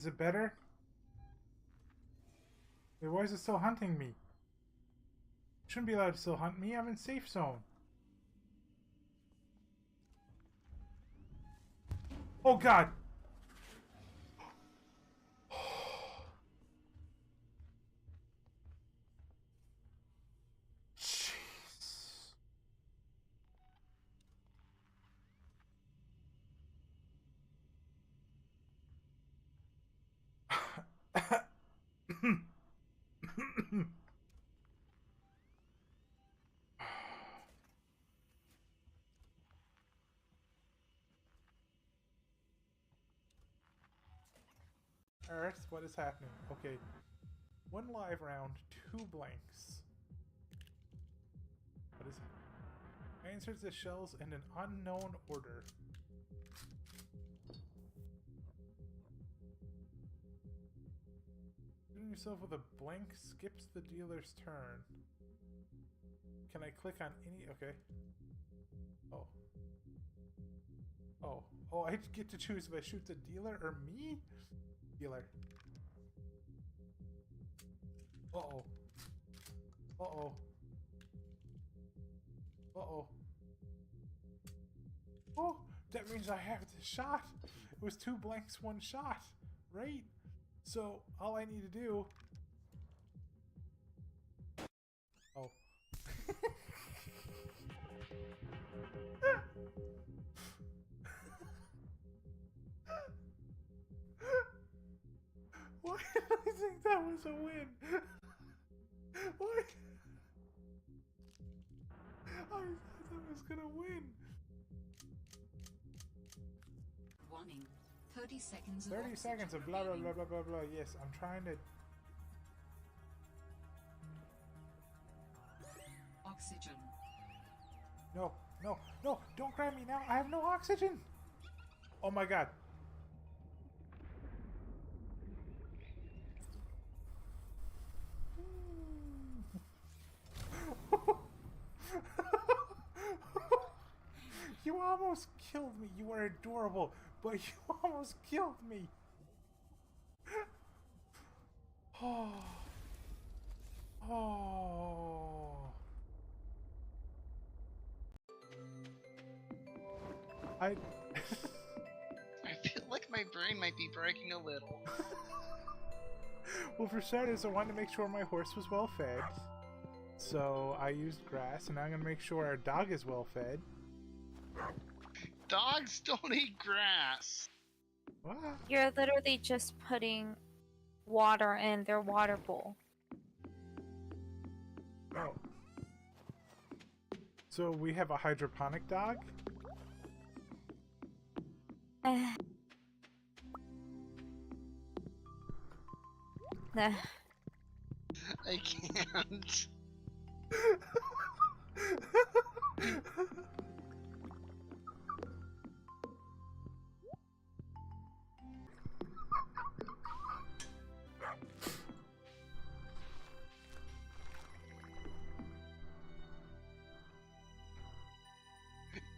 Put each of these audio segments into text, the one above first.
Is it better? Wait, why is it still hunting me? Shouldn't be allowed to still hunt me. I'm in safe zone. Oh god! Jeez. Earth, what is happening? Okay. 1 live round, 2 blanks. What is it? Answers the shells in an unknown order. Shooting yourself with a blank skips the dealer's turn. Can I click on any? Okay. Oh. Oh. Oh, I get to choose if I shoot the dealer or me? Dealer. Uh-oh. Uh-oh. Uh-oh. Oh, that means I have the shot. It was 2 blanks, 1 shot, right? So, all I need to do... Oh. Why did I think that was a win? Why? I thought I was gonna win. Warning. 30 seconds of 30 seconds of blah blah blah blah blah blah. Yes, I'm trying to... Oxygen. No, no, no, don't grab me now. I have no oxygen. Oh my god. You almost killed me. You were adorable, but you almost killed me. Oh. Oh. I I feel like my brain might be breaking a little. Well, for starters, I wanted to make sure my horse was well fed. So I used grass, and now I'm going to make sure our dog is well fed. Dogs don't eat grass. What? You're literally just putting water in their water bowl. Oh. So we have a hydroponic dog? Nah. I can't.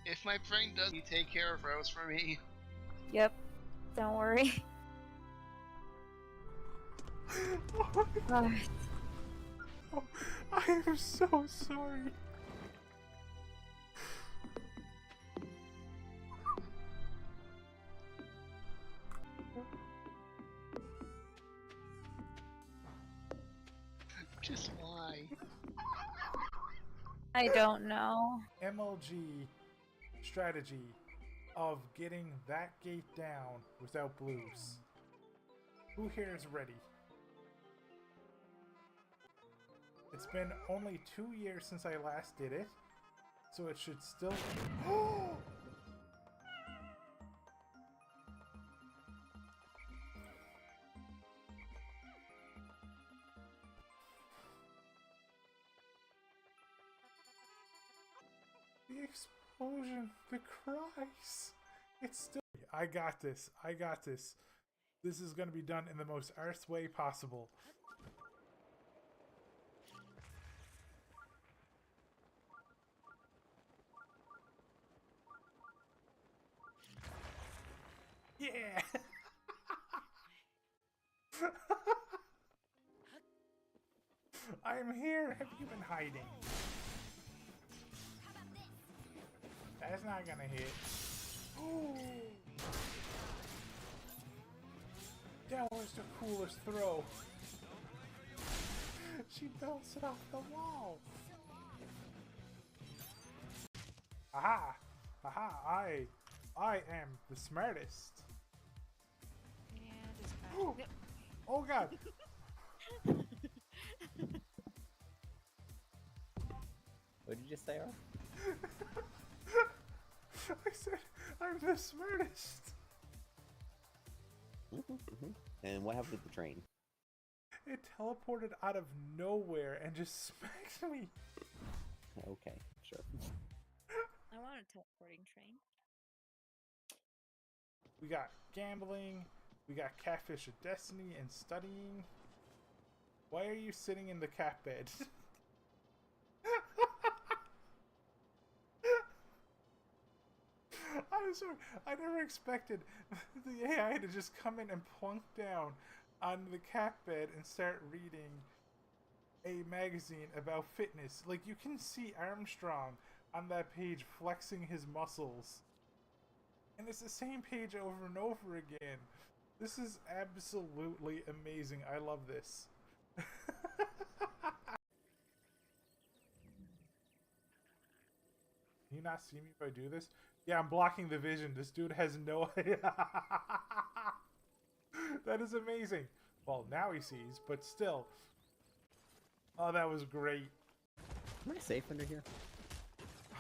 If my brain does, you take care of Rose for me. Yep. Don't worry. Alright. Oh, I am so sorry. Just why? I don't know. MLG strategy of getting that gate down without blues. Who here is ready? It's been only 2 years since I last did it, so it should still... The explosion, the cries. It's still... I got this. I got this. This is going to be done in the most Earth way possible. Yeah! I'm here. Have you been hiding? That's not gonna hit. Ooh. That was the coolest throw. She bounced it off the wall. Aha! Aha! I am the smartest. Yeah, this guy. Ooh. Oh god! What did you just say, Ar? I said I'm the smartest. And what happened with the train? It teleported out of nowhere and just smacked me. Okay, sure. I want a teleporting train. We got gambling. We got Catfish of Destiny and studying. Why are you sitting in the cat bed? I'm sorry. I never expected the AI to just come in and plunk down on the cat bed and start reading a magazine about fitness. Like, you can see Armstrong on that page flexing his muscles. And it's the same page over and over again. This is absolutely amazing. I love this. Can you not see me if I do this? Yeah, I'm blocking the vision. This dude has no idea. That is amazing. Well, now he sees, but still. Oh, that was great. Am I safe under here?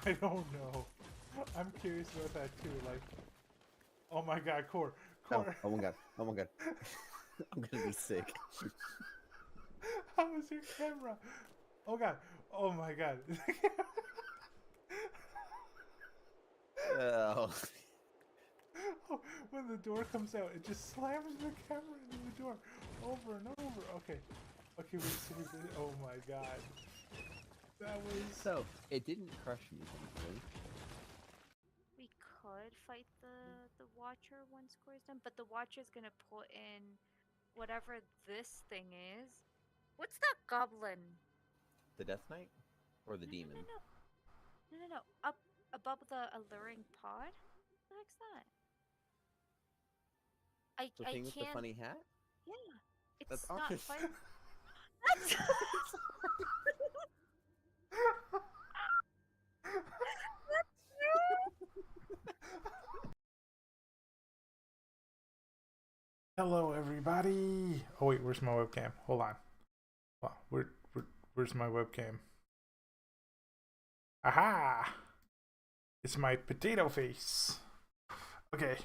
I don't know. I'm curious about that too. Like, oh my god, Core. Oh my god. Oh my god. I'm gonna be sick. How was your camera? Oh god. Oh my god. Oh. Oh, when the door comes out, it just slams the camera into the door over and over. Okay. Okay, we saved it. Oh my god. That was... So, it didn't crush me, thankfully. We could fight the Watcher once Core's done, but the Watcher's gonna put in whatever this thing is. What's that goblin? The Death Knight? Or the demon? No. Up above the alluring pod? What the heck's that? The I thing with can't... the funny hat? Yeah. It's That's not ours. fun. That's... Hello, everybody. Oh wait, where's my webcam? Hold on. Wow, where's my webcam? Aha! It's my potato face. Okay.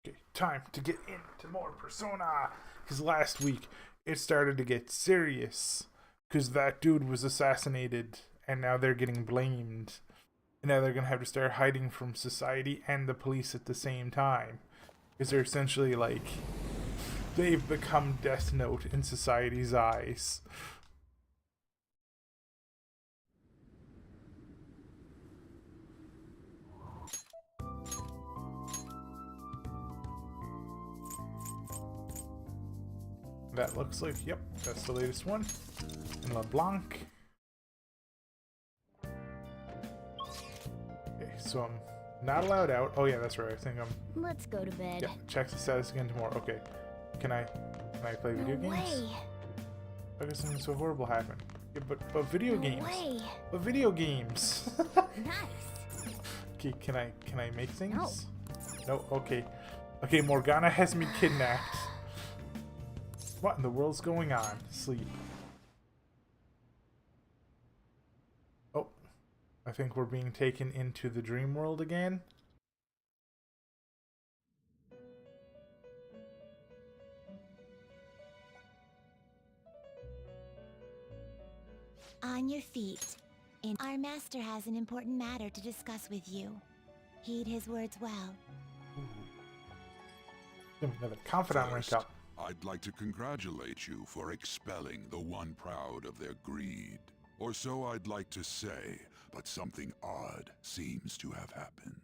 Okay, time to get into more Persona. Because last week it started to get serious. Because that dude was assassinated, and now they're getting blamed. And now they're gonna have to start hiding from society and the police at the same time. Because they're essentially like, they've become Death Note in society's eyes. That looks like, yep, that's the latest one. And LeBlanc. Okay, so I'm not allowed out. Oh yeah, that's right. I think I'm... Let's go to bed. Yeah, check the status again tomorrow. Okay. Can I play video games? Way. I guess something so horrible happened. Yeah, but video games. Way. But video games. Nice. Okay, can I make things? No. Okay. Okay, Morgana has me kidnapped. What in the world's going on? Sleep. Oh. I think we're being taken into the dream world again. On your feet. And our master has an important matter to discuss with you. Heed his words well. Give me another confidant rank up. I'd like to congratulate you for expelling the one proud of their greed. Or so I'd like to say, but something odd seems to have happened.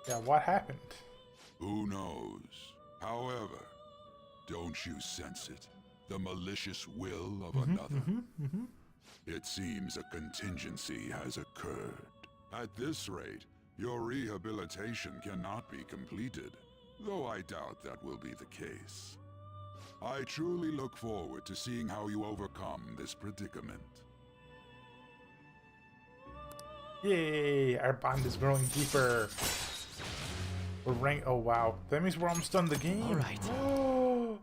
Yeah, what happened? Who knows? However, don't you sense it? The malicious will of another? It seems a contingency has occurred. At this rate, your rehabilitation cannot be completed, though I doubt that will be the case. I truly look forward to seeing how you overcome this predicament. Yay! Our bond is growing deeper. We're rank. Oh wow, that means we're almost done the game. All right. Oh.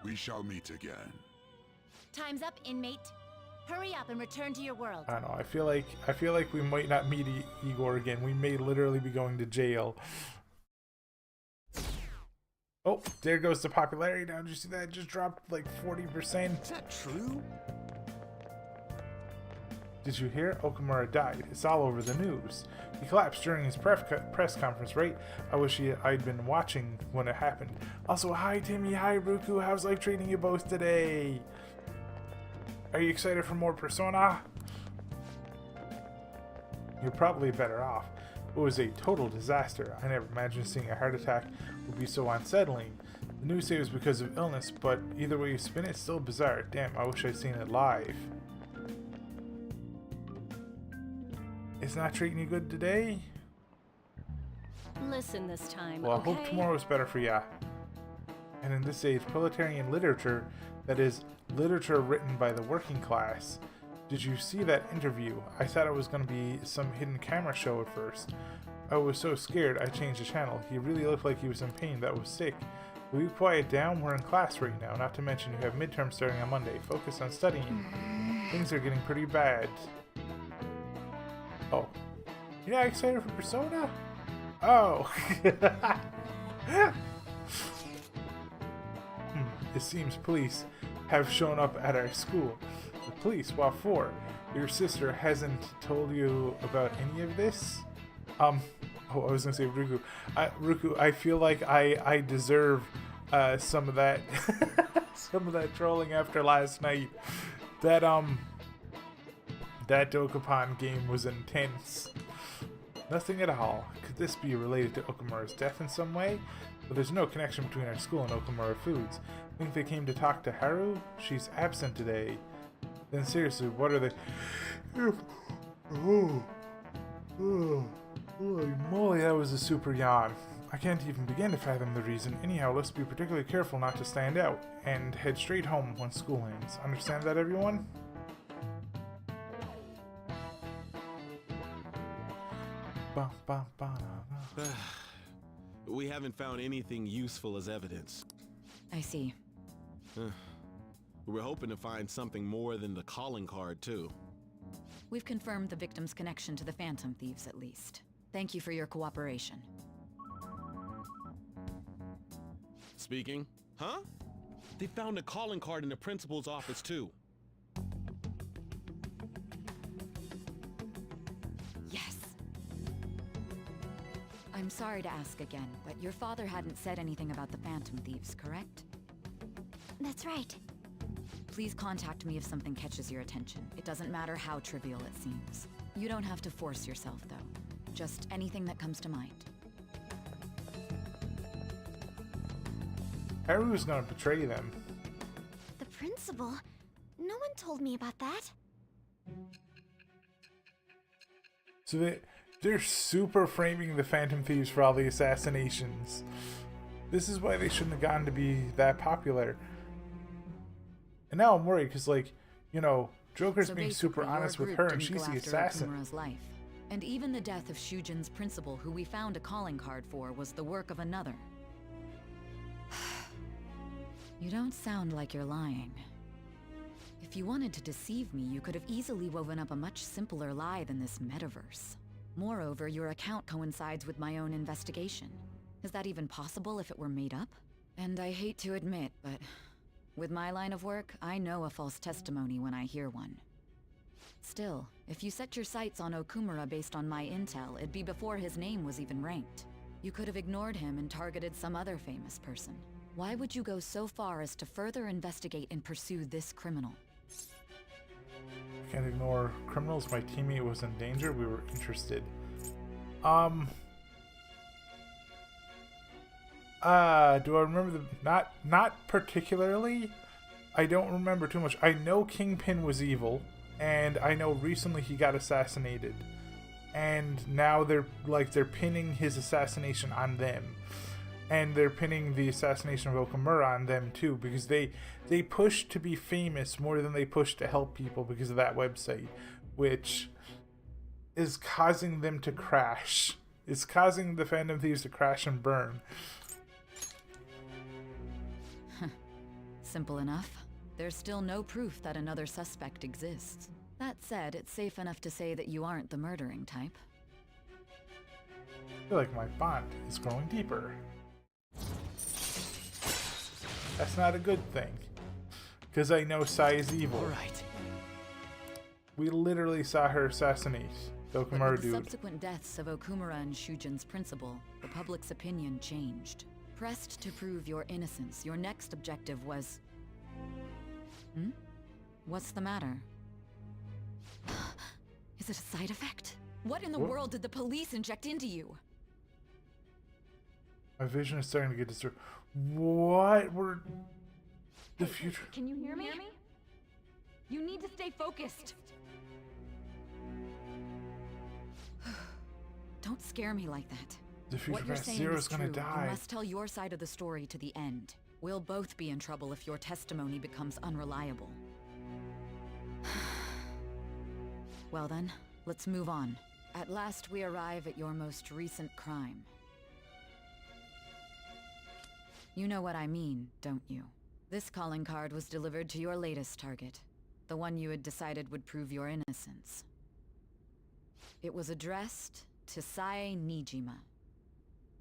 We shall meet again. Time's up, inmate. Hurry up and return to your world. I don't know. I feel like we might not meet Igor again. We may literally be going to jail. Oh, there goes the popularity down. Did you see that? It just dropped like 40%. Is that true? Did you hear? Okamura died. It's all over the news. He collapsed during his press conference, right? I wish I'd been watching when it happened. Also, hi Timmy, hi Ruku. How's life treating you both today? Are you excited for more Persona? You're probably better off. It was a total disaster. I never imagined seeing a heart attack would be so unsettling. The news say it was because of illness, but either way you spin it, it's still bizarre. Damn, I wish I'd seen it live. It's not treating you good today? Listen this time, Well, okay? I hope tomorrow's better for ya. And in this age, proletarian literature, that is, literature written by the working class. Did you see that interview? I thought it was going to be some hidden camera show at first. I was so scared I changed the channel. He really looked like he was in pain. That was sick. Will you quiet down? We're in class right now. Not to mention you have midterms starting on Monday. Focus on studying. Things are getting pretty bad. Oh. You're not excited for Persona? Oh. It seems police have shown up at our school. The police? What for? Your sister hasn't told you about any of this? Oh, I was gonna say Ruku. Ruku, I feel like I deserve some of that some of that trolling after last night. That Dokapon game was intense. Nothing at all. Could this be related to Okamura's death in some way? But there's no connection between our school and Okamura Foods. Think they came to talk to Haru? She's absent today. Then seriously, what are they? Holy moly, that was a super yawn. I can't even begin to fathom the reason. Anyhow, let's be particularly careful not to stand out, and head straight home when school ends. Understand that, everyone? We haven't found anything useful as evidence. I see. We're hoping to find something more than the calling card, too. We've confirmed the victim's connection to the Phantom Thieves, at least. Thank you for your cooperation. Speaking? Huh? They found a calling card in the principal's office, too. Yes. I'm sorry to ask again, but your father hadn't said anything about the Phantom Thieves, correct? That's right. Please contact me if something catches your attention. It doesn't matter how trivial it seems. You don't have to force yourself, though. Just anything that comes to mind. Haru's gonna betray them. The principal? No one told me about that. So they're super framing the Phantom Thieves for all the assassinations. This is why they shouldn't have gotten to be that popular. And now I'm worried because, like, you know, Joker's So being super basically, your honest with group her and didn't she's go the after assassin. Okumura's life. And even the death of Shujin's principal, who we found a calling card for, was the work of another. You don't sound like you're lying. If you wanted to deceive me, you could have easily woven up a much simpler lie than this metaverse. Moreover, your account coincides with my own investigation. Is that even possible if it were made up? And I hate to admit, but with my line of work, I know a false testimony when I hear one. Still, if you set your sights on Okumura based on my intel, it'd be before his name was even ranked. You could have ignored him and targeted some other famous person. Why would you go so far as to further investigate and pursue this criminal? Can't ignore criminals. My teammate was in danger. We were interested. Do I remember the not particularly? I don't remember too much. I know Kingpin was evil, and I know recently he got assassinated. And now they're pinning his assassination on them. And they're pinning the assassination of Okamura on them too, because they push to be famous more than they push to help people because of that website, which is causing them to crash. It's causing the Fandom Thieves to crash and burn. Simple enough. There's still no proof that another suspect exists. That said, it's safe enough to say that you aren't the murdering type. I feel like my bond is growing deeper. That's not a good thing. Because I know Sai is evil. Alright. We literally saw her assassinate the But Okamura with the dude. subsequent deaths of Okumura and Shujin's principal, the public's opinion changed. Pressed to prove your innocence, your next objective was... What's the matter? Is it a side effect? What in the What? world did the police inject into you? My vision is starting to get disturbed. What? We're... The future... Can you hear me? You need to stay focused. Don't scare me like that. The future What you're past saying Zero is is gonna true. die. You must tell your side of the story to the end. We'll both be in trouble if your testimony becomes unreliable. Well then, let's move on. At last we arrive at your most recent crime. You know what I mean, don't you? This calling card was delivered to your latest target. The one you had decided would prove your innocence. It was addressed to Sae Nijima.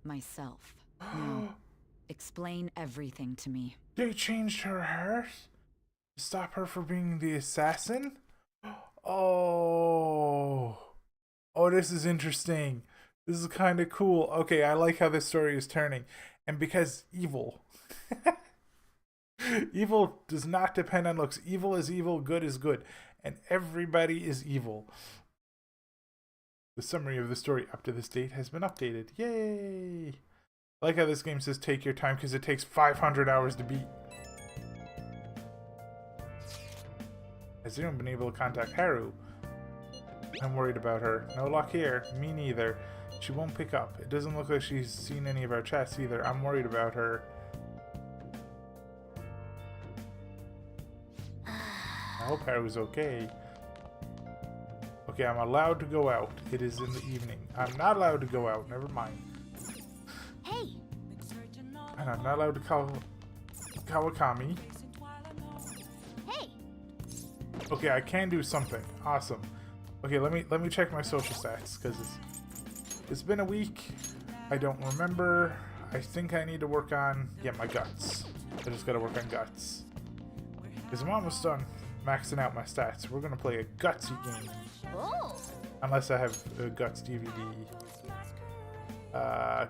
Myself. Now, explain everything to me. They changed her heart? To stop her from being the assassin? Oh. Oh, this is interesting. This is kind of cool. Okay, I like how this story is turning. And because evil. Evil does not depend on looks. Evil is evil, good is good. And everybody is evil. The summary of the story up to this date has been updated. Yay! I like how this game says take your time because it takes 500 hours to beat. Has anyone been able to contact Haru? I'm worried about her. No luck here. Me neither. She won't pick up. It doesn't look like she's seen any of our chats either. I'm worried about her. I hope Haru's okay. Okay, I'm allowed to go out. It is in the evening. I'm not allowed to go out. Never mind. Hey! And I'm not allowed to call Kawakami. Hey! Okay, I can do something. Awesome. Okay, let me check my social stats because it's been a week. I don't remember. I think I need to work on my guts. I just gotta work on guts. Because I'm almost done maxing out my stats. We're gonna play a gutsy game. Oh! Unless I have a Guts DVD.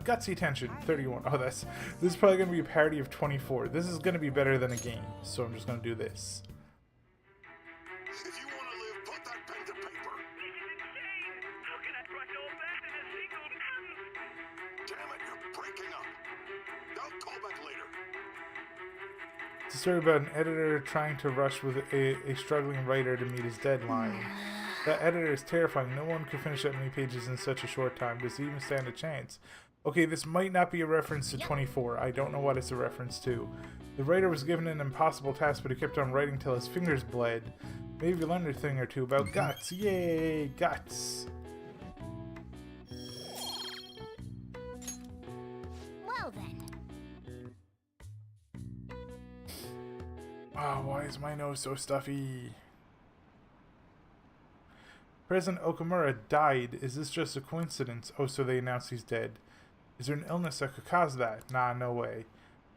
Gutsy Tension 31. Oh, this is probably gonna be a parody of 24. This is gonna be better than a game, so I'm just gonna do this. If you want to live, put that pen to paper. How can I crush all that in a single... Damn it, you're breaking up. Don't call back later. It's a story about an editor trying to rush with a struggling writer to meet his deadline. That editor is terrifying. No one could finish that many pages in such a short time. Does he even stand a chance? Okay, this might not be a reference to 24. I don't know what it's a reference to. The writer was given an impossible task, but he kept on writing till his fingers bled. Maybe you learned a thing or two about guts. Yay, guts. Well then. Wow, why is my nose so stuffy? President Okamura died. Is this just a coincidence? Oh, so they announced he's dead. Is there an illness that could cause that? Nah, no way.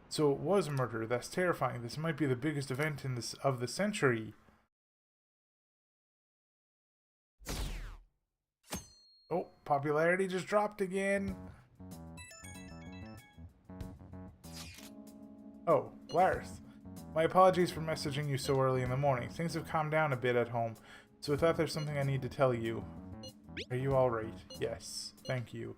So it was a murder. That's terrifying. This might be the biggest event of the century. Oh, popularity just dropped again. Oh, Blarth. My apologies for messaging you so early in the morning. Things have calmed down a bit at home, so I thought there's something I need to tell you. Are you alright? Yes, thank you.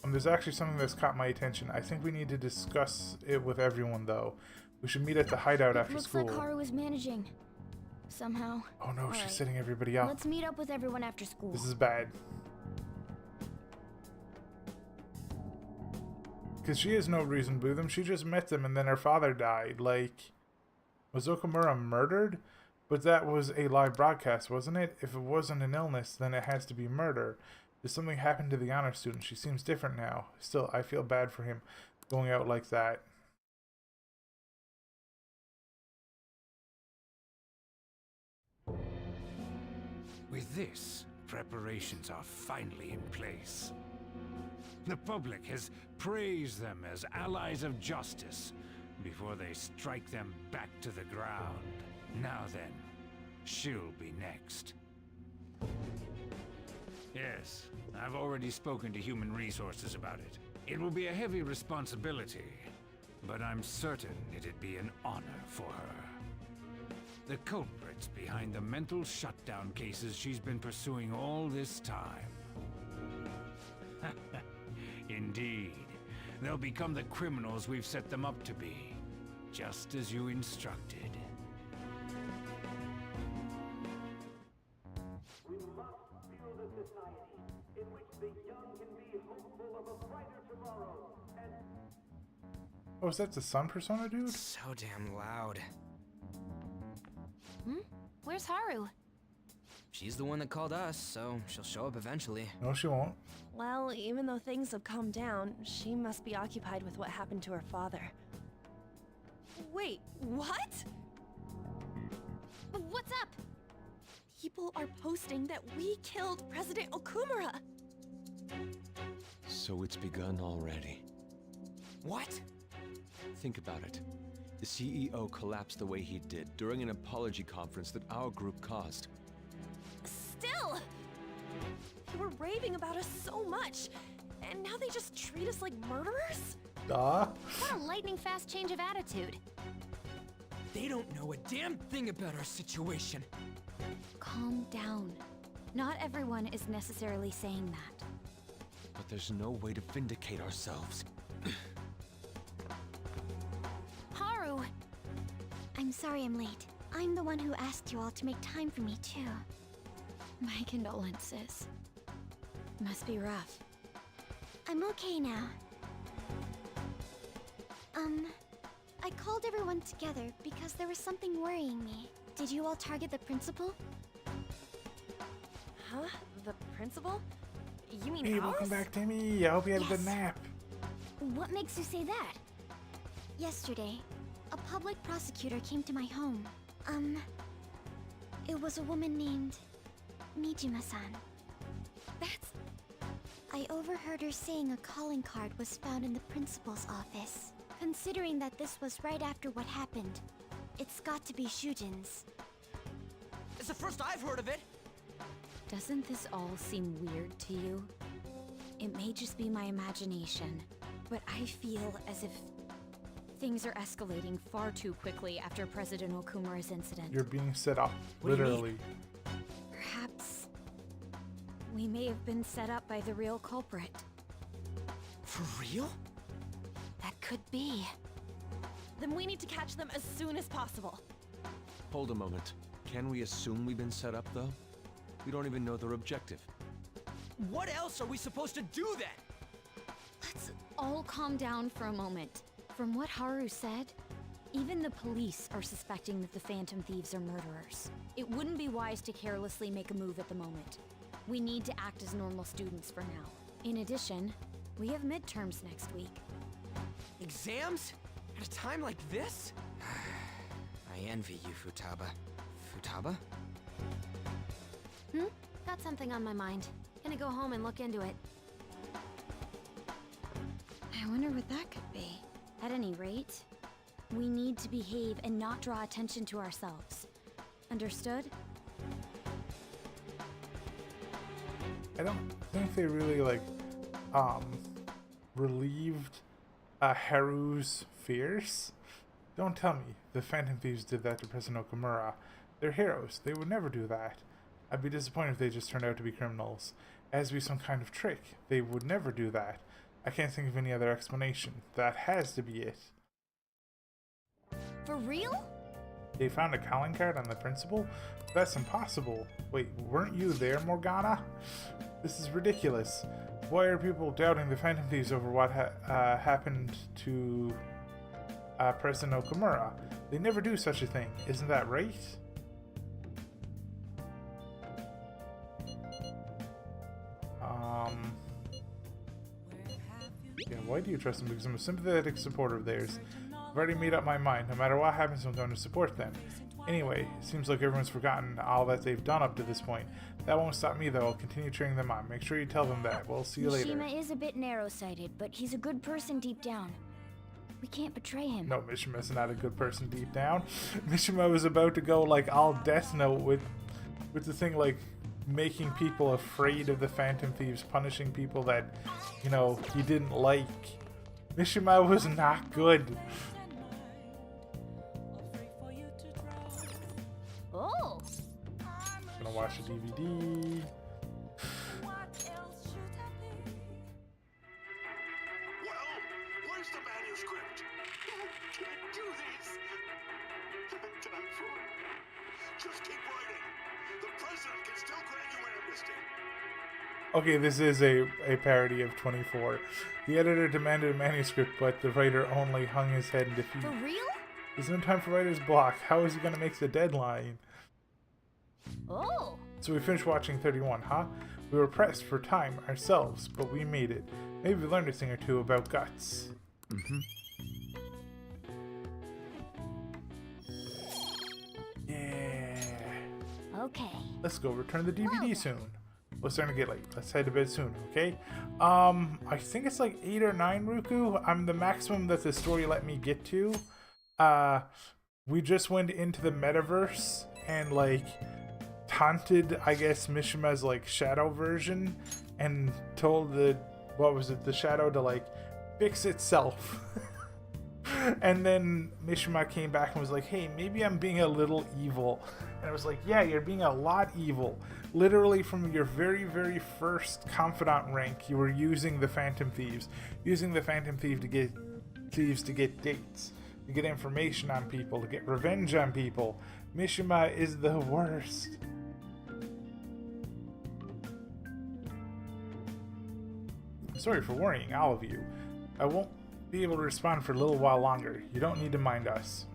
There's actually something that's caught my attention. I think we need to discuss it with everyone, though. We should meet at the hideout after Looks school. like Haru is managing. Somehow. Oh no, she's Alright. setting everybody up. Let's meet up with everyone after school. This is bad. Because she has no reason to boo them. She just met them and then her father died. Like, was Okamura murdered? But that was a live broadcast, wasn't it? If it wasn't an illness, then it has to be murder. Did something happen to the honor student? She seems different now. Still, I feel bad for him going out like that. With this, preparations are finally in place. The public has praised them as allies of justice before they strike them back to the ground. Now then, she'll be next. Yes, I've already spoken to Human Resources about it. It will be a heavy responsibility, but I'm certain it'd be an honor for her. The culprits behind the mental shutdown cases she's been pursuing all this time. Indeed, they'll become the criminals we've set them up to be, just as you instructed. We must build a society in which the young can be hopeful of a brighter tomorrow and Oh, is that the sun persona, dude? So damn loud. Where's Haru? She's the one that called us, so she'll show up eventually. No, she won't. Well, even though things have calmed down, she must be occupied with what happened to her father. Wait, what? What's up? People are posting that we killed President Okumura. So it's begun already. What? Think about it. The CEO collapsed the way he did during an apology conference that our group caused. Still! They were raving about us so much, and now they just treat us like murderers? Duh. What a lightning fast change of attitude. They don't know a damn thing about our situation. Calm down. Not everyone is necessarily saying that. But there's no way to vindicate ourselves. Haru! I'm sorry I'm late. I'm the one who asked you all to make time for me, too. My condolences. Must be rough. I'm okay now. I called everyone together because there was something worrying me. Did you all target the principal? Huh? The principal? You mean Hey, ours? welcome back, Timmy. I hope you had a good Yes. nap. What makes you say that? Yesterday, a public prosecutor came to my home. It was a woman named Nijima-san. That's... I overheard her saying a calling card was found in the principal's office. Considering that this was right after what happened, it's got to be Shujin's. It's the first I've heard of it. Doesn't this all seem weird to you? It may just be my imagination, but I feel as if things are escalating far too quickly after President Okumura's incident. You're being set up, What do you mean? literally. Perhaps we may have been set up by the real culprit. For real? That could be. Then we need to catch them as soon as possible. Hold a moment. Can we assume we've been set up, though? We don't even know their objective. What else are we supposed to do then? Let's all calm down for a moment. From what Haru said, even the police are suspecting that the Phantom Thieves are murderers. It wouldn't be wise to carelessly make a move at the moment. We need to act as normal students for now. In addition, we have midterms next week. Exams? At a time like this? I envy you, Futaba. Futaba? Got something on my mind. Gonna go home and look into it. I wonder what that could be. At any rate, we need to behave and not draw attention to ourselves. Understood? I don't think they really, like, relieved Haru's fears. Don't tell me the Phantom Thieves did that to President Okumura. They're heroes. They would never do that. I'd be disappointed if they just turned out to be criminals. It has to be some kind of trick. They would never do that. I can't think of any other explanation. That has to be it. For real? They found a calling card on the principal? That's impossible. Wait, weren't you there, Morgana? This is ridiculous. Why are people doubting the Phantom Thieves over what happened to President Okamura? They never do such a thing. Isn't that right? Yeah, why do you trust them? Because I'm a sympathetic supporter of theirs. I've already made up my mind. No matter what happens, I'm going to support them. Anyway, it seems like everyone's forgotten all that they've done up to this point. That won't stop me, though. I'll continue cheering them on. Make sure you tell them that. We'll see you later. Mishima is a bit narrow-sighted, but he's a good person deep down. We can't betray him. No, Mishima's not a good person deep down. Mishima was about to go, like, all Death Note with the thing, like, making people afraid of the Phantom Thieves, punishing people that, you know, he didn't like. Mishima was not good. Oh! Gonna watch a DVD. Where's the manuscript? Can't do this. Time for it. Just keep writing. The president can still grant you an amnesty. Okay, this is a parody of 24. The editor demanded a manuscript, but the writer only hung his head in defeat. For real? There's no time for writer's block. How is he gonna make the deadline? Oh! So we finished watching 31, huh? We were pressed for time ourselves, but we made it. Maybe we learned a thing or two about guts. Yeah. Okay. Let's go return the DVD soon. Well, it's starting to get late. Let's head to bed soon, okay? I think it's like 8 or 9, Ruku. I'm the maximum that the story let me get to. We just went into the metaverse and, like, taunted, I guess, Mishima's, like, shadow version and told the shadow to, like, fix itself. And then Mishima came back and was like, hey, maybe I'm being a little evil. And I was like, yeah, you're being a lot evil. Literally from your very, very first confidant rank, you were using the Phantom Thieves. Using the Phantom Thieves to get dates, to get information on people, to get revenge on people. Mishima is the worst. Sorry for worrying all of you. I won't be able to respond for a little while longer. You don't need to mind us.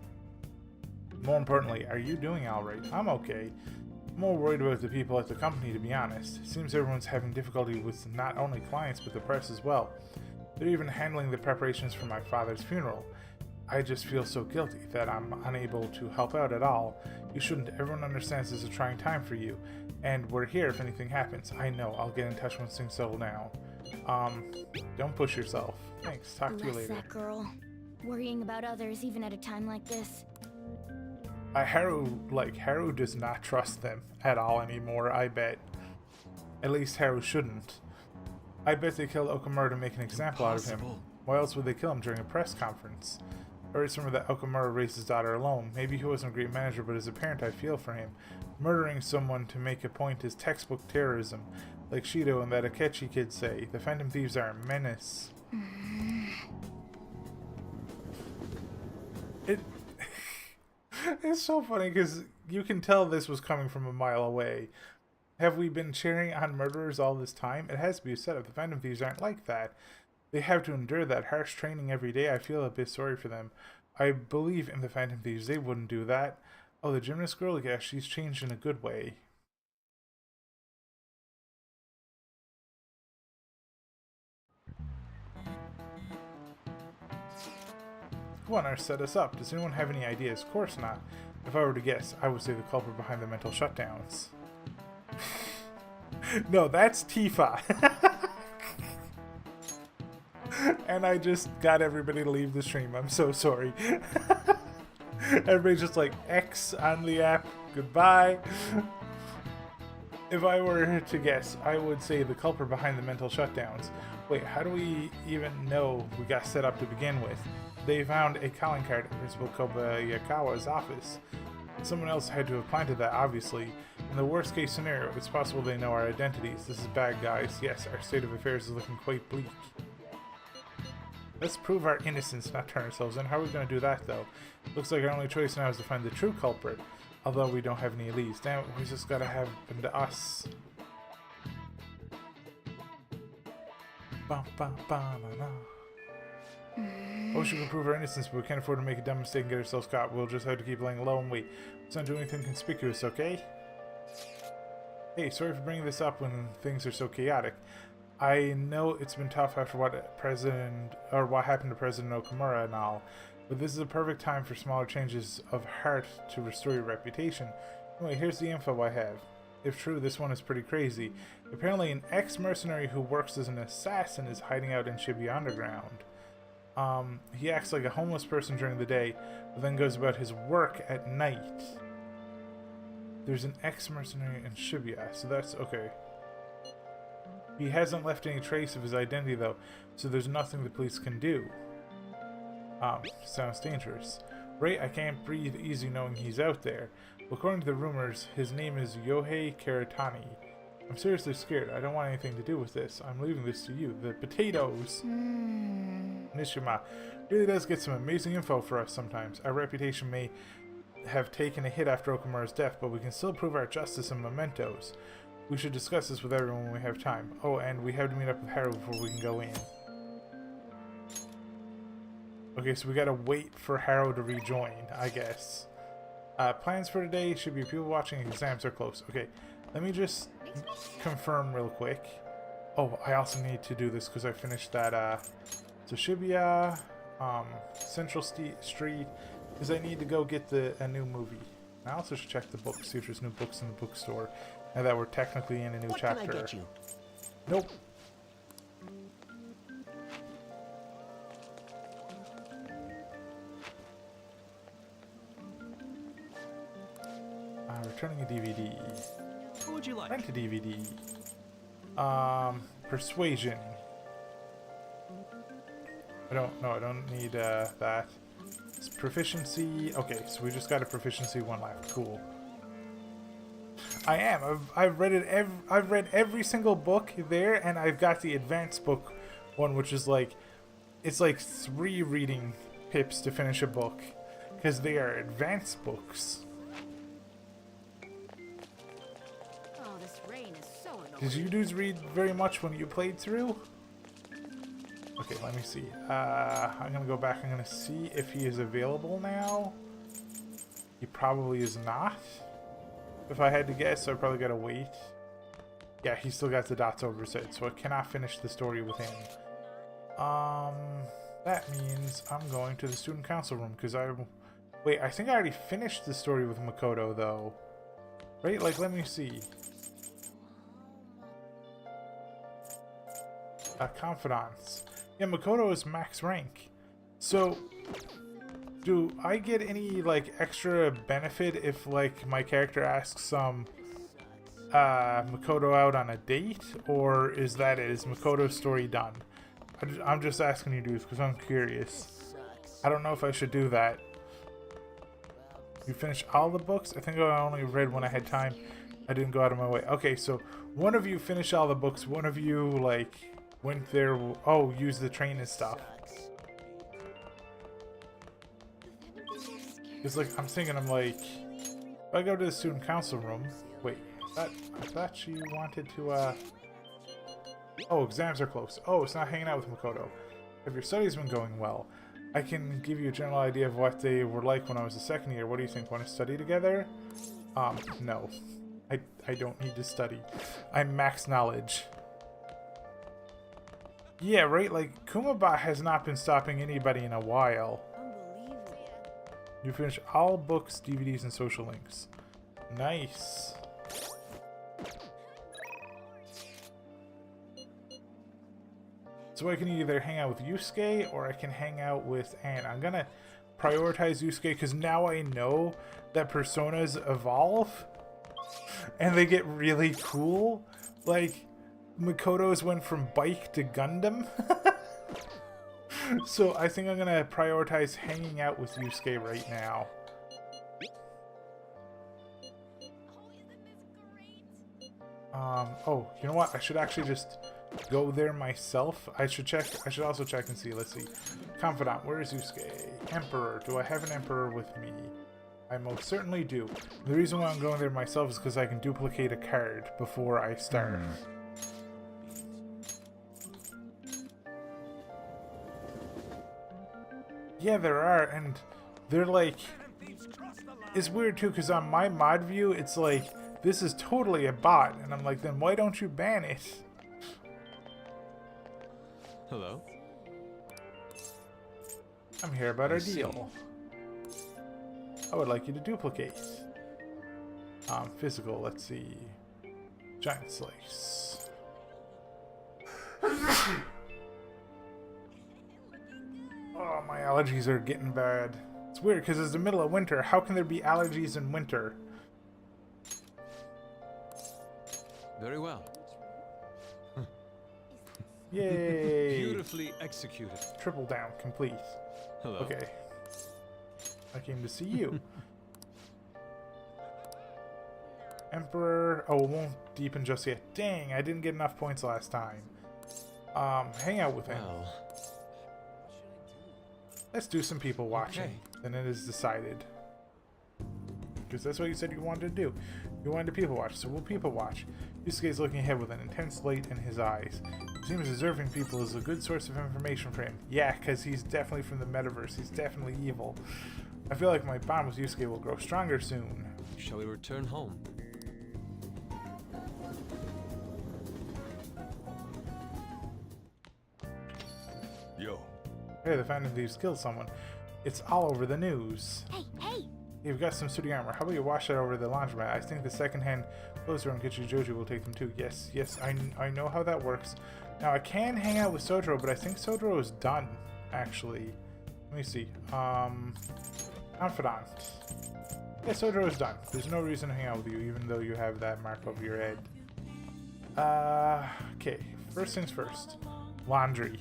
More importantly, are you doing alright? I'm okay. I'm more worried about the people at the company, to be honest. It seems everyone's having difficulty with not only clients, but the press as well. They're even handling the preparations for my father's funeral. I just feel so guilty that I'm unable to help out at all. You shouldn't. Everyone understands this is a trying time for you. And we're here if anything happens. I know. I'll get in touch once things settle down. Don't push yourself. Thanks. Talk to you later. That girl. Worrying about others even at a time like this. Haru does not trust them at all anymore, I bet. At least Haru shouldn't. I bet they killed Okamura to make an example out of him. Why else would they kill him during a press conference? I heard somewhere that Okamura raised his daughter alone. Maybe he wasn't a great manager, but as a parent I feel for him. Murdering someone to make a point is textbook terrorism. Like Shido and that Akechi kids say, the Phantom Thieves are a menace. It's so funny because you can tell this was coming from a mile away. Have we been cheering on murderers all this time? It has to be a setup. The Phantom Thieves aren't like that. They have to endure that harsh training every day. I feel a bit sorry for them. I believe in the Phantom Thieves. They wouldn't do that. Oh, the gymnast girl? Yeah, she's changed in a good way. Go on, set us up. Does anyone have any ideas? Of course not. If I were to guess, I would say the culprit behind the mental shutdowns. No, that's Tifa. And I just got everybody to leave the stream. I'm so sorry. Everybody's just like, X on the app. Goodbye. If I were to guess, I would say the culprit behind the mental shutdowns. Wait, how do we even know we got set up to begin with? They found a calling card in Principal Kobayakawa's office. Someone else had to have planted that, obviously. In the worst case scenario, it's possible they know our identities. This is bad, guys. Yes, our state of affairs is looking quite bleak. Let's prove our innocence, not turn ourselves in. How are we going to do that, though? Looks like our only choice now is to find the true culprit. Although we don't have any leads. Damn it, we just gotta happen to us. Bum, bum, bum, oh, she can prove our innocence, but we can't afford to make a dumb mistake and get ourselves caught. We'll just have to keep laying low and wait. Let's not do anything conspicuous, okay? Hey, sorry for bringing this up when things are so chaotic. I know it's been tough after what happened to President Okamura and all, but this is a perfect time for smaller changes of heart to restore your reputation. Anyway, here's the info I have. If true, this one is pretty crazy. Apparently, an ex-mercenary who works as an assassin is hiding out in Shibuya Underground. He acts like a homeless person during the day, but then goes about his work at night. There's an ex-mercenary in Shibuya, so that's okay. He hasn't left any trace of his identity, though, so there's nothing the police can do. Sounds dangerous. Right, I can't breathe easy knowing he's out there. According to the rumors, his name is Yohei Karatani. I'm seriously scared. I don't want anything to do with this. I'm leaving this to you. The potatoes! Nishima really does get some amazing info for us sometimes. Our reputation may have taken a hit after Okamura's death, but we can still prove our justice and mementos. We should discuss this with everyone when we have time. Oh, and we have to meet up with Haru before we can go in. Okay, so we gotta wait for Haru to rejoin, I guess. Plans for today should be people watching. Exams are close. Okay, let me just confirm real quick. Oh, I also need to do this because I finished that, so Shibuya, Central Street, because I need to go get a new movie. I also should check the books, see if there's new books in the bookstore, now that we're technically in a new chapter. What can I get you? Nope. Returning a DVD. What would you like? Rent a DVD. Persuasion. I don't need that. It's proficiency. Okay, so we just got a proficiency one left. Cool. I am. I've read it. I've read every single book there, and I've got the advanced book one, which is like, it's like 3 reading pips to finish a book, because they are advanced books. Did you dudes read very much when you played through? Okay, let me see. I'm gonna go back. I'm gonna see if he is available now. He probably is not. If I had to guess, I probably gotta wait. Yeah, he still got the dots over his head, so I cannot finish the story with him. That means I'm going to the student council room because wait, I think I already finished the story with Makoto though. Right? Like, let me see. Confidants. Yeah, Makoto is max rank. So, do I get any, like, extra benefit if, like, my character asks Makoto out on a date? Or is that it? Is Makoto's story done? I'm just asking you dudes because I'm curious. I don't know if I should do that. You finished all the books? I think I only read when I had time. I didn't go out of my way. Okay, so one of you finished all the books. One of you, like, went there. Oh, use the train and stuff. It's like, I'm thinking, I'm like, if I go to the student council room. Wait, I thought she wanted to, oh, exams are close. Oh, it's not hanging out with Makoto. If your study's been going well, I can give you a general idea of what they were like when I was a second year. What do you think? Want to study together? No. I don't need to study. I'm max knowledge. Yeah, right? Like, Kumaba has not been stopping anybody in a while. You finish all books, DVDs, and social links. Nice. So I can either hang out with Yusuke or I can hang out with Anne. I'm gonna prioritize Yusuke because now I know that personas evolve and they get really cool. Like, Makoto's went from bike to Gundam. So I think I'm gonna prioritize hanging out with Yusuke right now. Oh, you know what? I should actually just go there myself. I should check. I should also check and see. Let's see. Confidant, where is Yusuke? Emperor, do I have an Emperor with me? I most certainly do. The reason why I'm going there myself is because I can duplicate a card before I start. Yeah, there are, and they're like... It's weird too, because on my mod view, it's like, this is totally a bot, and I'm like, then why don't you ban it? Hello? I'm here about our deal. I would like you to duplicate. Physical, let's see. Giant slice. Oh, my allergies are getting bad. It's weird because it's the middle of winter. How can there be allergies in winter? Very well. Yay! Beautifully executed. Triple down, complete. Hello. Okay. I came to see you. Emperor. Oh, it won't deepen just yet. Dang, I didn't get enough points last time. Hang out with him. Well. Let's do some people watching. Okay. Then it is decided. Because that's what you said you wanted to do. You wanted to people watch, so we'll people watch. Yusuke is looking ahead with an intense light in his eyes. It seems observing people is a good source of information for him. Yeah, because he's definitely from the metaverse. He's definitely evil. I feel like my bond with Yusuke will grow stronger soon. Shall we return home? Yo. Hey, the Phantom Thieves killed someone. It's all over the news. Hey! You've got some suiting armor. How about you wash that over the laundromat? I think the second-hand clothes store in Kichijoji will take them too. Yes, I know how that works. Now, I can hang out with Sojiro, but I think Sojiro is done, actually. Let me see. Confidant. Yeah, Sojiro is done. There's no reason to hang out with you, even though you have that mark over your head. Okay. First things first. Laundry.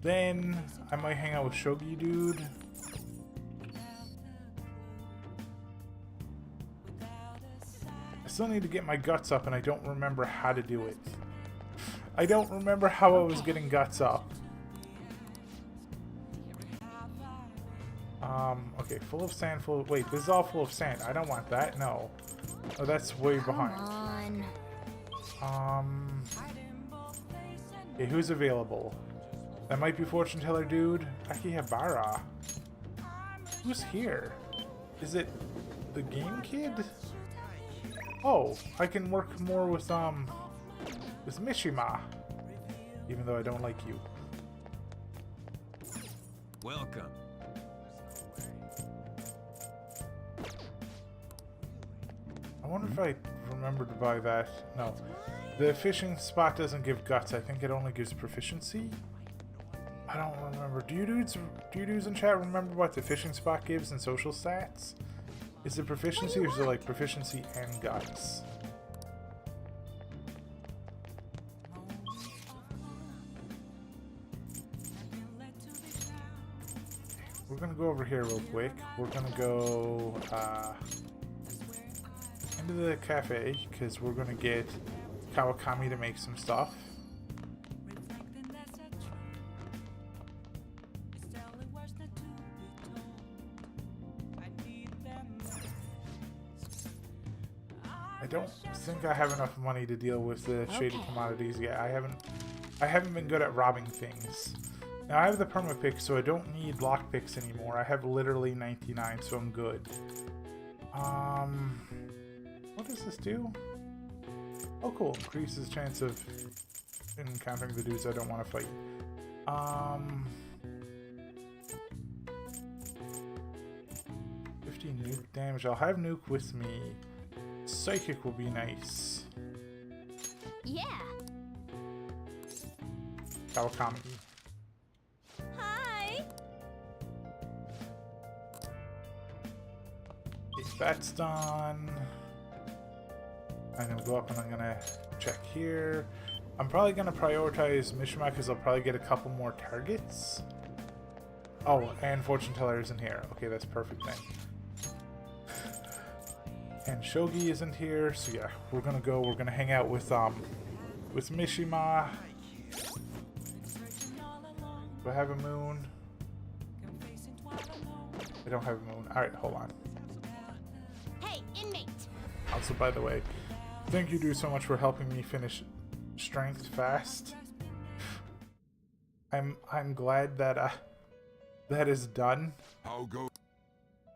Then, I might hang out with Shogi Dude. I still need to get my guts up, and I don't remember how to do it. I don't remember how I was getting guts up. Okay, full of sand, full of... Wait, this is all full of sand. I don't want that, no. Oh, that's way behind. Okay, who's available? That might be Fortune Teller Dude. Akihabara. Who's here? Is it the Game Kid? Oh, I can work more with Mishima. Even though I don't like you. Welcome. I wonder if I remember to buy that. No. The fishing spot doesn't give guts. I think it only gives proficiency. I don't remember. Do you dudes in chat remember what the fishing spot gives in social stats? Is it proficiency or is it like proficiency and guts? We're gonna go over here real quick. We're gonna go into the cafe because we're gonna get Kawakami to make some stuff. I don't think I have enough money to deal with the shady commodities yet. I haven't been good at robbing things. Now I have the perma pick, so I don't need lock picks anymore. I have literally 99, so I'm good. What does this do? Oh, cool. Increases chance of encountering the dudes I don't want to fight. 15 nuke damage. I'll have nuke with me. Psychic will be nice. Yeah. Kawakami. Hi. Okay, that's done. I'm gonna go up and I'm gonna check here. I'm probably gonna prioritize Mishima because I'll probably get a couple more targets. Oh, and Fortune Teller isn't here. Okay, that's perfect then. And Shogi isn't here, so yeah, we're gonna hang out with Mishima. Do I have a moon? I don't have a moon. Alright, hold on. Hey, inmate! Also, by the way, thank you do so much for helping me finish strength fast. I'm glad that that is done. I'll go.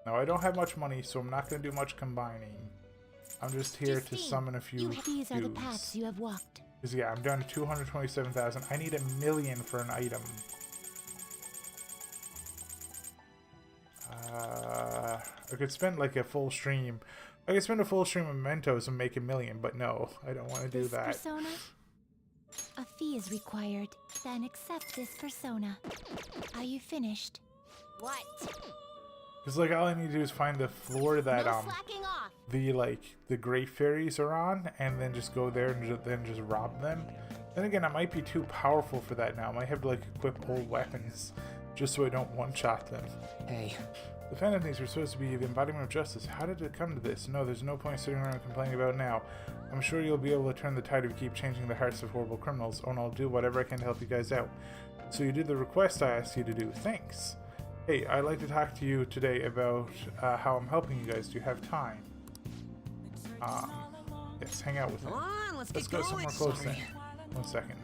No, I don't have much money, so I'm not going to do much combining. I'm just here to summon a few These are the dudes. paths you have walked. Because yeah, I'm down to 227,000. I need 1 million for an item. I could spend like a full stream. I could spend a full stream of mementos and make 1 million, but no, I don't want to do that. Persona? A fee is required. Then accept this persona. Are you finished? What? Because like all I need to do is find the floor that slacking off. the great fairies are on, and then just go there and then just rob them. Then again, I might be too powerful for that now. I might have to like equip old weapons just so I don't one-shot them. Hey. The Phantom things were supposed to be the embodiment of justice. How did it come to this? No, there's no point sitting around complaining about it now. I'm sure you'll be able to turn the tide if you keep changing the hearts of horrible criminals. Oh, and I'll do whatever I can to help you guys out. So you did the request I asked you to do. Thanks. Hey, I'd like to talk to you today about how I'm helping you guys. Do you have time? Yes, hang out with me. Come on, let's go get going. somewhere close then. 1 second.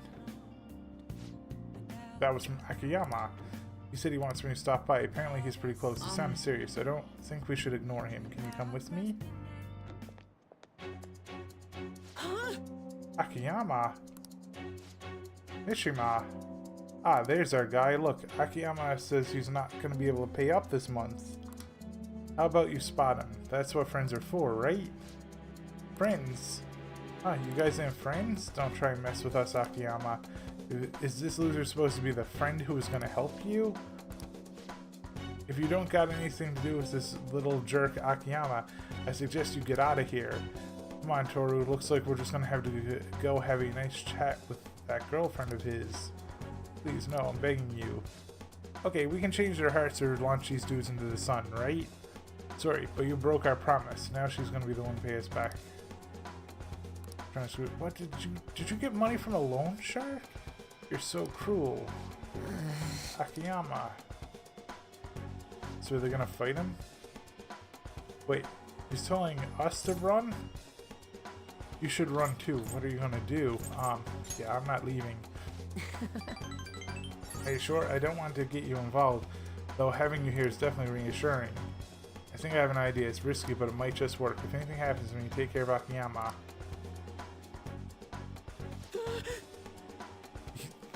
That was from Akiyama. He said he wants me to stop by. Apparently he's pretty close. He sounded serious. I don't think we should ignore him. Can you come with me? Huh? Akiyama? Mishima? Ah, there's our guy. Look, Akiyama says he's not going to be able to pay up this month. How about you spot him? That's what friends are for, right? Friends? Huh, you guys ain't friends? Don't try and mess with us, Akiyama. Is this loser supposed to be the friend who is going to help you? If you don't got anything to do with this little jerk Akiyama, I suggest you get out of here. Come on, Toru. Looks like we're just going to have to go have a nice chat with that girlfriend of his. Please, no, I'm begging you. Okay, we can change their hearts or launch these dudes into the sun, right? Sorry, but you broke our promise. Now she's going to be the one to pay us back. What did you get money from a loan shark? You're so cruel. Akiyama. So are they gonna fight him? Wait, he's telling us to run? You should run too. What are you gonna do? Yeah, I'm not leaving. Are you sure? I don't want to get you involved, though having you here is definitely reassuring. I think I have an idea. It's risky, but it might just work. If anything happens to me, take care of Akiyama.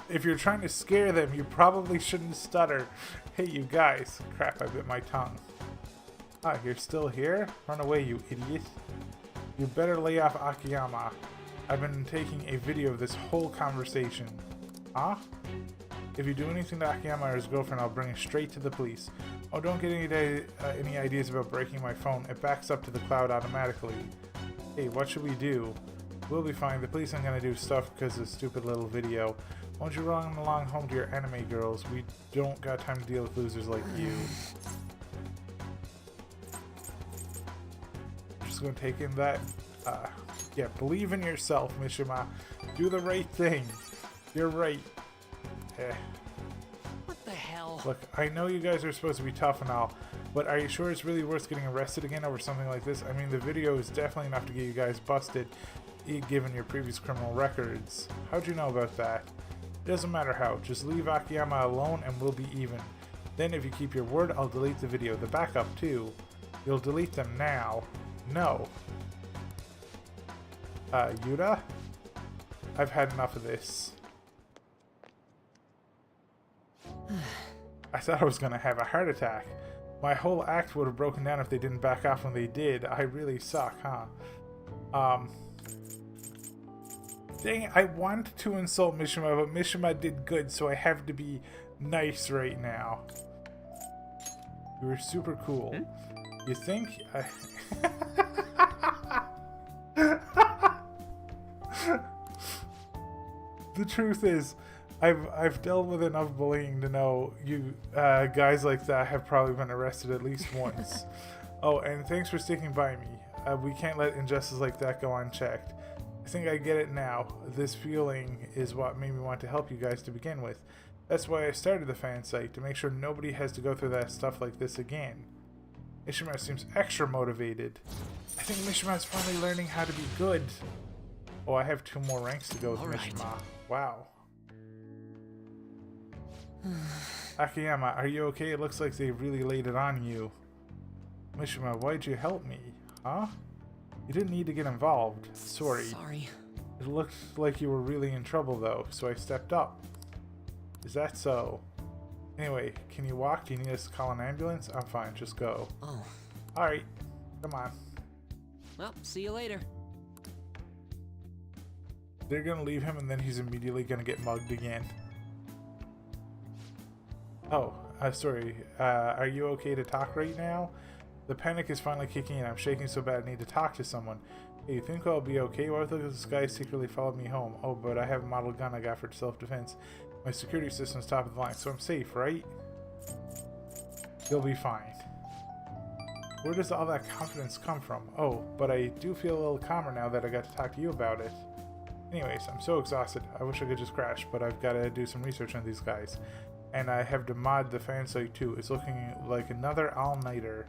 If you're trying to scare them, you probably shouldn't stutter. Hey, you guys. Crap, I bit my tongue. Ah, you're still here? Run away, you idiot. You better lay off Akiyama. I've been taking a video of this whole conversation. Huh? If you do anything to Akiyama or his girlfriend, I'll bring it straight to the police. Oh, don't get any ideas about breaking my phone. It backs up to the cloud automatically. Hey, what should we do? We'll be fine. The police aren't gonna do stuff because of this stupid little video. Won't you run along home to your anime girls? We don't got time to deal with losers like you. Just gonna take in that. Yeah, believe in yourself, Mishima. Do the right thing. You're right. What the hell? Look, I know you guys are supposed to be tough and all, but are you sure it's really worth getting arrested again over something like this? I mean, the video is definitely enough to get you guys busted, given your previous criminal records. How'd you know about that? It doesn't matter how. Just leave Akiyama alone and we'll be even. Then if you keep your word, I'll delete the video. The backup too. You'll delete them now. No. Yuta? I've had enough of this. I thought I was gonna have a heart attack. My whole act would have broken down if they didn't back off when they did. I really suck, huh? Dang it, I want to insult Mishima, but Mishima did good, so I have to be nice right now. You were super cool. You think? The truth is, I've dealt with enough bullying to know you guys like that have probably been arrested at least once. Oh, and thanks for sticking by me. We can't let injustice like that go unchecked. I think I get it now. This feeling is what made me want to help you guys to begin with. That's why I started the fan site, to make sure nobody has to go through that stuff like this again. Mishima seems extra motivated. I think Mishima's finally learning how to be good. Oh, I have 2 more ranks to go with Mishima. Wow. Akiyama, are you okay? It looks like they really laid it on you. Mishima, why'd you help me? Huh? You didn't need to get involved. Sorry. It looked like you were really in trouble though, so I stepped up. Is that so? Anyway, can you walk? Do you need us to call an ambulance? I'm fine, just go. Oh. Alright, come on. Well, see you later. They're gonna leave him and then he's immediately gonna get mugged again. Oh, sorry. Are you okay to talk right now? The panic is finally kicking in. I'm shaking so bad I need to talk to someone. Hey, you think I'll be okay? Why would this guy secretly followed me home? Oh, but I have a model gun I got for self-defense. My security system's top of the line, so I'm safe, right? You'll be fine. Where does all that confidence come from? Oh, but I do feel a little calmer now that I got to talk to you about it. Anyways, I'm so exhausted. I wish I could just crash, but I've got to do some research on these guys. And I have to mod the fan site too. It's looking like another all-nighter.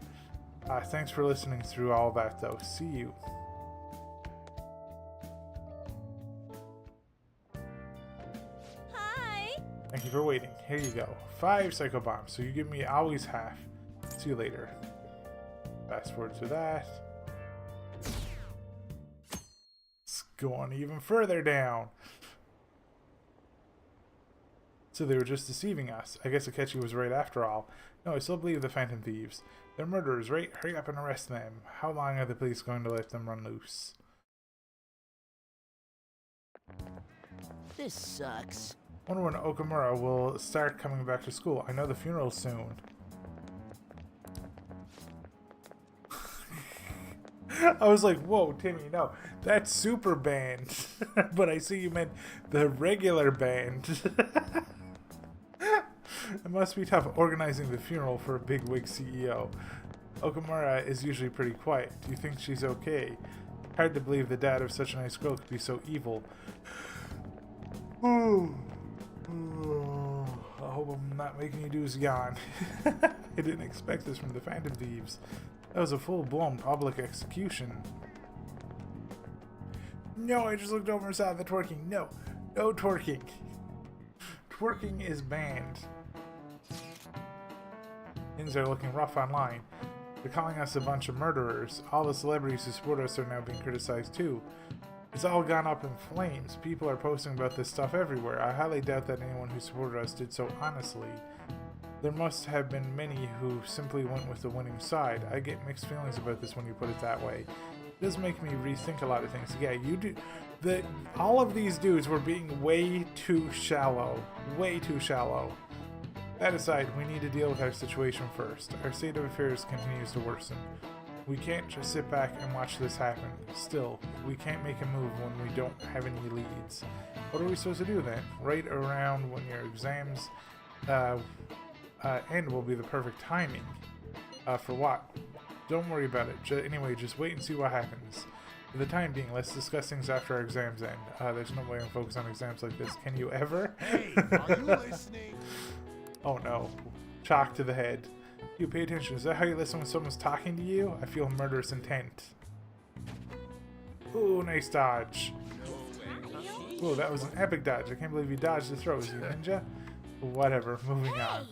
Thanks for listening through all that though. See you. Hi! Thank you for waiting. Here you go. 5 psycho bombs. So you give me always half. See you later. Fast forward to that. Let's go on even further down. So they were just deceiving us. I guess Akechi was right after all. No, I still believe the Phantom Thieves. They're murderers, right? Hurry up and arrest them. How long are the police going to let them run loose? This sucks. Wonder when Okamura will start coming back to school. I know the funeral's soon. I was like, whoa, Timmy, no. That's super band. But I see you meant the regular band. It must be tough organizing the funeral for a bigwig CEO. Okamura is usually pretty quiet. Do you think she's okay? Hard to believe the dad of such a nice girl could be so evil. I hope I'm not making you dudes yawn. I didn't expect this from the Phantom Thieves. That was a full-blown public execution. No, I just looked over and saw the twerking. No, no twerking. Twerking is banned. Things are looking rough online. They're calling us a bunch of murderers. All the celebrities who support us are now being criticized too. It's all gone up in flames. People are posting about this stuff everywhere. I highly doubt that anyone who supported us did so honestly. There must have been many who simply went with the winning side. I get mixed feelings about this when you put it that way. It does make me rethink a lot of things. Yeah, you do. All of these dudes were being way too shallow. Way too shallow. That aside, we need to deal with our situation first. Our state of affairs continues to worsen. We can't just sit back and watch this happen. Still, we can't make a move when we don't have any leads. What are we supposed to do then? Right around when your exams end will be the perfect timing. For what? Don't worry about it. Anyway, just wait and see what happens. For the time being, let's discuss things after our exams end. There's no way I'm focused on exams like this. Can you ever? Hey, are you listening? Oh no. Chalk to the head. You pay attention. Is that how you listen when someone's talking to you? I feel murderous intent. Ooh, nice dodge. Ooh, that was an epic dodge. I can't believe you dodged the throw. Is you ninja? Whatever, moving on.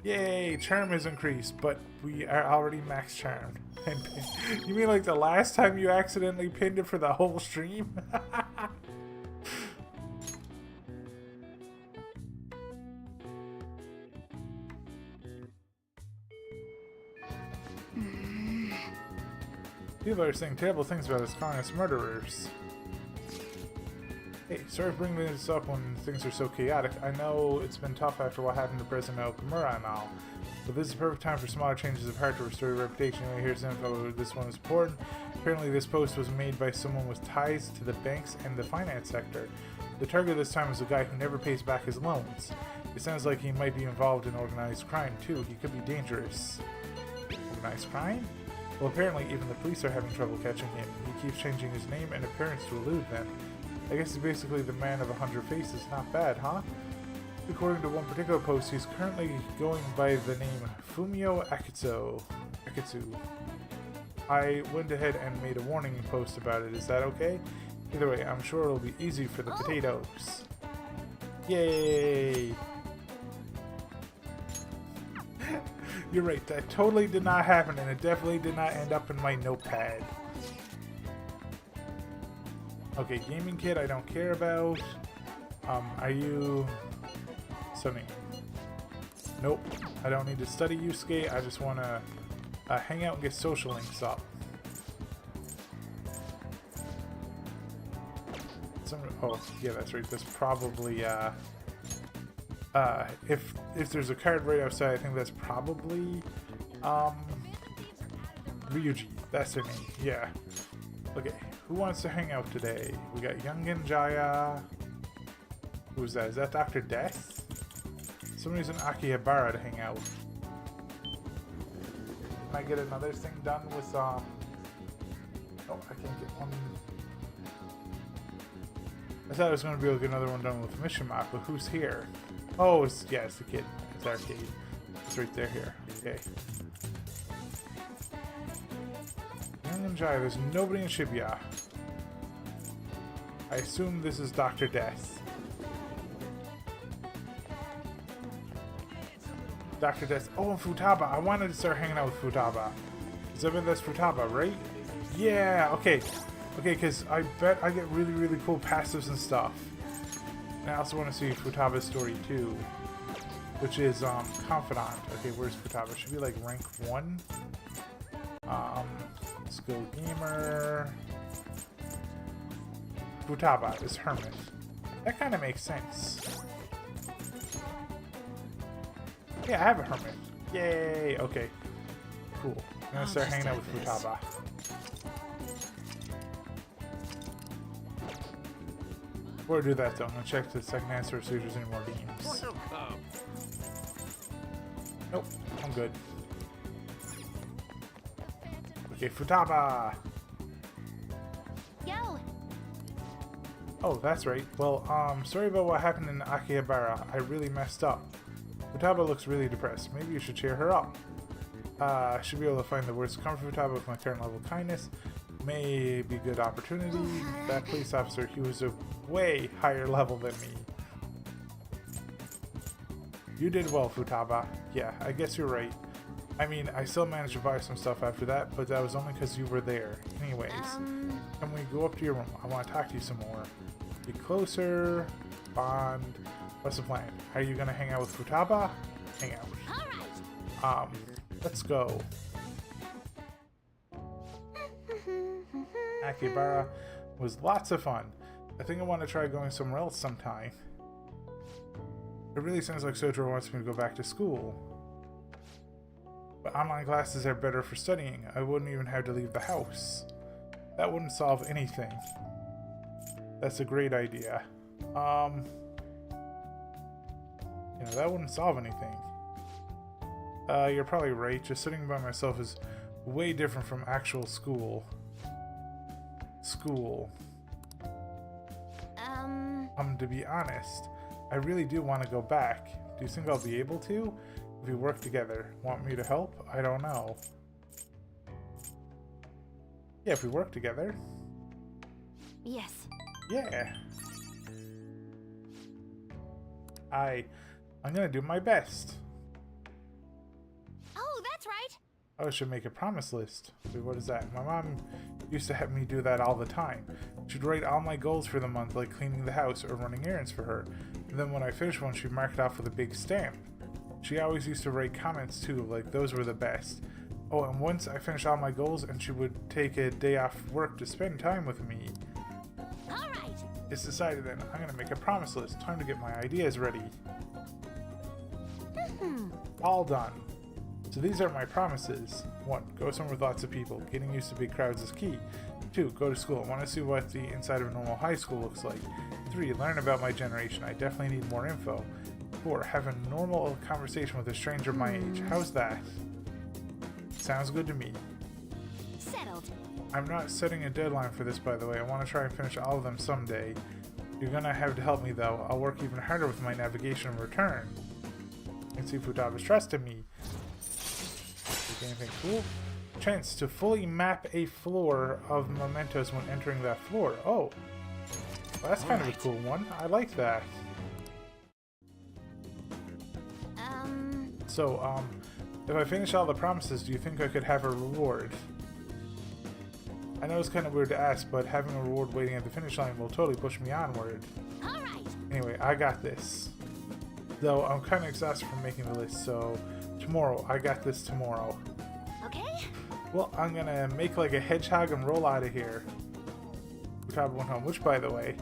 Yay, charm is increased, but we are already max charmed. You mean like the last time you accidentally pinned it for the whole stream? People are saying terrible things about us, calling us murderers. Hey, sorry for bringing this up when things are so chaotic. I know it's been tough after what happened to President Okamura and all, but this is a perfect time for smaller changes of heart to restore your reputation. Here's info. This one is important. Apparently this post was made by someone with ties to the banks and the finance sector. The target this time is a guy who never pays back his loans. It sounds like he might be involved in organized crime too. He could be dangerous. Organized crime? Well, apparently even the police are having trouble catching him. He keeps changing his name and appearance to elude them. I guess he's basically the man of 100 faces. Not bad, huh? According to one particular post, he's currently going by the name Fumio Akitsu. I went ahead and made a warning post about it. Is that okay? Either way, I'm sure it'll be easy for the potatoes. Yay! You're right, that totally did not happen, and it definitely did not end up in my notepad. Okay, gaming kit I don't care about. Are you... studying? Nope, I don't need to study Yusuke, I just want to hang out and get social links up. Oh, yeah, that's right, that's probably, if there's a card right outside, I think that's probably, Ryuji, that's her name, yeah. Okay, who wants to hang out today? We got Youngin Jaya. Who's that? Is that Dr. Death? Somebody's in Akihabara to hang out. Can I get another thing done with, oh, I can't get one. I thought I was going to be able to get another one done with Mission Map, but who's here? Oh, it's the kid. It's Arcade. It's right there here. Okay. Young Jai, there's nobody in Shibuya. I assume this is Dr. Death. Dr. Death. Oh, and Futaba. I wanted to start hanging out with Futaba. Does that mean that's Futaba, right? Yeah, okay. Okay, because I bet I get really, really cool passives and stuff. And I also want to see Futaba's story too, which is Confidant. Okay, where's Futaba? Should be like rank 1. Skill Gamer. Futaba is Hermit. That kind of makes sense. Yeah, I have a Hermit. Yay! Okay, cool. I'm gonna start hanging out with Futaba. Before I do that though, I'm gonna check the second answer see if there's any more games. Nope, I'm good. Okay, Futaba! Yo! Oh, that's right. Well, sorry about what happened in Akihabara. I really messed up. Futaba looks really depressed. Maybe you should cheer her up. I should be able to find the words to comfort Futaba with my current level of kindness. May be a good opportunity. That police officer, he was a way higher level than me. You did well, Futaba. Yeah, I guess you're right. I mean, I still managed to buy some stuff after that, but that was only because you were there. Anyways, can we go up to your room? I want to talk to you some more. Be closer. Bond. What's the plan? Are you gonna hang out with Futaba? Hang out. Let's go. Akihabara was lots of fun. I think I want to try going somewhere else sometime. It really sounds like Sotaro wants me to go back to school. But online classes are better for studying. I wouldn't even have to leave the house. That wouldn't solve anything. That's a great idea. You know, that wouldn't solve anything. You're probably right. Just sitting by myself is way different from actual school. To be honest, I really do want to go back. Do you think I'll be able to? If we work together. Want me to help? I don't know. Yeah, if we work together. Yes. Yeah. I'm gonna do my best. Oh, that's right. I should make a promise list. Wait, what is that? My mom used to have me do that all the time. She'd write all my goals for the month, like cleaning the house or running errands for her. And then when I finished one, she'd mark it off with a big stamp. She always used to write comments too, like those were the best. Oh, and once I finished all my goals and she would take a day off work to spend time with me. Alright. It's decided then. I'm gonna make a promise list. Time to get my ideas ready. All done. So these are my promises. 1. Go somewhere with lots of people. Getting used to big crowds is key. 2. Go to school. I want to see what the inside of a normal high school looks like. 3. Learn about my generation. I definitely need more info. 4. Have a normal conversation with a stranger my age. How's that? Sounds good to me. Settled. I'm not setting a deadline for this, by the way. I want to try and finish all of them someday. You're gonna have to help me though. I'll work even harder with my navigation in return. And see if Futaba's trusting me. Is anything cool? Chance to fully map a floor of mementos when entering that floor. Oh. Well, that's kind of a cool one. I like that. So, if I finish all the promises, do you think I could have a reward? I know it's kind of weird to ask, but having a reward waiting at the finish line will totally push me onward. Alright. Anyway, I got this. Though I'm kind of exhausted from making the list, so tomorrow, I got this tomorrow. Okay. Well, I'm gonna make like a hedgehog and roll out of here. Futaba went home, which by the way,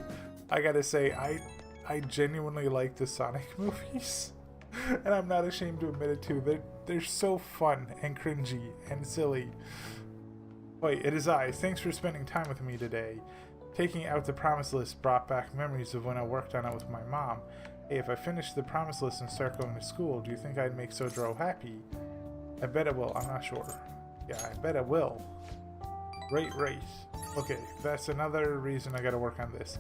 I gotta say, I genuinely like the Sonic movies. And I'm not ashamed to admit it too. They're so fun and cringy and silly. Wait, it is I. Thanks for spending time with me today. Taking out the promise list brought back memories of when I worked on it with my mom. Hey, if I finish the promise list and start going to school, do you think I'd make Sojiro happy? I bet it will. I'm not sure. Yeah, I bet it will. Right. Okay, that's another reason I gotta work on this.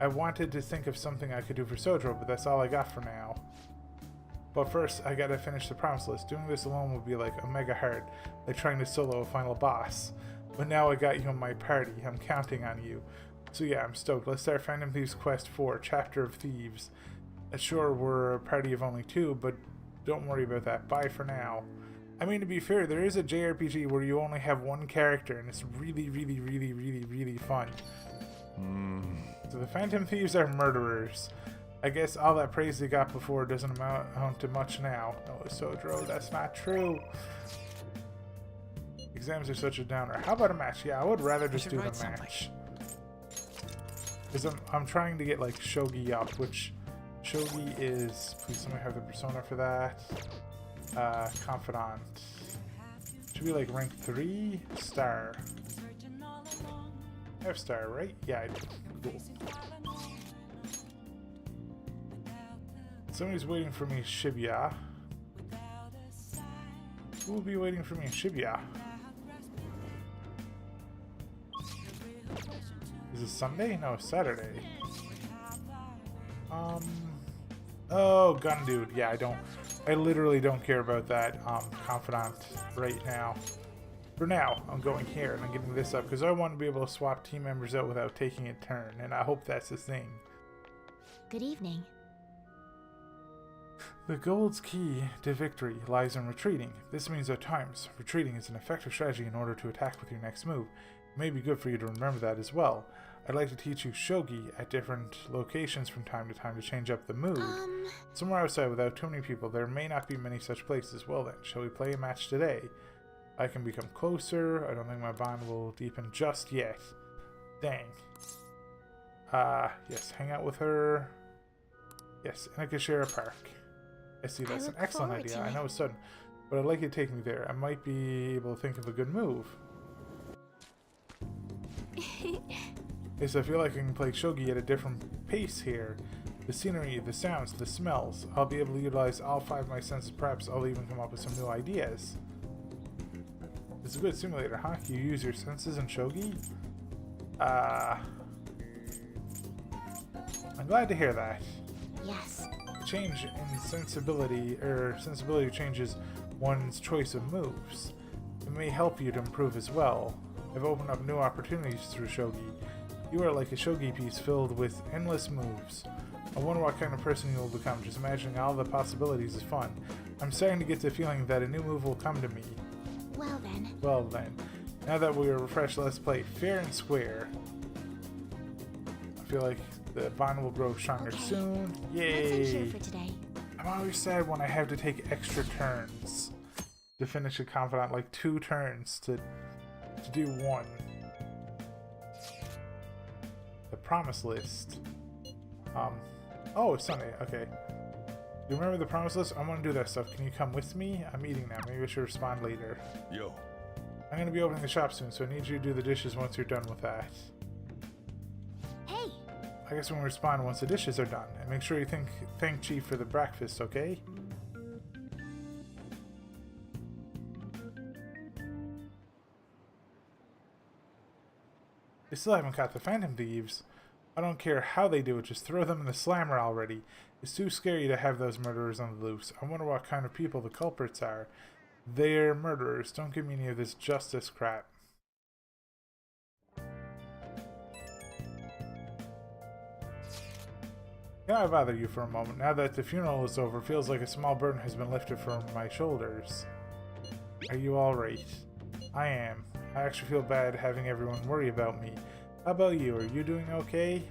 I wanted to think of something I could do for Sojiro, but that's all I got for now. But first, I gotta finish the promise list. Doing this alone would be like a mega hard, like trying to solo a final boss. But now I got you on my party. I'm counting on you. So yeah, I'm stoked. Let's start Phantom Thieves Quest 4, Chapter of Thieves. Sure, we're a party of only 2, but don't worry about that. Bye for now. I mean, to be fair, there is a JRPG where you only have one character, and it's really fun. So the Phantom Thieves are murderers. I guess all that praise they got before doesn't amount to much now. No, Sojiro, that's not true. Exams are such a downer. How about a match? Yeah, I would rather just do the match. Because I'm trying to get like Shogi up, which Shogi is... Please somebody have the persona for that. Confidant. Should be like rank 3? Star. I have star, right? Yeah, I do. Cool. Somebody's waiting for me in Shibuya. Who will be waiting for me in Shibuya? Is it Sunday? No, Saturday. Oh, gun dude. Yeah, I literally don't care about that confidant right now. For now, I'm going here and I'm getting this up because I want to be able to swap team members out without taking a turn, and I hope that's the thing. Good evening. The gold's key to victory lies in retreating. This means at times, retreating is an effective strategy in order to attack with your next move. It may be good for you to remember that as well. I'd like to teach you shogi at different locations from time to time to change up the mood. Somewhere outside without too many people, there may not be many such places. Well then, shall we play a match today? I can become closer. I don't think my bond will deepen just yet. Dang. Yes, hang out with her. Yes, and I can share a park. I see, that's an excellent idea. I know it's sudden, but I'd like you to take me there. I might be able to think of a good move. Yes, I feel like I can play shogi at a different pace here. The scenery, the sounds, the smells. I'll be able to utilize all 5 of my senses. Perhaps I'll even come up with some new ideas. It's a good simulator, huh? You use your senses in shogi? I'm glad to hear that. Yes. Change in sensibility changes one's choice of moves. It may help you to improve as well. I've opened up new opportunities through shogi. You are like a shogi piece filled with endless moves. I wonder what kind of person you will become. Just imagining all the possibilities is fun. I'm starting to get the feeling that a new move will come to me. Well then. Now that we are refreshed, let's play fair and square. I feel like the bond will grow stronger soon. Yay! Let's ensure for today. I'm always sad when I have to take extra turns to finish a confidant, like 2 turns to do 1. The promise list. Oh, it's Sunday. Okay. You remember the promise list? I want to do that stuff. Can you come with me? I'm eating now. Maybe I should respond later. Yo. I'm going to be opening the shop soon, so I need you to do the dishes once you're done with that. Hey! I guess when we respond once the dishes are done. And make sure you thank Chief for the breakfast, okay? I still haven't caught the Phantom Thieves. I don't care how they do it, just throw them in the slammer already. It's too scary to have those murderers on the loose. I wonder what kind of people the culprits are. They're murderers. Don't give me any of this justice crap. Can I bother you for a moment? Now that the funeral is over, feels like a small burden has been lifted from my shoulders. Are you alright? I am. I actually feel bad having everyone worry about me. How about you? Are you doing okay?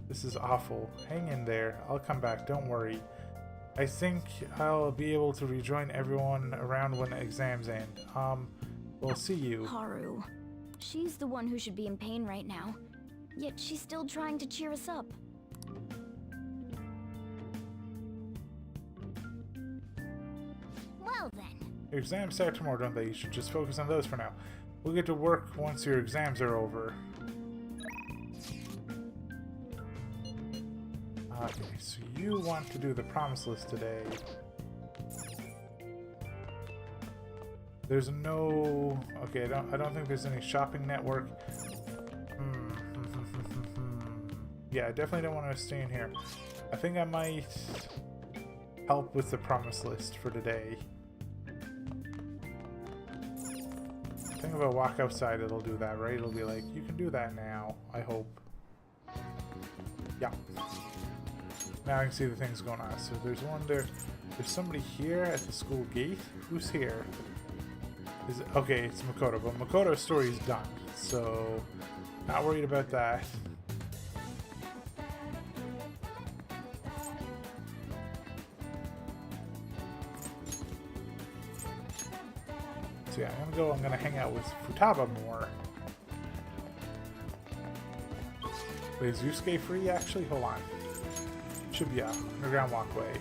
This is awful. Hang in there. I'll come back. Don't worry. I think I'll be able to rejoin everyone around when exams end. We'll see you. Haru. She's the one who should be in pain right now. Yet she's still trying to cheer us up. Well then. Your exams start tomorrow, don't they? You should just focus on those for now. We'll get to work once your exams are over. Okay, so you want to do the promise list today. There's no... Okay, I don't think there's any shopping network. Yeah, I definitely don't want to stay in here. I think I might help with the promise list for today. I think if I walk outside, it'll do that, right? It'll be like, you can do that now, I hope. Yeah. Now I can see the things going on. So there's one there. There's somebody here at the school gate. Who's here? Is it, okay, it's Makoto. But Makoto's story is done. So, not worried about that. So yeah, I'm gonna hang out with Futaba more. Wait, is Yusuke free actually? Hold on. Should be a underground walkway.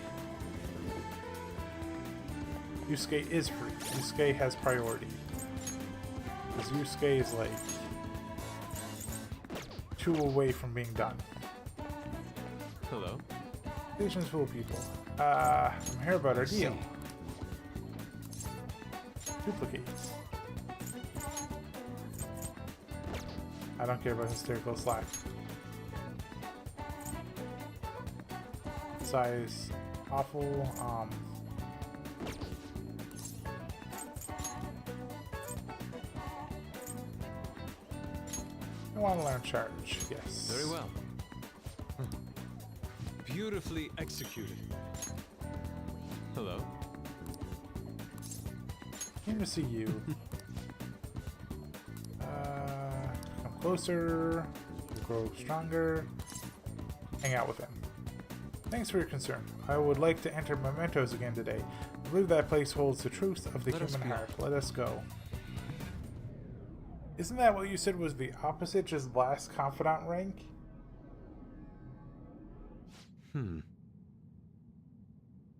Yusuke is free. Yusuke has priority. Because Yusuke is like 2 away from being done. Hello. Station's full of people. I'm here about our deal. Duplicates. I don't care about hysterical slack. Size awful. I want to learn charge. Yes. Very well. Beautifully executed. Hello. Came to see you. Come closer. Grow stronger. Hang out with him. Thanks for your concern. I would like to enter Mementos again today. I believe that place holds the truth of the human heart. Let us go. Isn't that what you said was the opposite, just last confidant rank?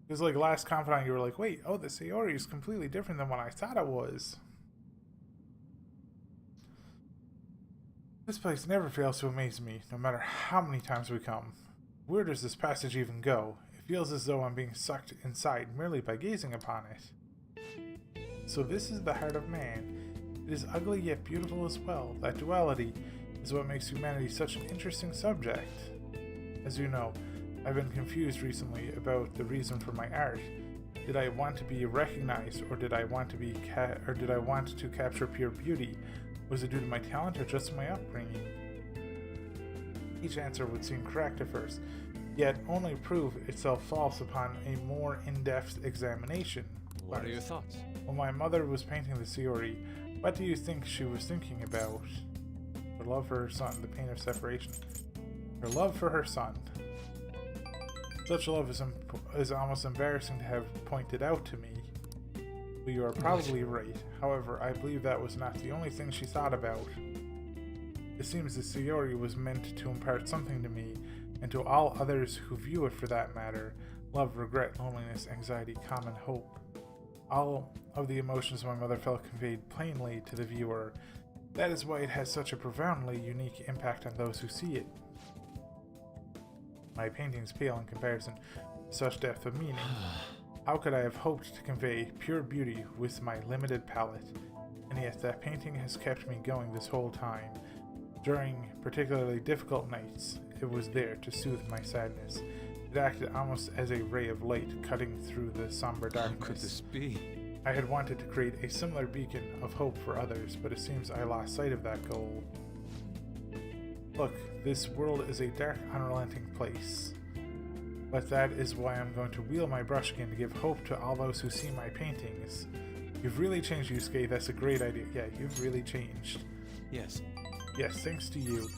Because like last confidant you were like, wait, oh, the Sayori is completely different than what I thought it was. This place never fails to amaze me, no matter how many times we come. Where does this passage even go? It feels as though I'm being sucked inside merely by gazing upon it. So this is the heart of man. It is ugly yet beautiful as well. That duality is what makes humanity such an interesting subject. As you know, I've been confused recently about the reason for my art. Did I want to be recognized, or did I want to capture pure beauty? Was it due to my talent or just my upbringing? Each answer would seem correct at first, yet only prove itself false upon a more in-depth examination. What are your thoughts? When my mother was painting the Sayori, what do you think she was thinking about? Her love for her son, the pain of separation. Her love for her son. Such love is almost embarrassing to have pointed out to me. But you are probably right. However, I believe that was not the only thing she thought about. It seems the Sayori was meant to impart something to me, and to all others who view it for that matter. Love, regret, loneliness, anxiety, common hope. All of the emotions my mother felt conveyed plainly to the viewer. That is why it has such a profoundly unique impact on those who see it. My paintings pale in comparison to such depth of meaning. How could I have hoped to convey pure beauty with my limited palette? And yet that painting has kept me going this whole time. During particularly difficult nights, it was there to soothe my sadness. It acted almost as a ray of light cutting through the somber darkness. How could this be? I had wanted to create a similar beacon of hope for others, but it seems I lost sight of that goal. Look, this world is a dark, unrelenting place. But that is why I'm going to wield my brush again to give hope to all those who see my paintings. You've really changed, Yusuke. That's a great idea. Yeah, you've really changed. Yes. Yes, thanks to you.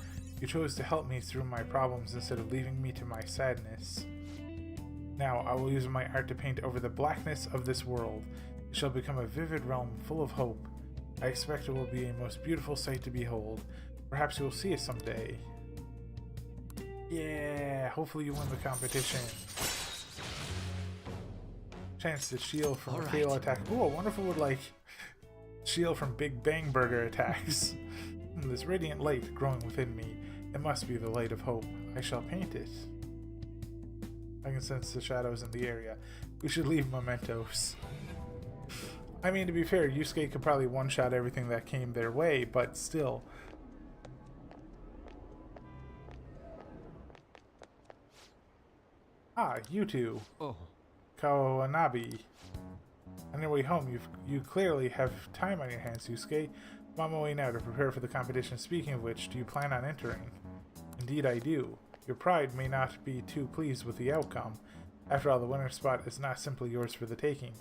You chose to help me through my problems instead of leaving me to my sadness. Now, I will use my art to paint over the blackness of this world. It shall become a vivid realm full of hope. I expect it will be a most beautiful sight to behold. Perhaps you will see it someday. Yeah, hopefully you win the competition. Chance to shield from a fatal attack. Ooh, I wonder if it would, like, shield from Big Bang Burger attacks. This radiant light growing within me. It must be the light of hope. I shall paint it. I can sense the shadows in the area. We should leave mementos. I mean, to be fair, Yusuke could probably one-shot everything that came their way, but still. Ah, you two. Oh. Kawanabe. On your way home, you clearly have time on your hands, Yusuke. I'm on my way now to prepare for the competition. Speaking of which, do you plan on entering? Indeed I do. Your pride may not be too pleased with the outcome. After all, the winner spot is not simply yours for the taking.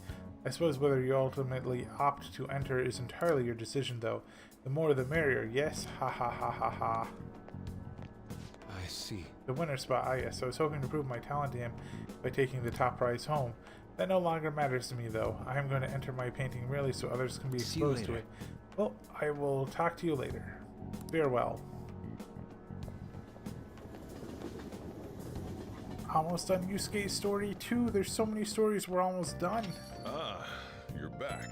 I suppose whether you ultimately opt to enter is entirely your decision, though. The more the merrier, yes? Ha ha ha ha ha. I see. The winner spot, ah yes, I was hoping to prove my talent to him by taking the top prize home. That no longer matters to me, though. I am going to enter my painting merely so others can be exposed to it. Well, I will talk to you later. Farewell. Almost done Yusuke's story too. There's so many stories, we're almost done. Ah, you're back.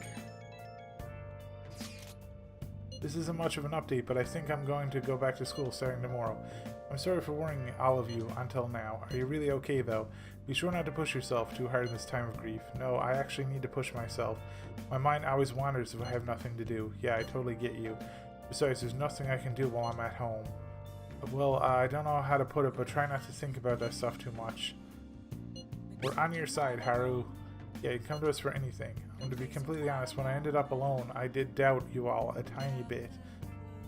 This isn't much of an update, but I think I'm going to go back to school starting tomorrow. I'm sorry for worrying all of you until now. Are you really okay though? Be sure not to push yourself too hard in this time of grief. No, I actually need to push myself. My mind always wanders if I have nothing to do. Yeah, I totally get you. Besides, there's nothing I can do while I'm at home. Well, I don't know how to put it, but try not to think about that stuff too much. We're on your side, Haru. Yeah, you come to us for anything. And to be completely honest, when I ended up alone, I did doubt you all a tiny bit.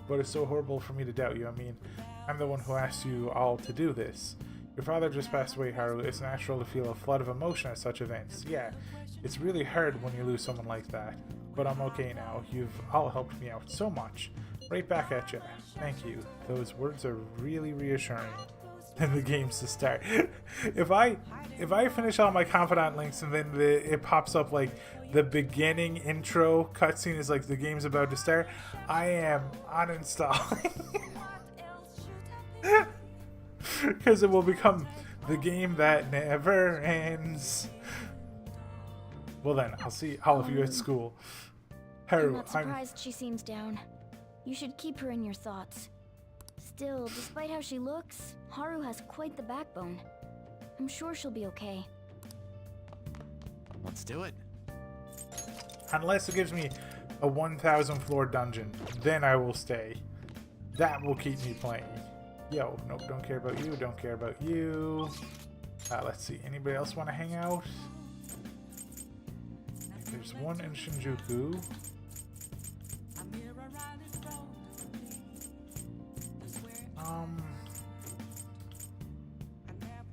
But it's so horrible for me to doubt you. I mean, I'm the one who asked you all to do this. Your father just passed away, Haru. It's natural to feel a flood of emotion at such events. Yeah, it's really hard when you lose someone like that. But I'm okay now. You've all helped me out so much. Right back at you. Thank you. Those words are really reassuring. And the game's to start. If I finish all my confidant links and then it pops up like the beginning intro cutscene is like the game's about to start, I am uninstalling. Because it will become the game that never ends. Well then, I'll see all of you at school. Haru, I'm not surprised she seems down. You should keep her in your thoughts. Still, despite how she looks, Haru has quite the backbone. I'm sure she'll be okay. Let's do it. Unless it gives me a 1,000 floor dungeon, then I will stay. That will keep me playing. Yo, nope, don't care about you, don't care about you. Let's see, anybody else want to hang out? There's one in Shinjuku.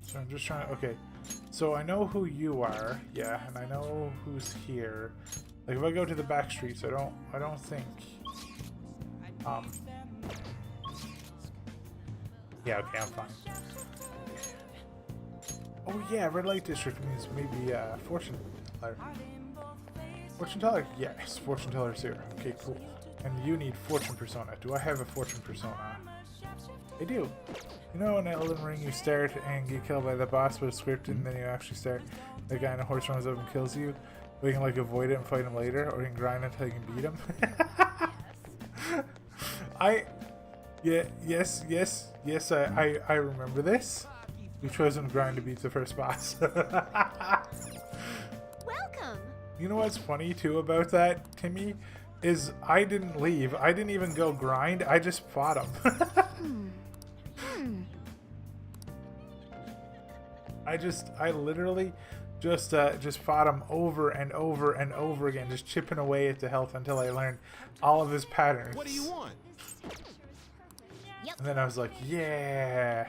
So I'm just trying to, okay. So I know who you are, yeah, and I know who's here. Like if I go to the back streets, I don't think. Yeah, okay, I'm fine. Oh yeah, red light district means maybe fortune teller. Fortune teller? Yes, fortune teller's here. Okay, cool. And you need fortune persona. Do I have a fortune persona? I do. You know in Elden Ring you start and get killed by the boss, but it's scripted, and then you actually start, the guy on a horse runs up and kills you, but you can like avoid it and fight him later, or you can grind until you can beat him. Yes, I remember this. You chose to grind to beat the first boss. Welcome! You know what's funny too about that, Timmy? is I didn't leave. I didn't even go grind. I just fought him. I literally just fought him over and over and over again, just chipping away at the health until I learned all of his patterns. What do you want? And then I was like, yeah.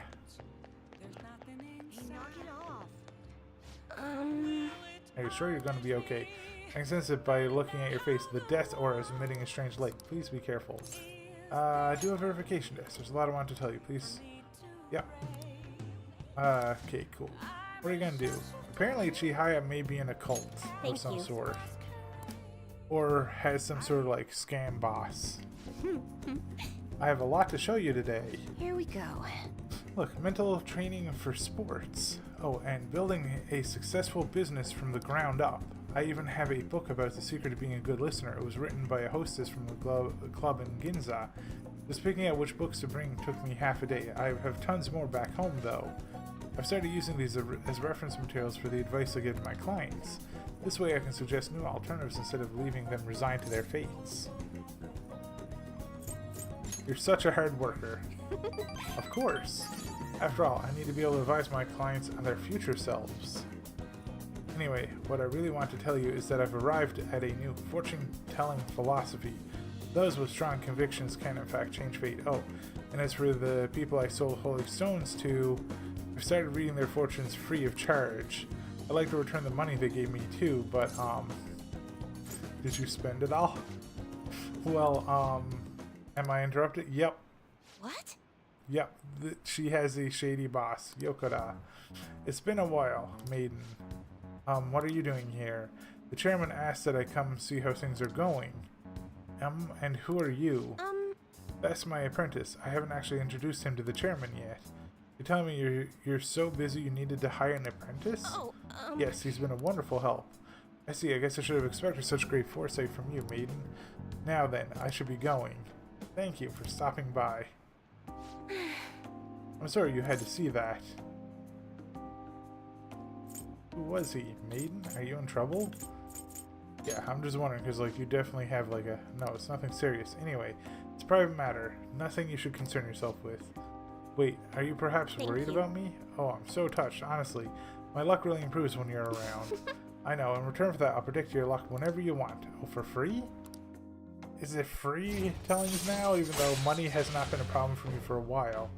Are you sure you're going to be okay? I can sense it by looking at your face. The death aura is emitting a strange light. Please be careful. Do a verification test. There's a lot I want to tell you. Please. Yep. Okay, cool. What are you going to do? Apparently Chihaya may be in a cult of some sort. Or has some sort of like scam boss. I have a lot to show you today. Here we go. Look, mental training for sports. Oh, and building a successful business from the ground up. I even have a book about the secret of being a good listener. It was written by a hostess from the club in Ginza. Just picking out which books to bring took me half a day. I have tons more back home, though. I've started using these as reference materials for the advice I give to my clients. This way I can suggest new alternatives instead of leaving them resigned to their fates. You're such a hard worker. Of course. After all, I need to be able to advise my clients on their future selves. Anyway, what I really want to tell you is that I've arrived at a new fortune-telling philosophy. Those with strong convictions can in fact change fate. Oh, and as for the people I sold holy stones to, I've started reading their fortunes free of charge. I'd like to return the money they gave me too, but did you spend it all? Well, am I interrupted? Yep. What? Yep, she has a shady boss, Yokora. It's been a while, maiden. What are you doing here? The chairman asked that I come see how things are going. And who are you? That's my apprentice. I haven't actually introduced him to the chairman yet. You're telling me you're so busy you needed to hire an apprentice? Oh, Yes, he's been a wonderful help. I see, I guess I should have expected such great foresight from you, maiden. Now then, I should be going. Thank you for stopping by. I'm sorry you had to see that. Who was he? Maiden? Are you in trouble? Yeah, I'm just wondering, because, like, you definitely have, like, a... No, it's nothing serious. Anyway, it's a private matter. Nothing you should concern yourself with. Wait, are you perhaps worried about me? Oh, I'm so touched, honestly. My luck really improves when you're around. I know, in return for that, I'll predict your luck whenever you want. Oh, for free? Is it free tellings now, even though money has not been a problem for me for a while?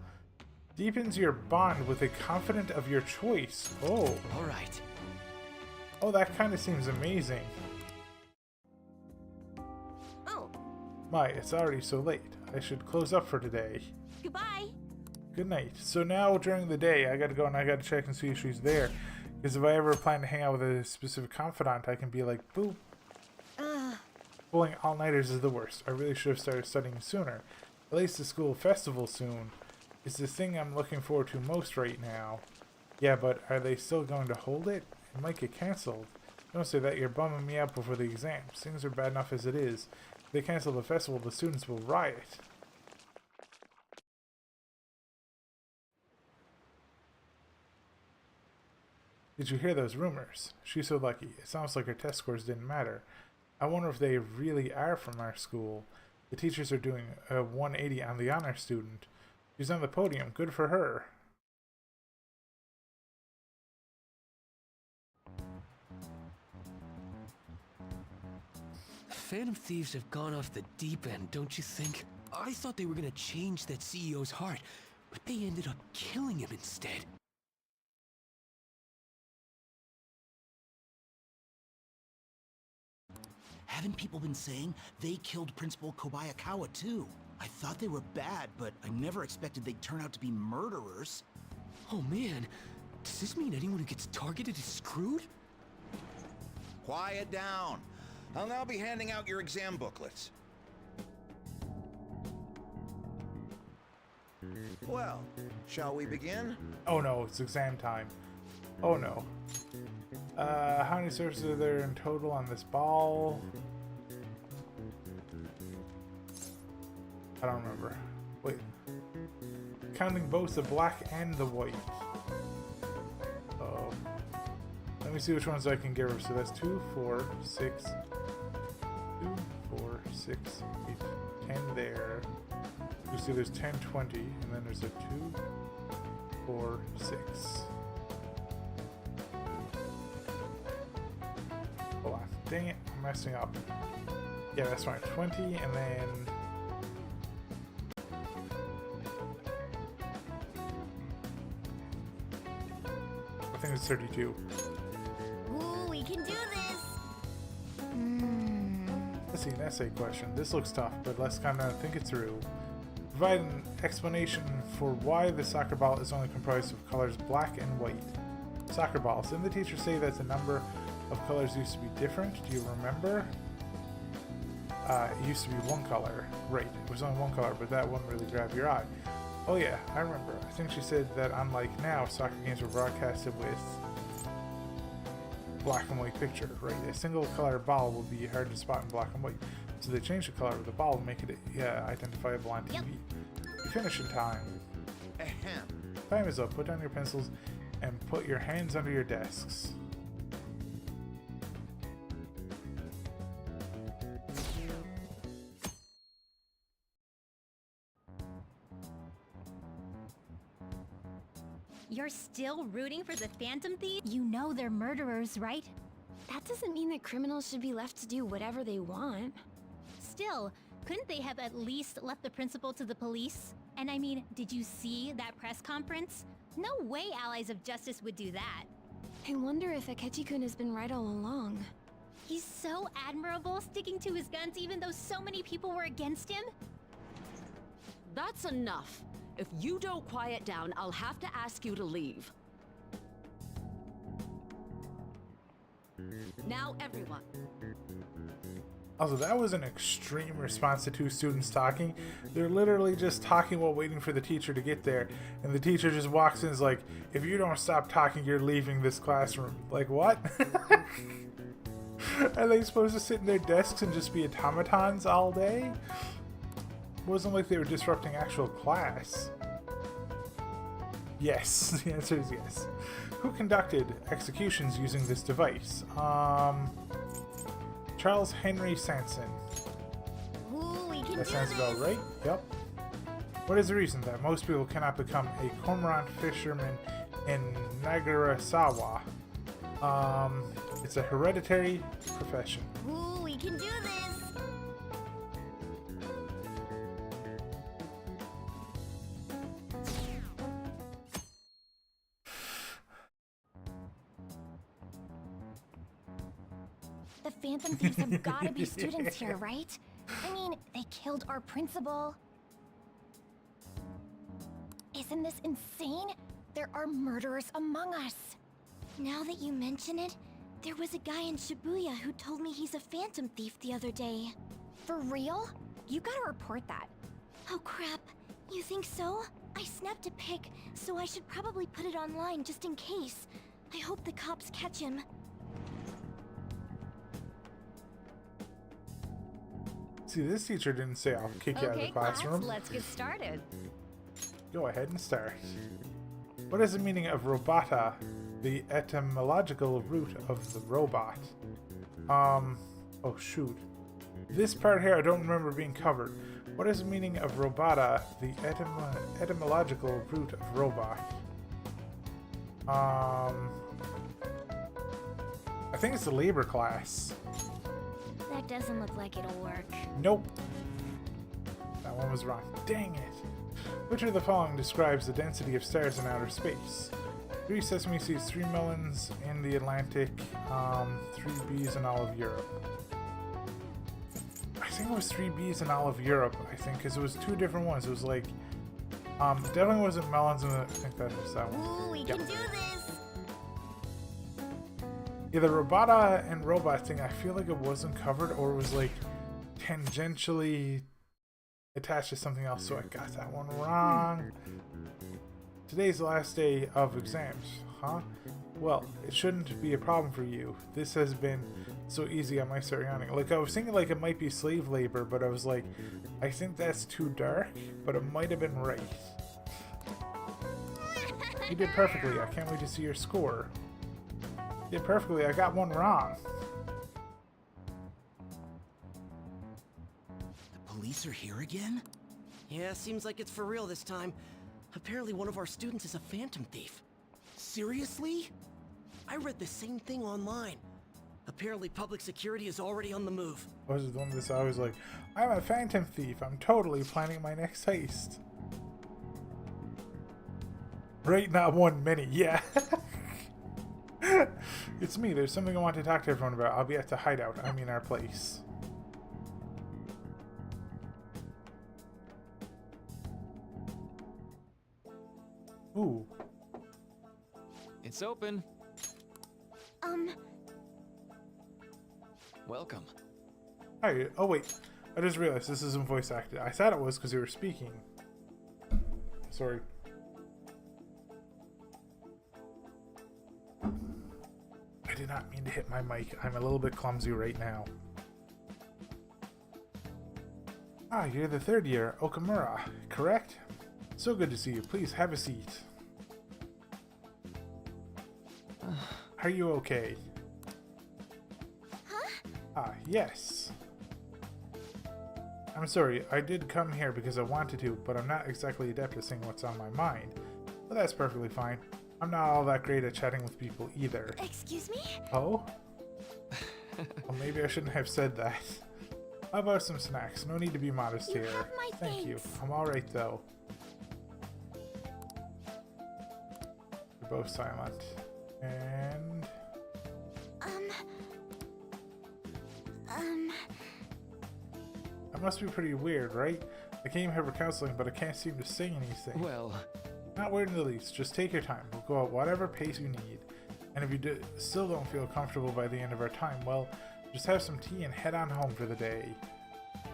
Deepens your bond with a confidant of your choice. Oh. Alright. Oh, that kind of seems amazing. Oh. My, it's already so late. I should close up for today. Goodbye. Good night. So now during the day, I gotta go and I gotta check and see if she's there. Because if I ever plan to hang out with a specific confidant, I can be like, boop. Pulling all-nighters is the worst. I really should have started studying sooner. At least the school festival soon is the thing I'm looking forward to most right now. Yeah, but are they still going to hold it? It might get cancelled. Don't say that, you're bumming me out before the exams. Things are bad enough as it is. If they cancel the festival, the students will riot. Did you hear those rumors? She's so lucky. It sounds like her test scores didn't matter. I wonder if they really are from our school. The teachers are doing a 180 on the honor student. She's on the podium. Good for her. Phantom Thieves have gone off the deep end, don't you think? I thought they were gonna change that CEO's heart, but they ended up killing him instead. Haven't people been saying they killed Principal Kobayakawa too? I thought they were bad, but I never expected they'd turn out to be murderers. Oh man, does this mean anyone who gets targeted is screwed? Quiet down. I'll now be handing out your exam booklets. Well, shall we begin? Oh no, it's exam time. Oh no. How many surfaces are there in total on this ball? I don't remember. Wait. Counting both the black and the white. Oh. Let me see which ones I can get rid of. So that's 2, 4, 6. 2, 4, 6, 8, 10 there. You see there's 10, 20, and then there's a 2, 4, 6. Hold on. Dang it, I'm messing up. Yeah, that's fine. 20, and then... I think it's 32. Ooh, we can do this! Let's see, an essay question. This looks tough, but let's kind of think it through. Provide an explanation for why the soccer ball is only comprised of colors black and white. Soccer balls. Didn't the teacher say that the number of colors used to be different? Do you remember? It used to be one color. Right, it was only one color, but that wouldn't really grab your eye. Oh yeah, I remember. I think she said that unlike now, soccer games were broadcasted with black and white picture, right? A single color ball will be hard to spot in black and white. So they changed the color of the ball to make it identifiable on TV. You finish in time. Ahem. Time is up. Put down your pencils and put your hands under your desks. You're still rooting for the Phantom Thief? You know they're murderers, right? That doesn't mean that criminals should be left to do whatever they want. Still, couldn't they have at least left the principal to the police? And I mean, did you see that press conference? No way Allies of Justice would do that. I wonder if Akechi-kun has been right all along. He's so admirable, sticking to his guns even though so many people were against him. That's enough. If you don't quiet down, I'll have to ask you to leave. Now, everyone. Also, that was an extreme response to two students talking. They're literally just talking while waiting for the teacher to get there. And the teacher just walks in and is like, if you don't stop talking, you're leaving this classroom. Like, what? Are they supposed to sit in their desks and just be automatons all day? It wasn't like they were disrupting actual class. Yes, the answer is yes. Who conducted executions using this device? Charles Henry Sanson. Ooh, we can That do sounds this. about right. Yep. What is the reason that most people cannot become a cormorant fisherman in Nagarasawa? It's a hereditary profession. Ooh, we can do this. The Phantom Thieves have gotta be students here, right? I mean, they killed our principal. Isn't this insane? There are murderers among us. Now that you mention it, there was a guy in Shibuya who told me he's a Phantom Thief the other day. For real? You gotta report that. Oh crap, you think so? I snapped a pic, so I should probably put it online just in case. I hope the cops catch him. See, this teacher didn't say I'll kick you out of the Okay, classroom. class, let's get started. Go ahead and start. What is the meaning of robota? The etymological root of the robot. Oh shoot. This part here I don't remember being covered. What is the meaning of robota? The etymological root of robot. I think it's the labor class. That doesn't look like it'll work. Nope. That one was wrong. Dang it. Which of the following describes the density of stars in outer space? 3 sesame seeds, 3 melons in the Atlantic, 3 bees in all of Europe. I think it was 3 bees in all of Europe, I think, because it was 2 different ones. It was like, definitely wasn't melons in the, I think that was that one. Ooh, we can do this. Yeah, the robota and robot thing, I feel like it wasn't covered, or it was like tangentially attached to something else, so I got that one wrong. Today's the last day of exams, huh? Well, it shouldn't be a problem for you. This has been so easy I might start yawning. Like, I was thinking like it might be slave labor, but I was like, I think that's too dark, but it might have been right. You did perfectly. I can't wait to see your score. You did perfectly. I got one wrong. police are here again? Yeah, seems like it's for real this time. Apparently one of our students is a phantom thief. Seriously? I read the same thing online. Apparently public security is already on the move. I was the one that's always like, I'm a phantom thief. I'm totally planning my next heist. Right, not one, many. Yeah. It's me. There's something I want to talk to everyone about. I'll be at the hideout. I mean our place. Ooh. It's open. Welcome. Hi. Oh wait. I just realized this isn't voice acted. I thought it was because you were speaking. Sorry. I did not mean to hit my mic. I'm a little bit clumsy right now. Ah, you're the third year Okamura, correct? So good to see you. Please have a seat. Are you okay? Huh? Ah, yes. I'm sorry, I did come here because I wanted to, but I'm not exactly adept at saying what's on my mind. But that's perfectly fine. I'm not all that great at chatting with people either. Excuse me? Oh? Well, maybe I shouldn't have said that. How about some snacks? No need to be modest here. Have my Thank you. thanks. I'm alright though. You're both silent. And... That must be pretty weird, right? I came here for counseling, but I can't seem to say anything. Well... Not weird in the least. Just take your time. We'll go at whatever pace you need. And if you still don't feel comfortable by the end of our time, well, just have some tea and head on home for the day.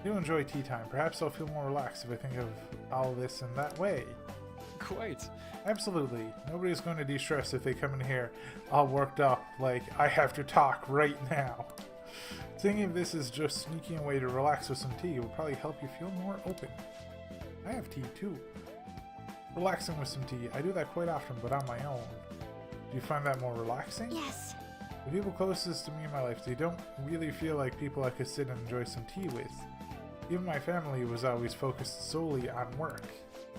Do enjoy tea time. Perhaps I'll feel more relaxed if I think of all this in that way. Quite. Absolutely. Nobody's going to de-stress if they come in here all worked up like I have to talk right now. Thinking of this as just sneaking away to relax with some tea will probably help you feel more open. I have tea too. Relaxing with some tea. I do that quite often, but on my own. Do you find that more relaxing? Yes. The people closest to me in my life, they don't really feel like people I could sit and enjoy some tea with. Even my family was always focused solely on work.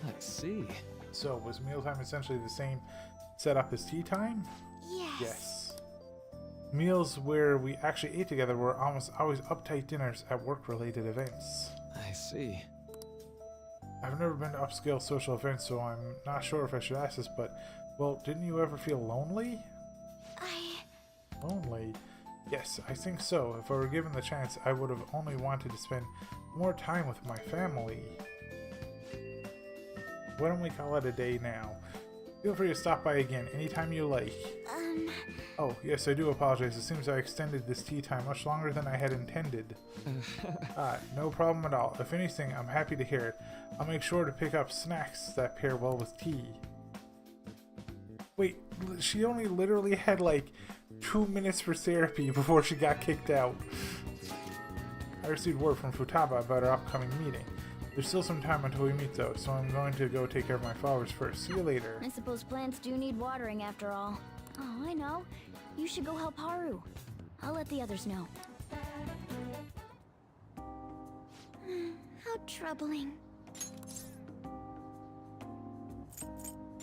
I see. So, was mealtime essentially the same setup as tea time? Yes. Yes. Meals where we actually ate together were almost always uptight dinners at work-related events. I see. I've never been to upscale social events, so I'm not sure if I should ask this, but, well, didn't you ever feel lonely? Lonely? Yes, I think so. If I were given the chance, I would have only wanted to spend more time with my family. Why don't we call it a day now? Feel free to stop by again anytime you like. Oh, yes, I do apologize. It seems I extended this tea time much longer than I had intended. No problem at all. If anything, I'm happy to hear it. I'll make sure to pick up snacks that pair well with tea. Wait, she only literally had like 2 minutes for therapy before she got kicked out. I received word from Futaba about our upcoming meeting. There's still some time until we meet though, so I'm going to go take care of my flowers first. See you later. I suppose plants do need watering after all. Oh, I know. You should go help Haru. I'll let the others know. How troubling.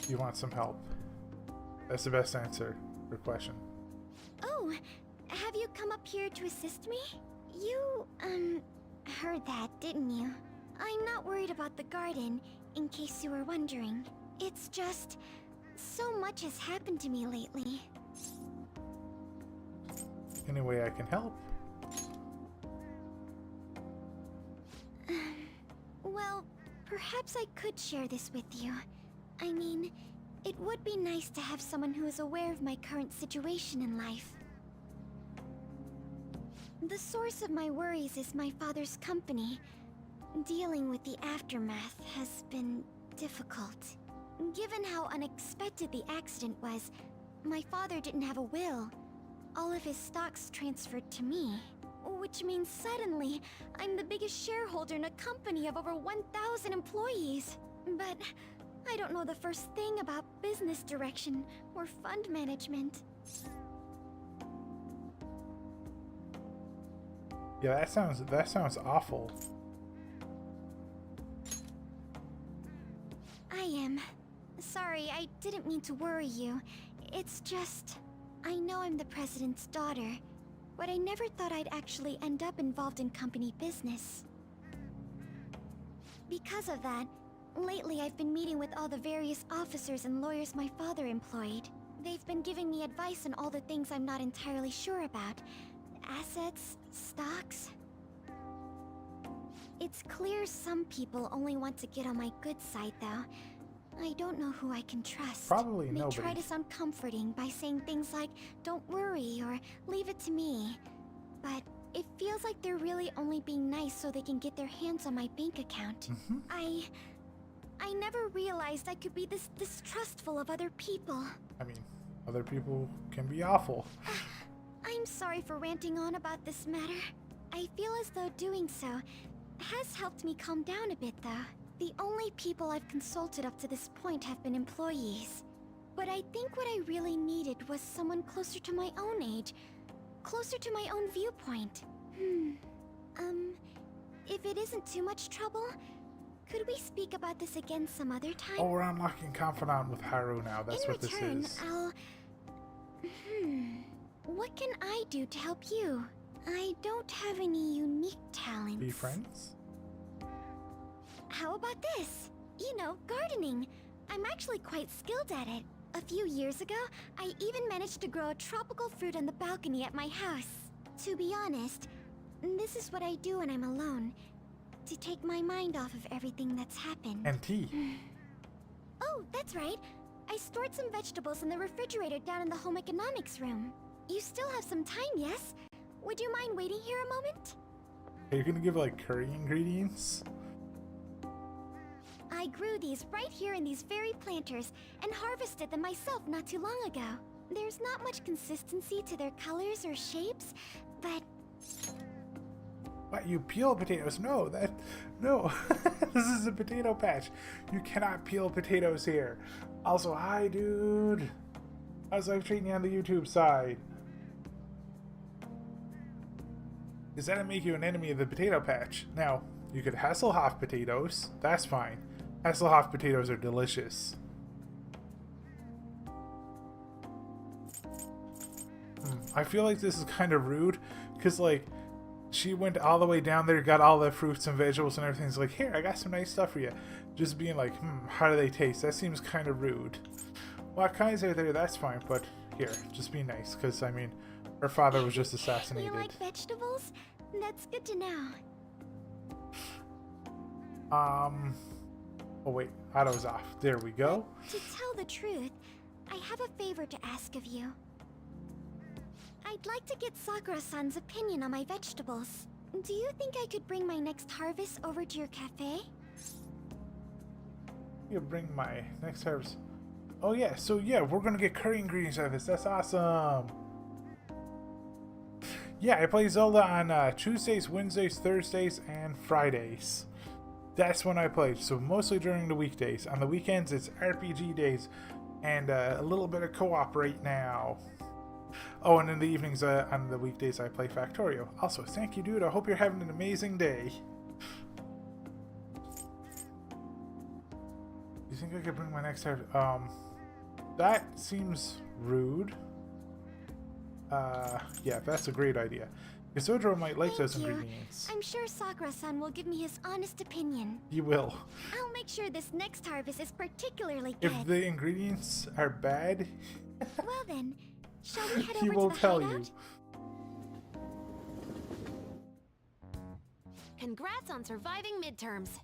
You want some help? That's the best answer for question. Oh, have you come up here to assist me? You, heard that, didn't you? I'm not worried about the garden, in case you were wondering. It's just, so much has happened to me lately. Any way I can help? Well, perhaps I could share this with you. I mean, it would be nice to have someone who is aware of my current situation in life. The source of my worries is my father's company. Dealing with the aftermath has been difficult. Given how unexpected the accident was, my father didn't have a will. All of his stocks transferred to me. Which means suddenly, I'm the biggest shareholder in a company of over 1,000 employees. But I don't know the first thing about business direction or fund management. Yeah, that sounds awful. I am. Sorry, I didn't mean to worry you. It's just... I know I'm the president's daughter, but I never thought I'd actually end up involved in company business. Because of that, lately I've been meeting with all the various officers and lawyers my father employed. They've been giving me advice on all the things I'm not entirely sure about. Assets, stocks... It's clear some people only want to get on my good side, though. I don't know who I can trust. Probably They nobody. try to sound comforting by saying things like, "Don't worry," or "Leave it to me." But it feels like they're really only being nice so they can get their hands on my bank account. I never realized I could be this distrustful of other people. I mean, other people can be awful. I'm sorry for ranting on about this matter. I feel as though doing so has helped me calm down a bit, though. The only people I've consulted up to this point have been employees. But I think what I really needed was someone closer to my own age. Closer to my own viewpoint. If it isn't too much trouble, could we speak about this again some other time? Oh, we're unlocking Confidant with Haru now. That's what this is. I'll... What can I do to help you? I don't have any unique talents. Be friends? How about this? You know, gardening. I'm actually quite skilled at it. A few years ago, I even managed to grow a tropical fruit on the balcony at my house. To be honest, this is what I do when I'm alone. To take my mind off of everything that's happened. And tea. Oh, that's right. I stored some vegetables in the refrigerator down in the home economics room. You still have some time, yes? Would you mind waiting here a moment? Are you gonna give like curry ingredients? I grew these right here in these very planters and harvested them myself not too long ago. There's not much consistency to their colors or shapes, but... What, you peel potatoes? No, no. This is a potato patch. You cannot peel potatoes here. Also, hi dude. How's life treating you on the YouTube side? Does that make you an enemy of the potato patch? Now, you could Hasselhoff potatoes. That's fine. Hasselhoff potatoes are delicious. I feel like this is kind of rude, because like, she went all the way down there, got all the fruits and vegetables and everything. It's like, here, I got some nice stuff for you. Just being like, how do they taste? That seems kind of rude. What kinds are there? That's fine, but here, just be nice, because I mean, her father was just assassinated. You like vegetables? That's good to know. Oh wait, auto's off. There we go. To tell the truth, I have a favor to ask of you. I'd like to get Sakura-san's opinion on my vegetables. Do you think I could bring my next harvest over to your cafe? You bring my next harvest. Oh yeah, so yeah, we're gonna get curry ingredients out of this. That's awesome. Yeah, I play Zelda on Tuesdays, Wednesdays, Thursdays, and Fridays. That's when I play, so mostly during the weekdays. On the weekends, it's RPG days, and a little bit of co-op right now. Oh, and in the evenings, on the weekdays, I play Factorio. Also, thank you, dude. I hope you're having an amazing day. You think I could bring my next harvest? That seems rude. Yeah, that's a great idea. Isodro might like those ingredients. I'm sure Sakura-san will give me his honest opinion. He will. I'll make sure this next harvest is particularly good. If the ingredients are bad, well then, shall we head he over will to the tell hideout? you. Congrats on surviving midterms.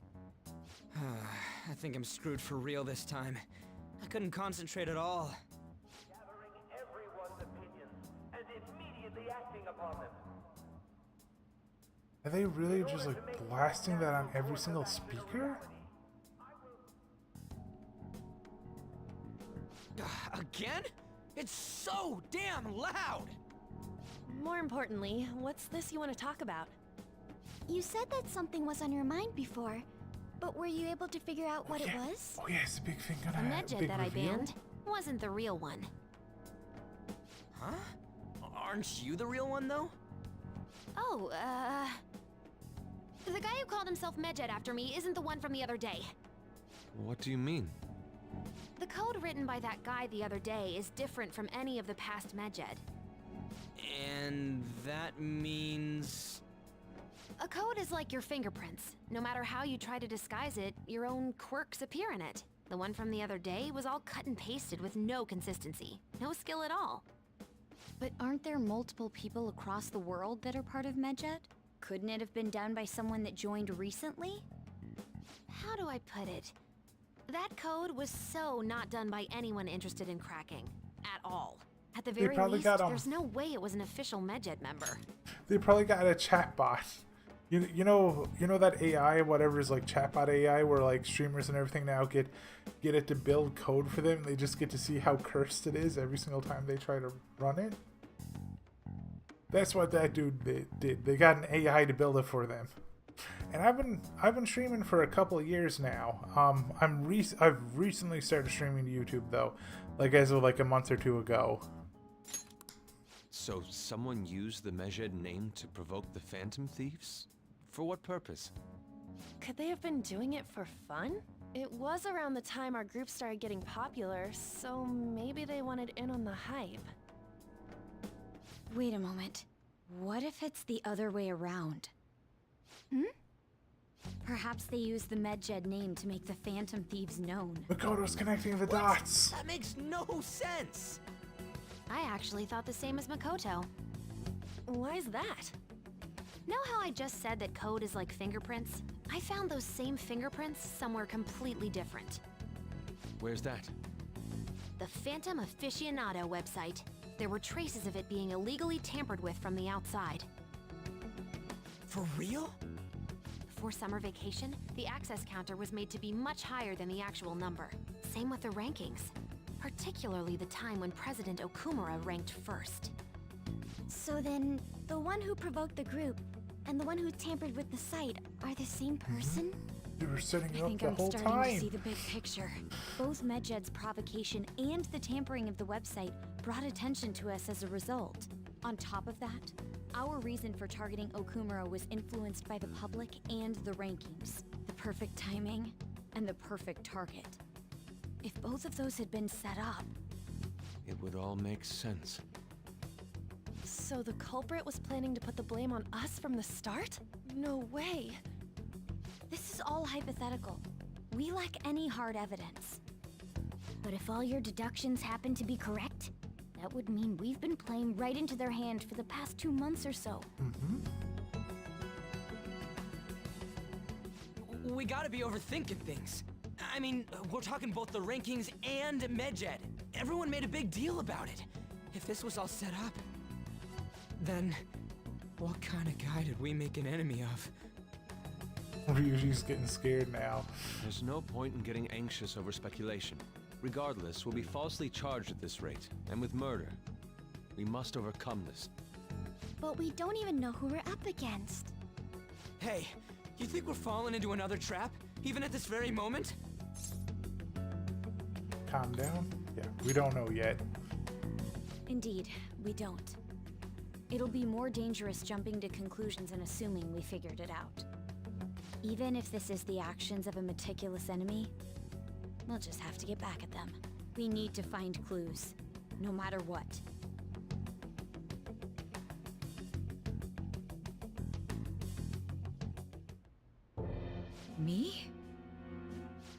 I think I'm screwed for real this time. I couldn't concentrate at all. Gathering everyone's opinions and immediately acting upon them. Are they really just like blasting that on every single speaker? Again? It's so damn loud! More importantly, what's this you want to talk about? You said that something was on your mind before, but were you able to figure out what it was? Oh yeah, it's a big thing The gonna have a medjet big that reveal. I banned wasn't the real one. Huh? Aren't you the real one, though? Oh, the guy who called himself Medjet after me isn't the one from the other day. What do you mean? The code written by that guy the other day is different from any of the past Medjed. And that means... A code is like your fingerprints. No matter how you try to disguise it, your own quirks appear in it. The one from the other day was all cut and pasted with no consistency. No skill at all. But aren't there multiple people across the world that are part of Medjed? Couldn't it have been done by someone that joined recently? How do I put it? That code was so not done by anyone interested in cracking. At all. At the very probably least, got, there's no way it was an official Medjed member. They probably got a chatbot. You know that AI, whatever is like chatbot AI, where like streamers and everything now get it to build code for them. They just get to see how cursed it is every single time they try to run it. That's what that dude did. They got an AI to build it for them. And I've been streaming for a couple of years now. I've recently started streaming to YouTube though, like as of like a month or two ago. So someone used the Medjed name to provoke the Phantom Thieves? For what purpose? Could they have been doing it for fun? It was around the time our group started getting popular, so maybe they wanted in on the hype. Wait a moment. What if it's the other way around? Perhaps they used the Medjed name to make the Phantom Thieves known. Makoto's connecting the dots. That makes no sense! I actually thought the same as Makoto. Why's that? Know how I just said that code is like fingerprints? I found those same fingerprints somewhere completely different. Where's that? The Phantom Aficionado website. There were traces of it being illegally tampered with from the outside. For real? Before summer vacation, the access counter was made to be much higher than the actual number. Same with the rankings. Particularly the time when President Okumura ranked first. So then, the one who provoked the group and the one who tampered with the site are the same person? They were setting I up think the I'm whole starting time. to see the big picture. Both Medjed's provocation and the tampering of the website brought attention to us as a result. On top of that, our reason for targeting Okumura was influenced by the public and the rankings. The perfect timing and the perfect target. If both of those had been set up... It would all make sense. So the culprit was planning to put the blame on us from the start? No way. This is all hypothetical. We lack any hard evidence. But if all your deductions happen to be correct, that would mean we've been playing right into their hand for the past 2 months or so. We gotta be overthinking things. I mean, we're talking both the rankings and Medjed. Everyone made a big deal about it. If this was all set up, then what kind of guy did we make an enemy of? Ryuji's getting scared now. There's no point in getting anxious over speculation. Regardless, we'll be falsely charged at this rate, and with murder. We must overcome this. But we don't even know who we're up against. Hey, you think we're falling into another trap, even at this very moment? Calm down. Yeah, we don't know yet. Indeed, we don't. It'll be more dangerous jumping to conclusions and assuming we figured it out. Even if this is the actions of a meticulous enemy, we'll just have to get back at them. We need to find clues, no matter what. Me?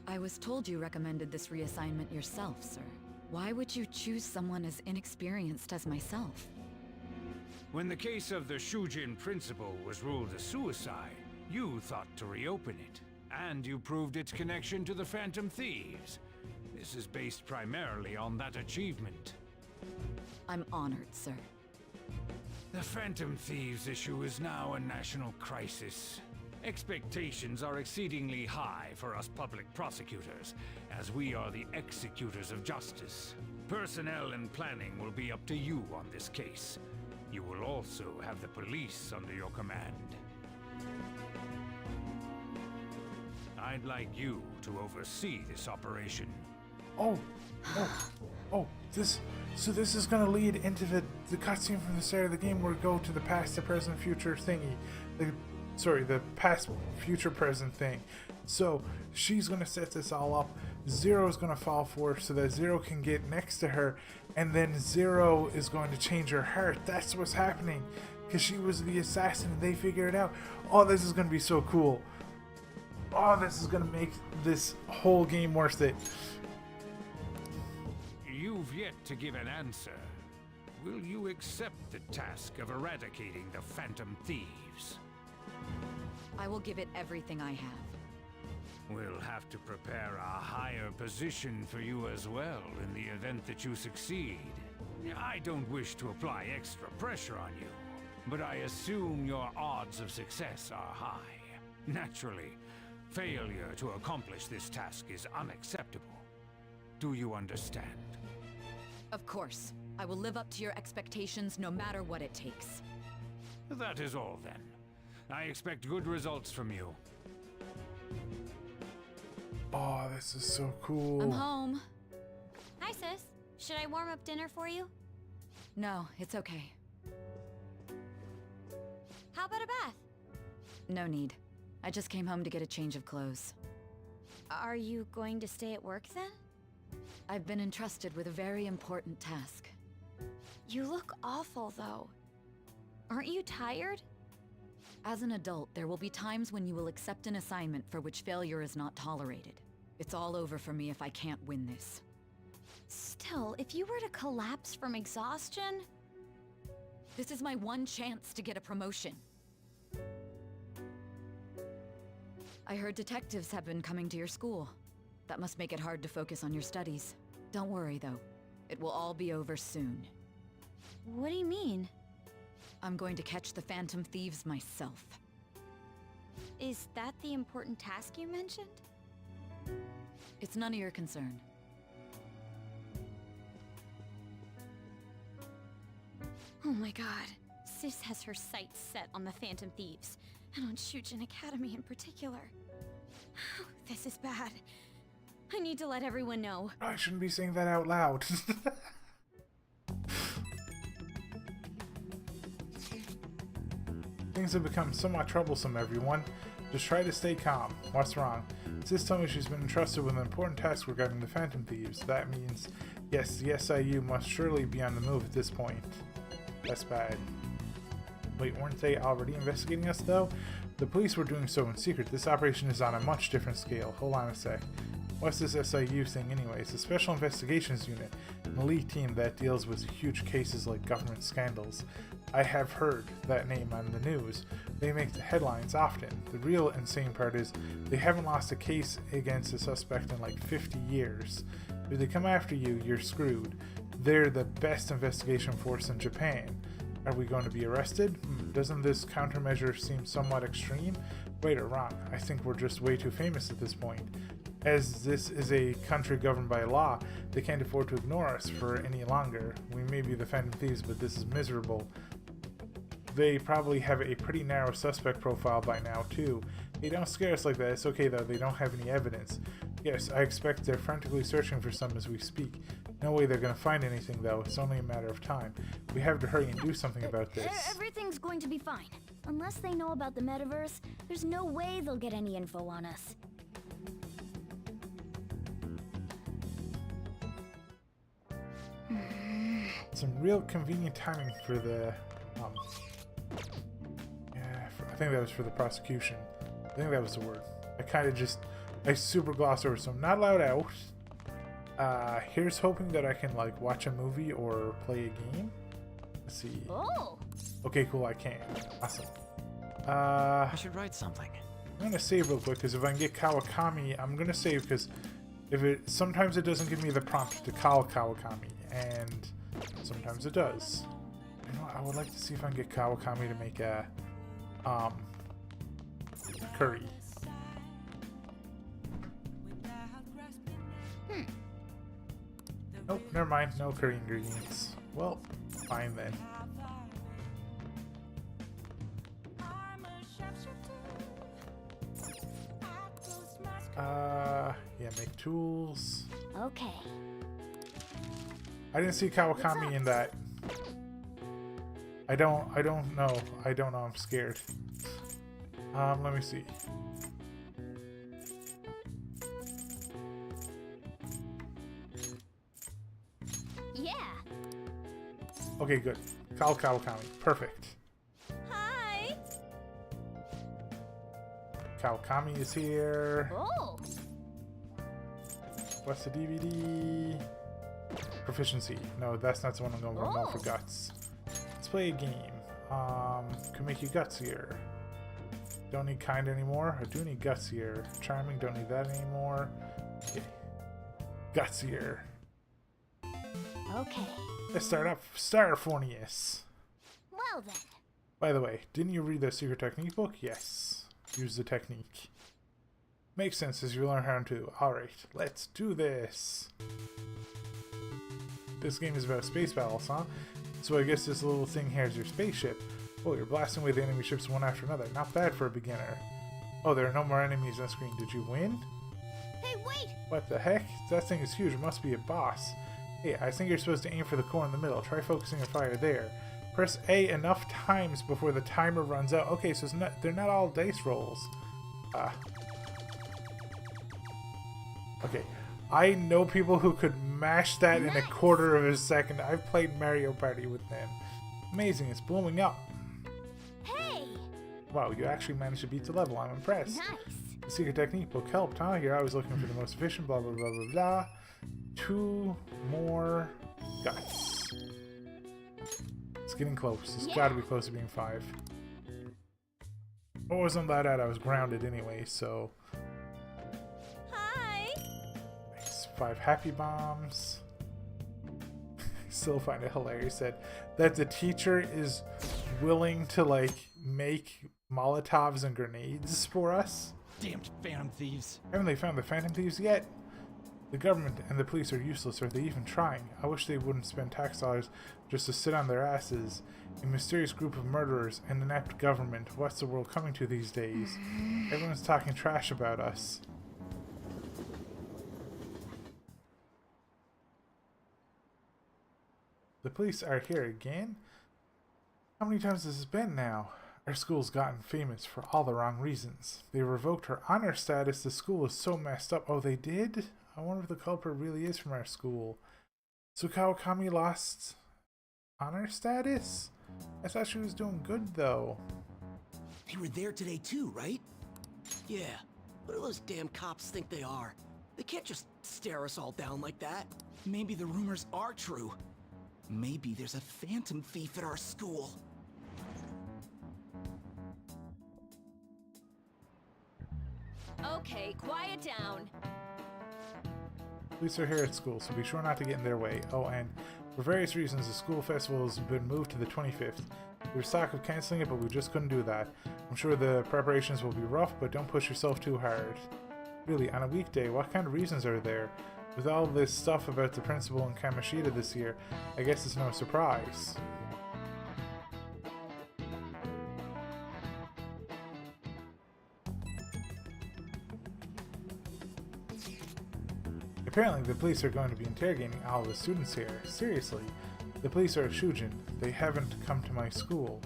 I was told you recommended this reassignment yourself, sir. Why would you choose someone as inexperienced as myself? When the case of the Shujin principal was ruled a suicide, you thought to reopen it, and you proved its connection to the Phantom Thieves. This is based primarily on that achievement. I'm honored, sir. The Phantom Thieves issue is now a national crisis. Expectations are exceedingly high for us public prosecutors, as we are the executors of justice. Personnel and planning will be up to you on this case. You will also have the police under your command. I'd like you to oversee this operation. So this is gonna lead into the cutscene from the start of the game where we go to the past, the present, future thingy. The past, future, present thing. So she's gonna set this all up. Zero's gonna fall for her so that Zero can get next to her, and then Zero is going to change her heart. That's what's happening, because she was the assassin and they figure it out. Oh, this is gonna be so cool. Oh, this is gonna make this whole game worth it. You've yet to give an answer. Will you accept the task of eradicating the Phantom Thieves? I will give it everything I have. We'll have to prepare a higher position for you as well in the event that you succeed. I don't wish to apply extra pressure on you, but I assume your odds of success are high. Naturally, failure to accomplish this task is unacceptable. Do you understand? Of course. I will live up to your expectations no matter what it takes. That is all then. I expect good results from you. Oh, this is so cool. I'm home. Hi, sis. Should I warm up dinner for you? No, it's okay. How about a bath? No need. I just came home to get a change of clothes. Are you going to stay at work then? I've been entrusted with a very important task. You look awful, though. Aren't you tired? As an adult, there will be times when you will accept an assignment for which failure is not tolerated. It's all over for me if I can't win this. Still, if you were to collapse from exhaustion... This is my one chance to get a promotion. I heard detectives have been coming to your school. That must make it hard to focus on your studies. Don't worry, though. It will all be over soon. What do you mean? I'm going to catch the Phantom Thieves myself. Is that the important task you mentioned? It's none of your concern. Oh my god. Sis has her sights set on the Phantom Thieves, and on Shujin Academy in particular. This is bad. I need to let everyone know. I shouldn't be saying that out loud. Things have become somewhat troublesome, everyone. Just try to stay calm. What's wrong? Sis told me she's been entrusted with an important task regarding the Phantom Thieves. That means, yes, the SIU must surely be on the move at this point. That's bad. Wait, weren't they already investigating us, though? The police were doing so in secret. This operation is on a much different scale. Hold on a sec. What's this SIU thing anyway? It's a Special Investigations Unit, an elite team that deals with huge cases like government scandals. I have heard that name on the news. They make the headlines often. The real insane part is they haven't lost a case against a suspect in like 50 years. If they come after you, you're screwed. They're the best investigation force in Japan. Are we going to be arrested? Doesn't this countermeasure seem somewhat extreme? Right or wrong? I think we're just way too famous at this point. As this is a country governed by law, they can't afford to ignore us for any longer. We may be the Phantom Thieves, but this is miserable. They probably have a pretty narrow suspect profile by now, too. They don't scare us like that. It's okay, though. They don't have any evidence. Yes, I expect they're frantically searching for some as we speak. No way they're going to find anything, though. It's only a matter of time. We have to hurry and do something about this. Everything's going to be fine. Unless they know about the metaverse, there's no way they'll get any info on us. Some real convenient timing for the, I think that was for the prosecution. I think that was the word. I super glossed over, so I'm not allowed out. Here's hoping that I can like watch a movie or play a game. Let's see. Oh. Okay, cool, I can. Awesome. I should write something. I'm gonna save real quick because if I can get Kawakami, I'm gonna save because sometimes it doesn't give me the prompt to call Kawakami, and sometimes it does. You know what, I would like to see if I can get Kawakami to make a curry. Nope, never mind. No curry ingredients. Well, fine then. Yeah, make tools. Okay. I didn't see Kawakami in that. I don't know. I'm scared. Let me see. Okay, good. Call Kawakami. Perfect. Hi. Kawakami is here. Oh. What's the DVD? Proficiency. No, that's not the one I'm going to go for guts. Let's play a game. Can make you gutsier. Don't need kind anymore. I do need gutsier. Charming, don't need that anymore. Okay. Gutsier. Okay. Let's start up Starphonius. Well then. By the way, didn't you read the secret technique book? Yes. Use the technique. Makes sense as you learn how to. Alright, let's do this. This game is about space battles, huh? So I guess this little thing here is your spaceship. Oh, you're blasting away the enemy ships one after another. Not bad for a beginner. Oh, there are no more enemies on screen. Did you win? Hey, wait! What the heck? That thing is huge. It must be a boss. Hey, I think you're supposed to aim for the core in the middle. Try focusing your fire there. Press A enough times before the timer runs out. Okay, so they're not all dice rolls. Okay. I know people who could mash that in a quarter of a second. I've played Mario Party with them. Amazing, it's blowing up. Hey! Wow, you actually managed to beat the level. I'm impressed. Nice. The secret technique book helped, huh? You're always looking for the most efficient, blah, blah, blah, blah, blah. 2 more guts. It's getting close. It's gotta be close to being 5. I wasn't that at. I was grounded anyway, so... Hi. Nice. 5 happy bombs. Still find it hilarious that the teacher is willing to, like, make Molotovs and grenades for us. Damned Phantom Thieves. Haven't they found the Phantom Thieves yet? The government and the police are useless. Are they even trying? I wish they wouldn't spend tax dollars just to sit on their asses. A mysterious group of murderers, an inept government. What's the world coming to these days? Everyone's talking trash about us. The police are here again? How many times has this been now? Our school's gotten famous for all the wrong reasons. They revoked her honor status. The school is so messed up. Oh, they did? I wonder if the culprit really is from our school. So Kawakami lost honor status? I thought she was doing good, though. They were there today too, right? Yeah. What do those damn cops think they are? They can't just stare us all down like that. Maybe the rumors are true. Maybe there's a phantom thief at our school. Okay, quiet down. Police are here at school, so be sure not to get in their way. Oh, and for various reasons, the school festival has been moved to the 25th. We were talk of canceling it, but we just couldn't do that. I'm sure the preparations will be rough, but don't push yourself too hard. Really, on a weekday, what kind of reasons are there? With all this stuff about the principal and Kamoshida this year, I guess it's no surprise. Apparently, the police are going to be interrogating all the students here. Seriously, the police are at Shujin. They haven't come to my school.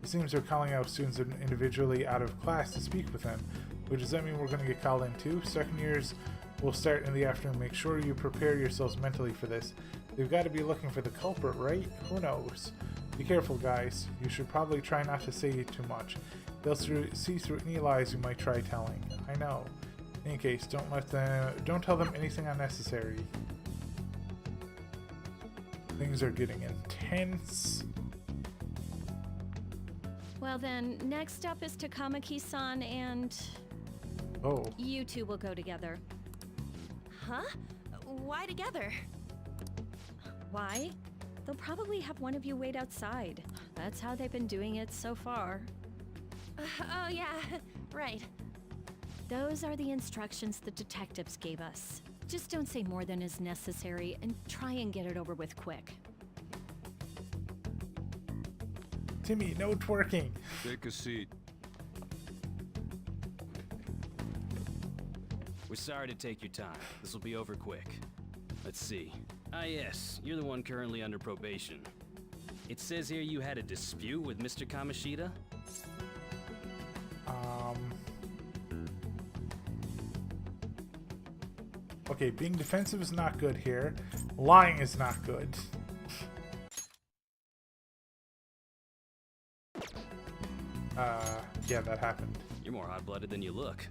It seems they're calling out students individually out of class to speak with them. But does that mean we're going to get called in too? Second years will start in the afternoon. Make sure you prepare yourselves mentally for this. They've got to be looking for the culprit, right? Who knows? Be careful, guys. You should probably try not to say too much. They'll see through any lies you might try telling. I know. In any case, don't tell them anything unnecessary. Things are getting intense. Well then, next up is Takamaki-san and... Oh. You two will go together. Huh? Why together? Why? They'll probably have one of you wait outside. That's how they've been doing it so far. Oh yeah, right. Those are the instructions the detectives gave us. Just don't say more than is necessary and try and get it over with quick. Timmy, no twerking. Take a seat. We're sorry to take your time. This will be over quick. Let's see. Ah yes, you're the one currently under probation. It says here you had a dispute with Mr. Kamoshida? Okay, being defensive is not good here. Lying is not good. Yeah, that happened. You're more hot-blooded than you look.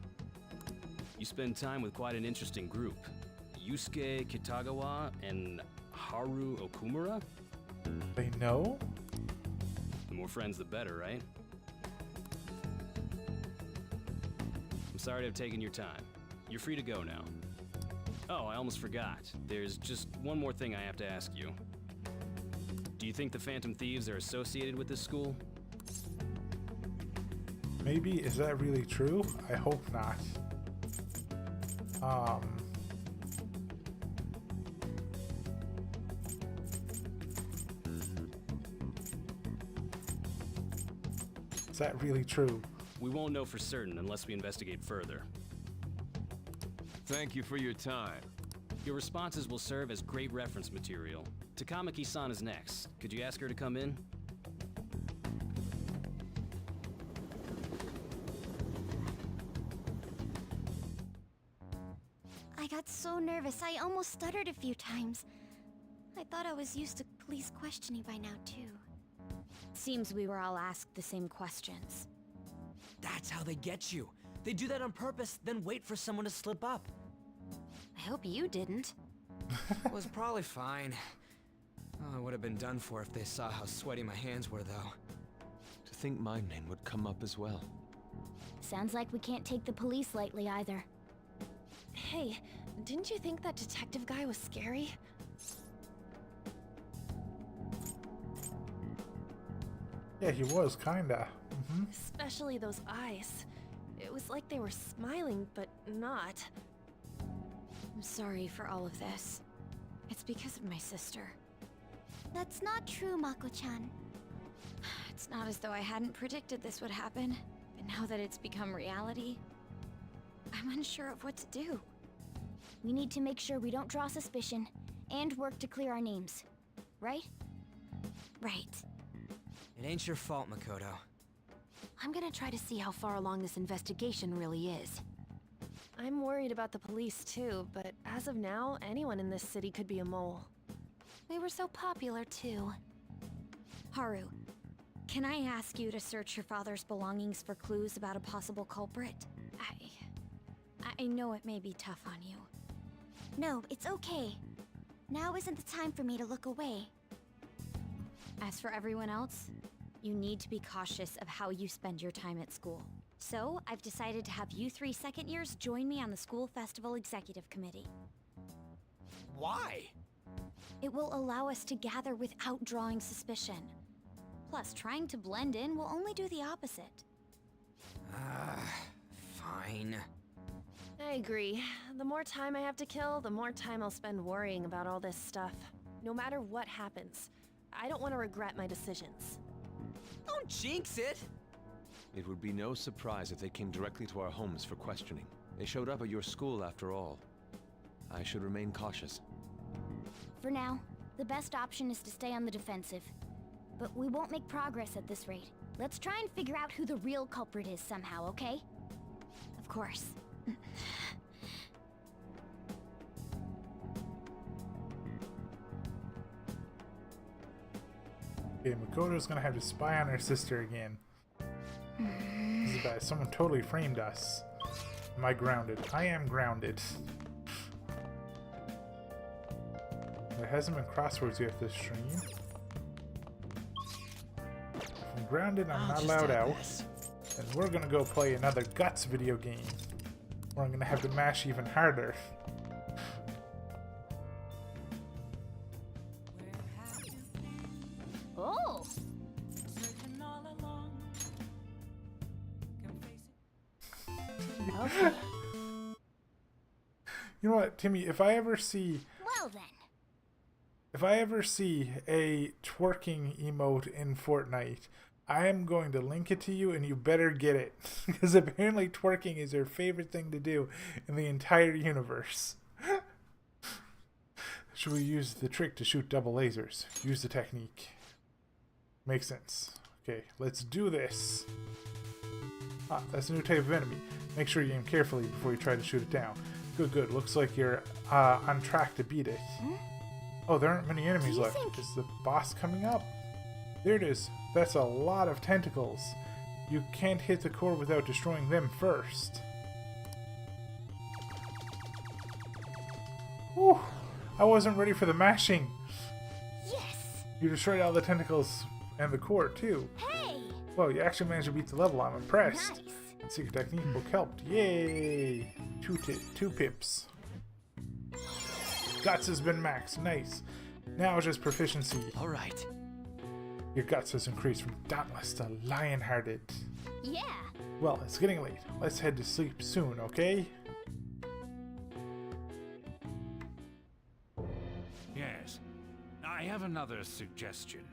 You spend time with quite an interesting group. Yusuke Kitagawa and Haru Okumura? They know? The more friends, the better, right? I'm sorry to have taken your time. You're free to go now. Oh, I almost forgot. There's just one more thing I have to ask you. Do you think the Phantom Thieves are associated with this school? Maybe. Is that really true? I hope not. Is that really true? We won't know for certain unless we investigate further. Thank you for your time. Your responses will serve as great reference material. Takamaki-san is next. Could you ask her to come in? I got so nervous, I almost stuttered a few times. I thought I was used to police questioning by now, too. Seems we were all asked the same questions. That's how they get you. They do that on purpose, then wait for someone to slip up. I hope you didn't. Was probably fine. Oh, I would have been done for if they saw how sweaty my hands were, though. To think my name would come up as well. Sounds like we can't take the police lightly either. Hey, didn't you think that detective guy was scary? Yeah, he was, kinda. Especially those eyes. It was like they were smiling, but not. I'm sorry for all of this. It's because of my sister. That's not true, Mako-chan. It's not as though I hadn't predicted this would happen, but now that it's become reality, I'm unsure of what to do. We need to make sure we don't draw suspicion, and work to clear our names. Right? Right. It ain't your fault, Makoto. I'm gonna try to see how far along this investigation really is. I'm worried about the police too, but as of now, anyone in this city could be a mole. We were so popular too. Haru, can I ask you to search your father's belongings for clues about a possible culprit? I know it may be tough on you. No, it's okay. Now isn't the time for me to look away. As for everyone else, you need to be cautious of how you spend your time at school. So, I've decided to have you 3 second years join me on the school festival executive committee. Why? It will allow us to gather without drawing suspicion. Plus, trying to blend in will only do the opposite. Fine. I agree. The more time I have to kill, the more time I'll spend worrying about all this stuff. No matter what happens, I don't want to regret my decisions. Don't jinx it! It would be no surprise if they came directly to our homes for questioning. They showed up at your school after all. I should remain cautious. For now, the best option is to stay on the defensive. But we won't make progress at this rate. Let's try and figure out who the real culprit is somehow, okay? Of course. Okay, Makoto's gonna have to spy on her sister again. This is bad. Someone totally framed us. Am I grounded? I am grounded. There hasn't been crosswords yet this stream. If I'm grounded, I'm not allowed out. And we're gonna go play another Guts video game. Where I'm gonna have to mash even harder. Oh! Okay. You know what, Timmy, if I ever see Well then. If I ever see a twerking emote in Fortnite, I am going to link it to you and you better get it. Because apparently twerking is her favorite thing to do in the entire universe. Should we use the trick to shoot double lasers? Use the technique. Makes sense. Okay, let's do this. Ah, that's a new type of enemy. Make sure you aim carefully before you try to shoot it down. Good, good. Looks like you're on track to beat it. Oh, there aren't many enemies left. Is the boss coming up? There it is. That's a lot of tentacles. You can't hit the core without destroying them first. Whew, I wasn't ready for the mashing. Yes! You destroyed all the tentacles and the core too. Hey! Well, you actually managed to beat the level. I'm impressed. Nice. Secret technique book helped. Yay! Two pips. Guts has been maxed. Nice. Now just proficiency. All right. Your guts has increased from dauntless to lion-hearted. Yeah. Well, it's getting late. Let's head to sleep soon, okay? Yes. I have another suggestion.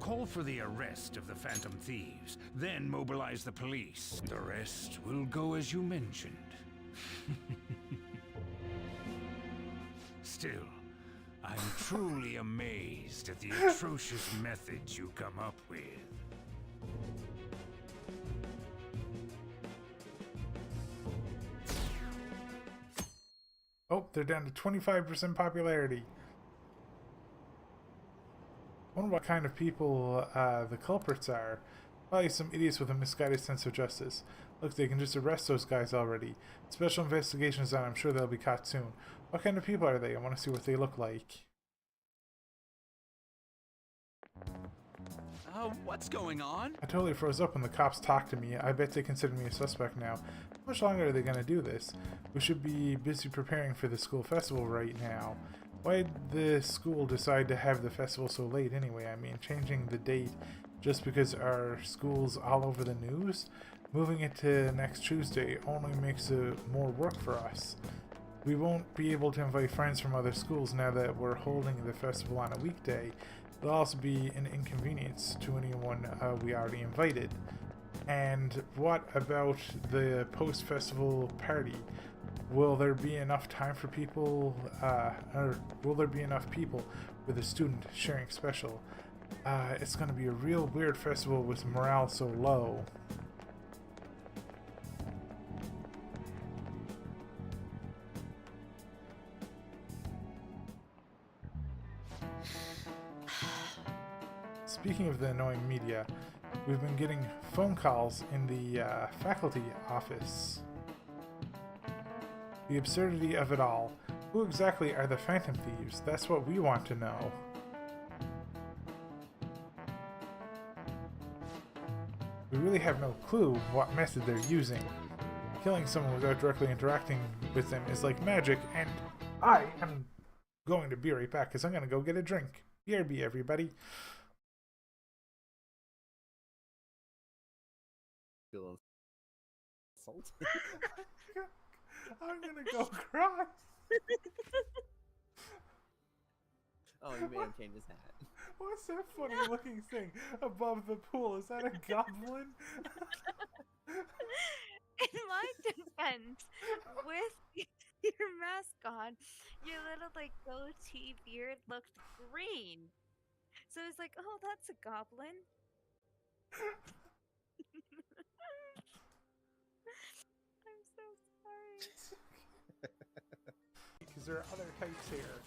Call for the arrest of the Phantom Thieves, then mobilize the police. The rest will go as you mentioned. Still, I'm truly amazed at the atrocious methods you come up with. Oh, they're down to 25% popularity. I wonder what kind of people the culprits are. Probably some idiots with a misguided sense of justice. Look, they can just arrest those guys already. Special investigations on. I'm sure they'll be caught soon. What kind of people are they? I want to see what they look like. What's going on? I totally froze up when the cops talked to me. I bet they consider me a suspect now. How much longer are they going to do this? We should be busy preparing for the school festival right now. Why did the school decide to have the festival so late anyway? I mean, changing the date just because our school's all over the news? Moving it to next Tuesday only makes it more work for us. We won't be able to invite friends from other schools now that we're holding the festival on a weekday. It'll also be an inconvenience to anyone we already invited. And what about the post-festival party? Will there be enough time for people, or will there be enough people with a student sharing special? It's going to be a real weird festival with morale so low. Speaking of the annoying media, we've been getting phone calls in the faculty office. The absurdity of it all. Who exactly are the Phantom Thieves? That's what we want to know. We really have no clue what method they're using. Killing someone without directly interacting with them is like magic, and I am going to be right back because I'm going to go get a drink. BRB, everybody. Feel salt. I'm gonna go cry. Oh, you made him change his hat. What's that funny looking thing above the pool? Is that a goblin? In my defense, with your mask on, your little like goatee beard looked green. So I was like, oh, that's a goblin. I'm so sorry. Because there are other types here.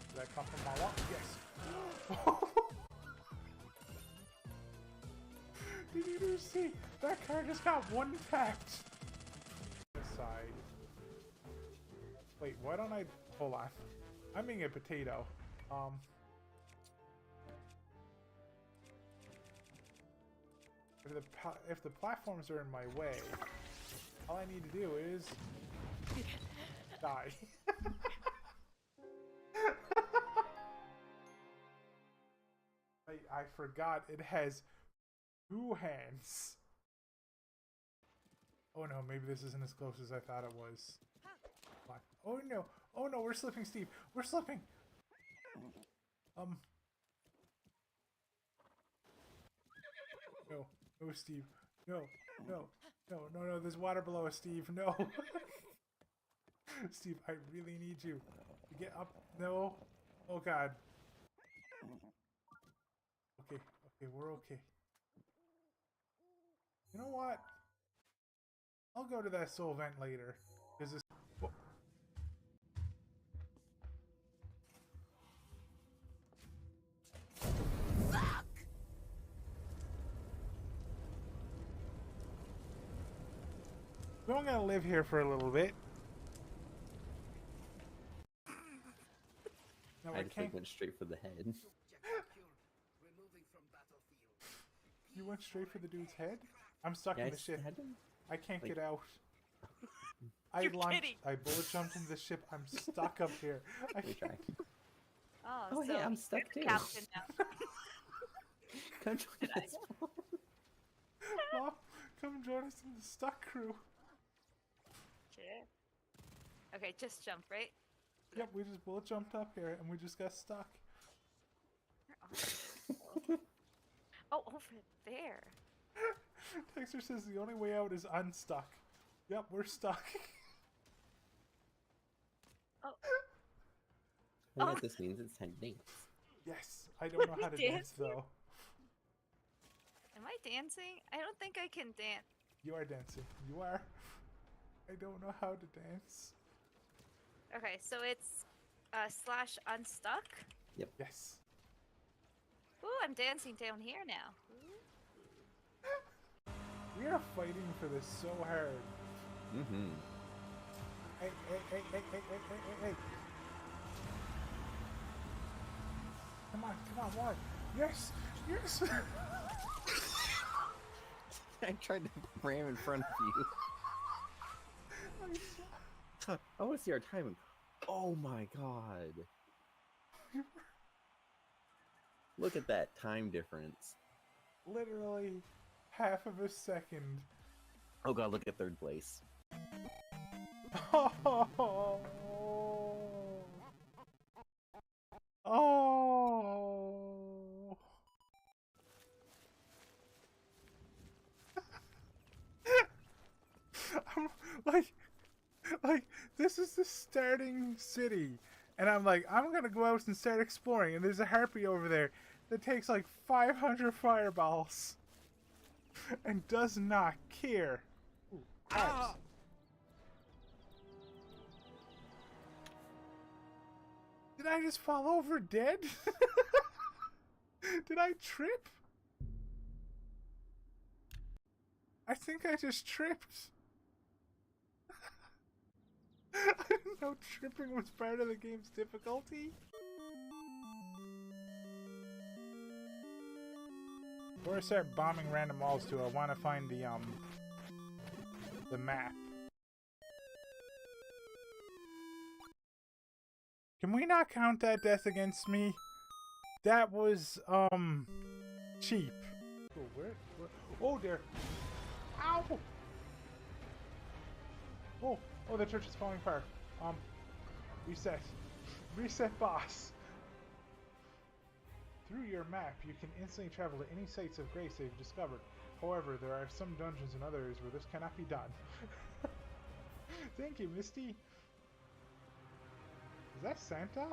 Did that come from my wall? Yes. Did you see? That car just got one packed. Side. Wait, why don't I... Hold on. I'm being a potato. If the platforms are in my way, all I need to do is die. I forgot it has two hands. Oh no, maybe this isn't as close as I thought it was. Oh no, oh no, we're slipping, Steve. We're slipping. No, no, Steve. No, no, no, no, no, there's water below us, Steve. No. Steve, I really need you to get up. No. Oh God. Okay, okay, we're okay. You know what? I'll go to that soul vent later. Is this... So I'm gonna live here for a little bit. No, I just like went straight for the head. You went straight for the dude's head? I'm stuck Yeah, in the ship. I can't get out. You're launched. kidding. I bullet jumped into the ship. I'm stuck up here. I can't. Oh, Oh, so hey, I'm stuck you're too. the captain now. Come join us. Mom, come join us in the stuck crew. Sure. Okay, just jump, right? Yep, we just bullet jumped up here and we just got stuck. Oh, over there. Dexter says the only way out is unstuck. Yep, we're stuck. Oh. I know what this means. It's time to dance. Yes, I don't know how to dance Dancing? though. Am I dancing? I don't think I can dance. You are dancing. You are. I don't know how to dance. Okay, so it's slash unstuck. Yep. Yes. Ooh, I'm dancing down here now. We are fighting for this so hard. Mm-hmm. Hey. Come on, what? Yes! I tried to ram in front of you. I want to see our timing. Oh my god. Look at that time difference. Literally half of a second. Oh god, look at third place. Oh. I'm like this is the starting city, and I'm like, I'm gonna go out and start exploring, and there's a harpy over there that takes like 500 fireballs and does not care. Ooh, crabs. Did I just fall over dead? Did I trip? I think I just tripped. I didn't know tripping was part of the game's difficulty. Before I start bombing random walls too, I want to find the map. Can we not count that death against me? That was cheap. Oh, where? Oh, there. Ow! Oh, the church is falling apart. Reset boss. Through your map, you can instantly travel to any sites of grace that you've discovered. However, there are some dungeons and other areas where this cannot be done. Thank you, Misty. Is that Santa?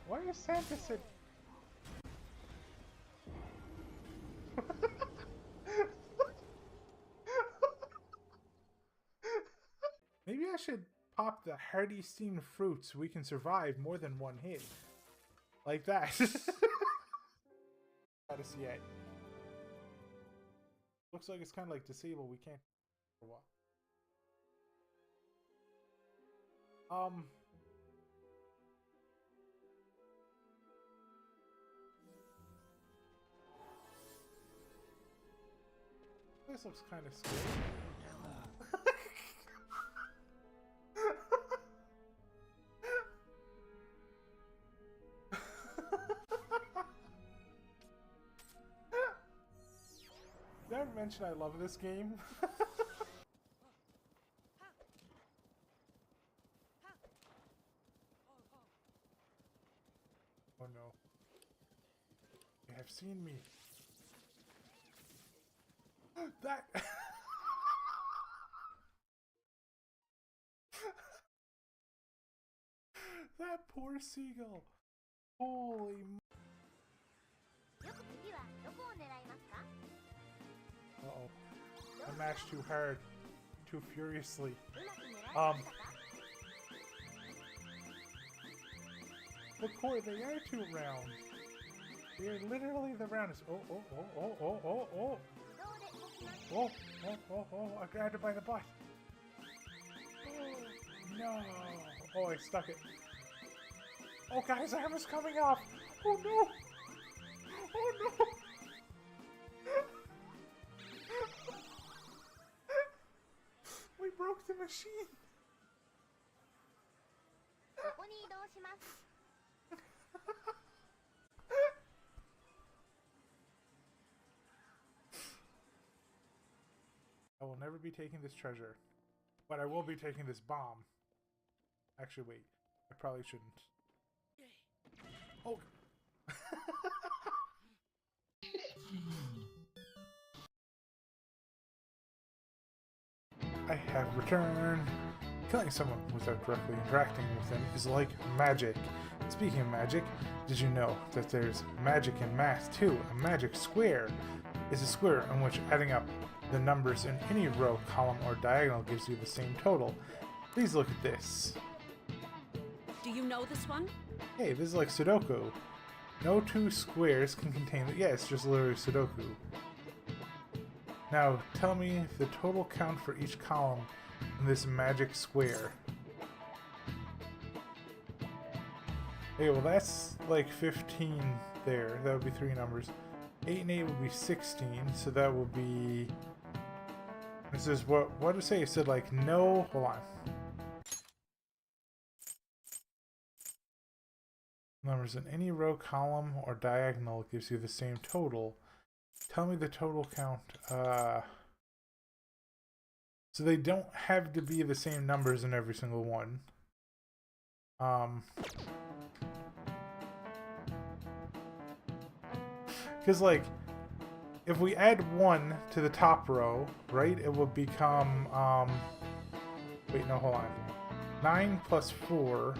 Why is Santa said? Maybe I should pop the hearty steamed fruit so we can survive more than one hit. Like that. Got us yet. Looks like it's kind of like disabled. We can't. For a while. This looks kind of scary. Did I ever mention I love this game? Oh no. You have seen me. That... That poor seagull. Holy... Uh-oh. I mashed too hard. Too furiously. But Corey, they are too round. They are literally the roundest. Oh, I grabbed it by the butt. Oh, no. Oh, I stuck it. Oh, guys, arm is coming off. Oh, no. Oh, no. We broke the machine. I will never be taking this treasure, but I will be taking this bomb. Actually, wait. I probably shouldn't. Oh. I have returned. Killing someone without directly interacting with them is like magic. Speaking of magic, did you know that there's magic in math too? A magic square is a square in which adding up the numbers in any row, column, or diagonal gives you the same total. Please look at this. Do you know this one? Hey, this is like Sudoku. No two squares can contain the... Yeah, it's just literally Sudoku. Now, tell me the total count for each column in this magic square. Okay, well that's like 15 there. That would be 3 numbers. 8 and 8 would be 16, so that would be... This is what did it say? It said like no... Hold on. Numbers in any row, column, or diagonal gives you the same total. Tell me the total count. So they don't have to be the same numbers in every single one. Because like, if we add 1 to the top row, right, it will become, wait, no, hold on. 9 plus 4.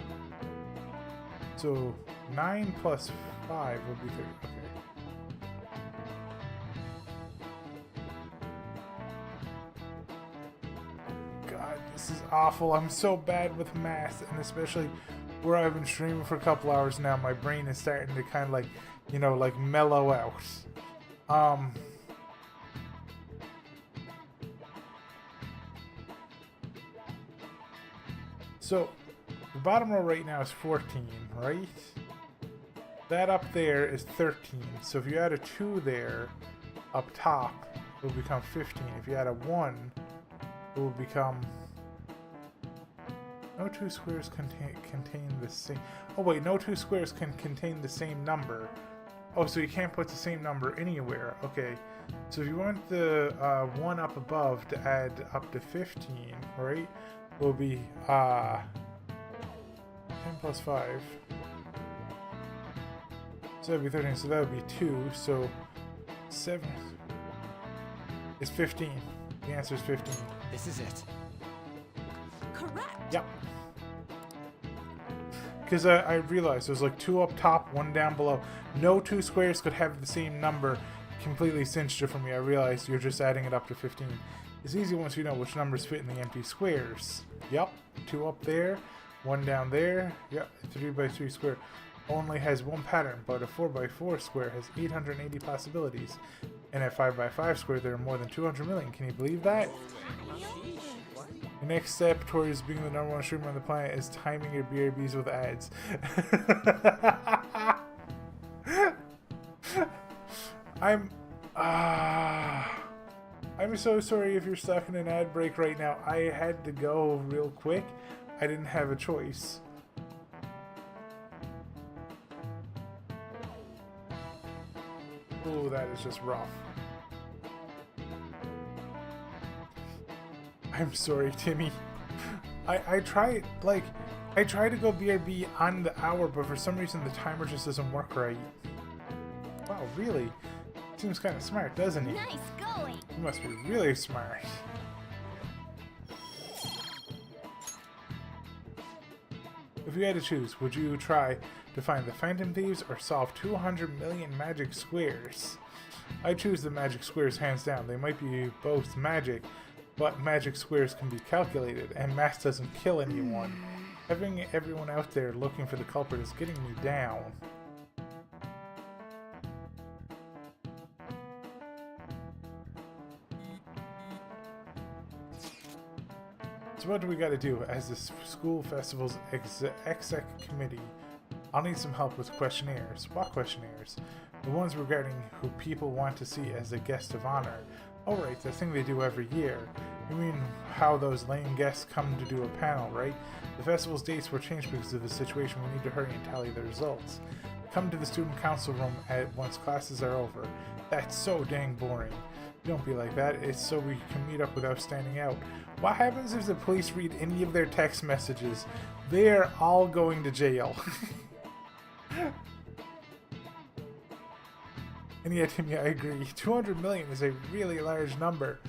So 9 plus 5 would be 30. Okay. God, this is awful. I'm so bad with math, and especially where I've been streaming for a couple hours now, my brain is starting to kind of like, you know, like mellow out. So the bottom row right now is 14, right? That up there is 13. So if you add a 2 there, up top, it will become 15. If you add a 1, it will become... No two squares contain the same... Oh wait, no two squares can contain the same number. Oh, so you can't put the same number anywhere. Okay. So if you want the 1 up above to add up to 15, right? It will be 10 plus 5. So that would be 13. So that would be 2. So 7 is 15. The answer is 15. This is it. Correct. Yep. Because I realized there's like 2 up top, 1 down below. No two squares could have the same number. Completely cinched it for me. I realized you're just adding it up to 15. It's easy once you know which numbers fit in the empty squares. Yep. 2 up there, 1 down there. Yep. 3 by 3 square only has 1 pattern, but a 4 by 4 square has 880 possibilities. And a 5 by 5 square, there are more than 200 million. Can you believe that? The next step towards being the #1 streamer on the planet is timing your BRBs with ads. I'm so sorry if you're stuck in an ad break right now. I had to go real quick. I didn't have a choice. Oh, that is just rough. I'm sorry, Timmy. I try to go BRB on the hour, but for some reason the timer just doesn't work right. Wow, really? Seems kind of smart, doesn't he? Nice going. He must be really smart. If you had to choose, would you try to find the Phantom Thieves or solve 200 million magic squares? I choose the magic squares hands down. They might be both magic, but magic squares can be calculated, and math doesn't kill anyone. Having everyone out there looking for the culprit is getting me down. So what do we gotta do? As the school festival's exec committee, I'll need some help with questionnaires. What questionnaires? The ones regarding who people want to see as a guest of honor. Oh right, the thing they do every year. You mean how those lame guests come to do a panel, right? The festival's dates were changed because of the situation. We need to hurry and tally the results. Come to the student council room once classes are over. That's so dang boring. Don't be like that. It's so we can meet up without standing out. What happens if the police read any of their text messages? They are all going to jail. And yet, Timmy, I agree. 200 million is a really large number.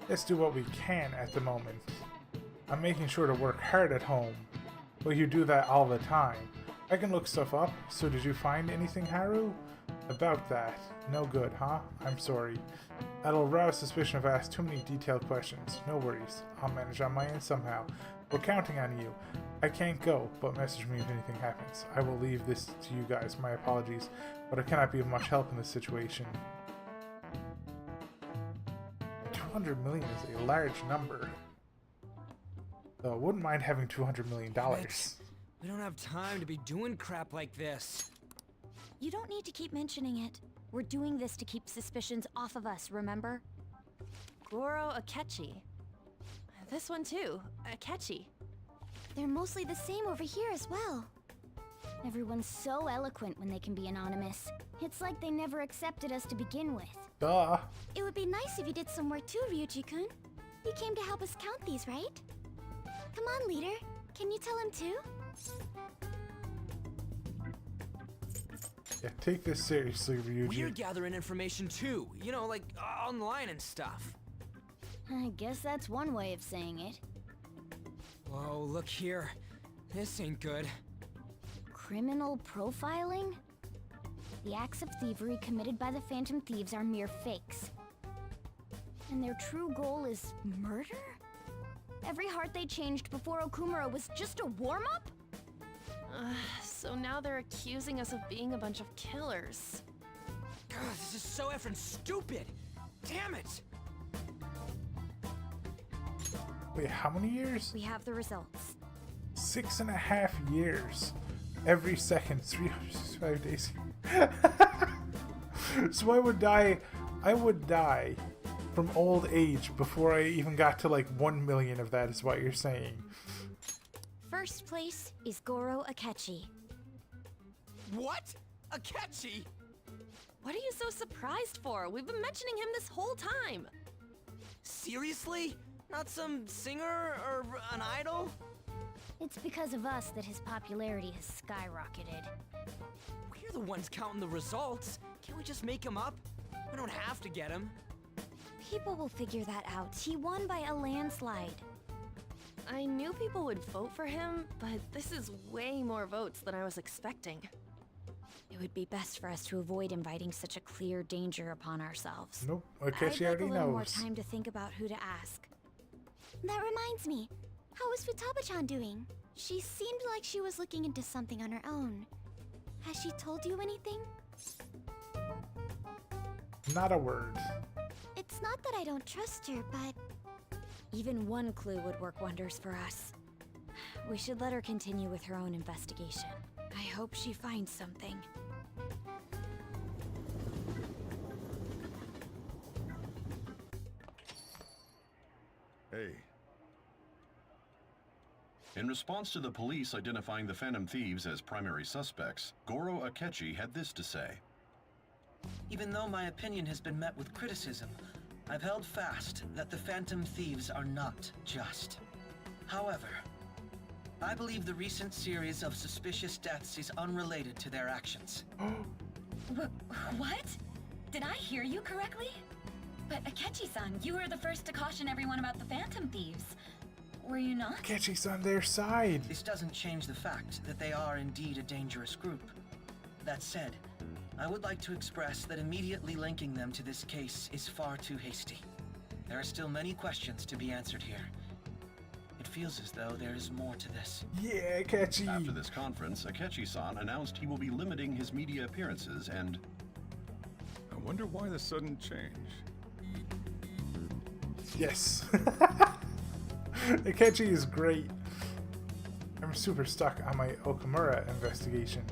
Let's do what we can at the moment. I'm making sure to work hard at home. Well, you do that all the time. I can look stuff up. So did you find anything, Haru? About that. No good, huh? I'm sorry. That'll arouse suspicion if I ask too many detailed questions. No worries. I'll manage on my end somehow. We're counting on you. I can't go, but message me if anything happens. I will leave this to you guys. My apologies, but I cannot be of much help in this situation. 200 million is a large number. Though I wouldn't mind having $200 million. We don't have time to be doing crap like this. You don't need to keep mentioning it. We're doing this to keep suspicions off of us, remember? Goro Akechi. This one too, Akechi. They're mostly the same over here as well. Everyone's so eloquent when they can be anonymous. It's like they never accepted us to begin with. Duh. It would be nice if you did some work too, Ryuji-kun. You came to help us count these, right? Come on, leader. Can you tell him too? Yeah, take this seriously, Ryuji. We're gathering information too, you know, like online and stuff. I guess that's one way of saying it. Whoa, look here. This ain't good. Criminal profiling? The acts of thievery committed by the Phantom Thieves are mere fakes. And their true goal is murder? Every heart they changed before Okumura was just a warm-up? So now they're accusing us of being a bunch of killers. God, this is so effing stupid! Damn it! Wait, how many years? We have the results. 6.5 years. Every second, 365 days. So I would die from old age before I even got to like 1 million of that, is what you're saying. First place is Goro Akechi. What? Akechi? What are you so surprised for? We've been mentioning him this whole time. Seriously? Not some singer or an idol? It's because of us that his popularity has skyrocketed. We're the ones counting the results. Can't we just make him up? We don't have to get him. People will figure that out. He won by a landslide. I knew people would vote for him, but this is way more votes than I was expecting. It would be best for us to avoid inviting such a clear danger upon ourselves. Nope, Akechi already I'd like a little more knows. time to think about who to ask. That reminds me, how is Futaba-chan doing? She seemed like she was looking into something on her own. Has she told you anything? Not a word. It's not that I don't trust her, but... Even one clue would work wonders for us. We should let her continue with her own investigation. I hope she finds something. Hey. In response to the police identifying the Phantom Thieves as primary suspects, Goro Akechi had this to say. Even though my opinion has been met with criticism, I've held fast that the Phantom Thieves are not just. However, I believe the recent series of suspicious deaths is unrelated to their actions. What? Did I hear you correctly? But Akechi-san, you were the first to caution everyone about the Phantom Thieves. Were you not? Akechi's on their side. This doesn't change the fact that they are indeed a dangerous group. That said, I would like to express that immediately linking them to this case is far too hasty. There are still many questions to be answered here. It feels as though there is more to this. Yeah, Akechi! After this conference, Akechi-san announced he will be limiting his media appearances and... I wonder why the sudden change. Yes. Akechi is great. I'm super stuck on my Okamura investigation.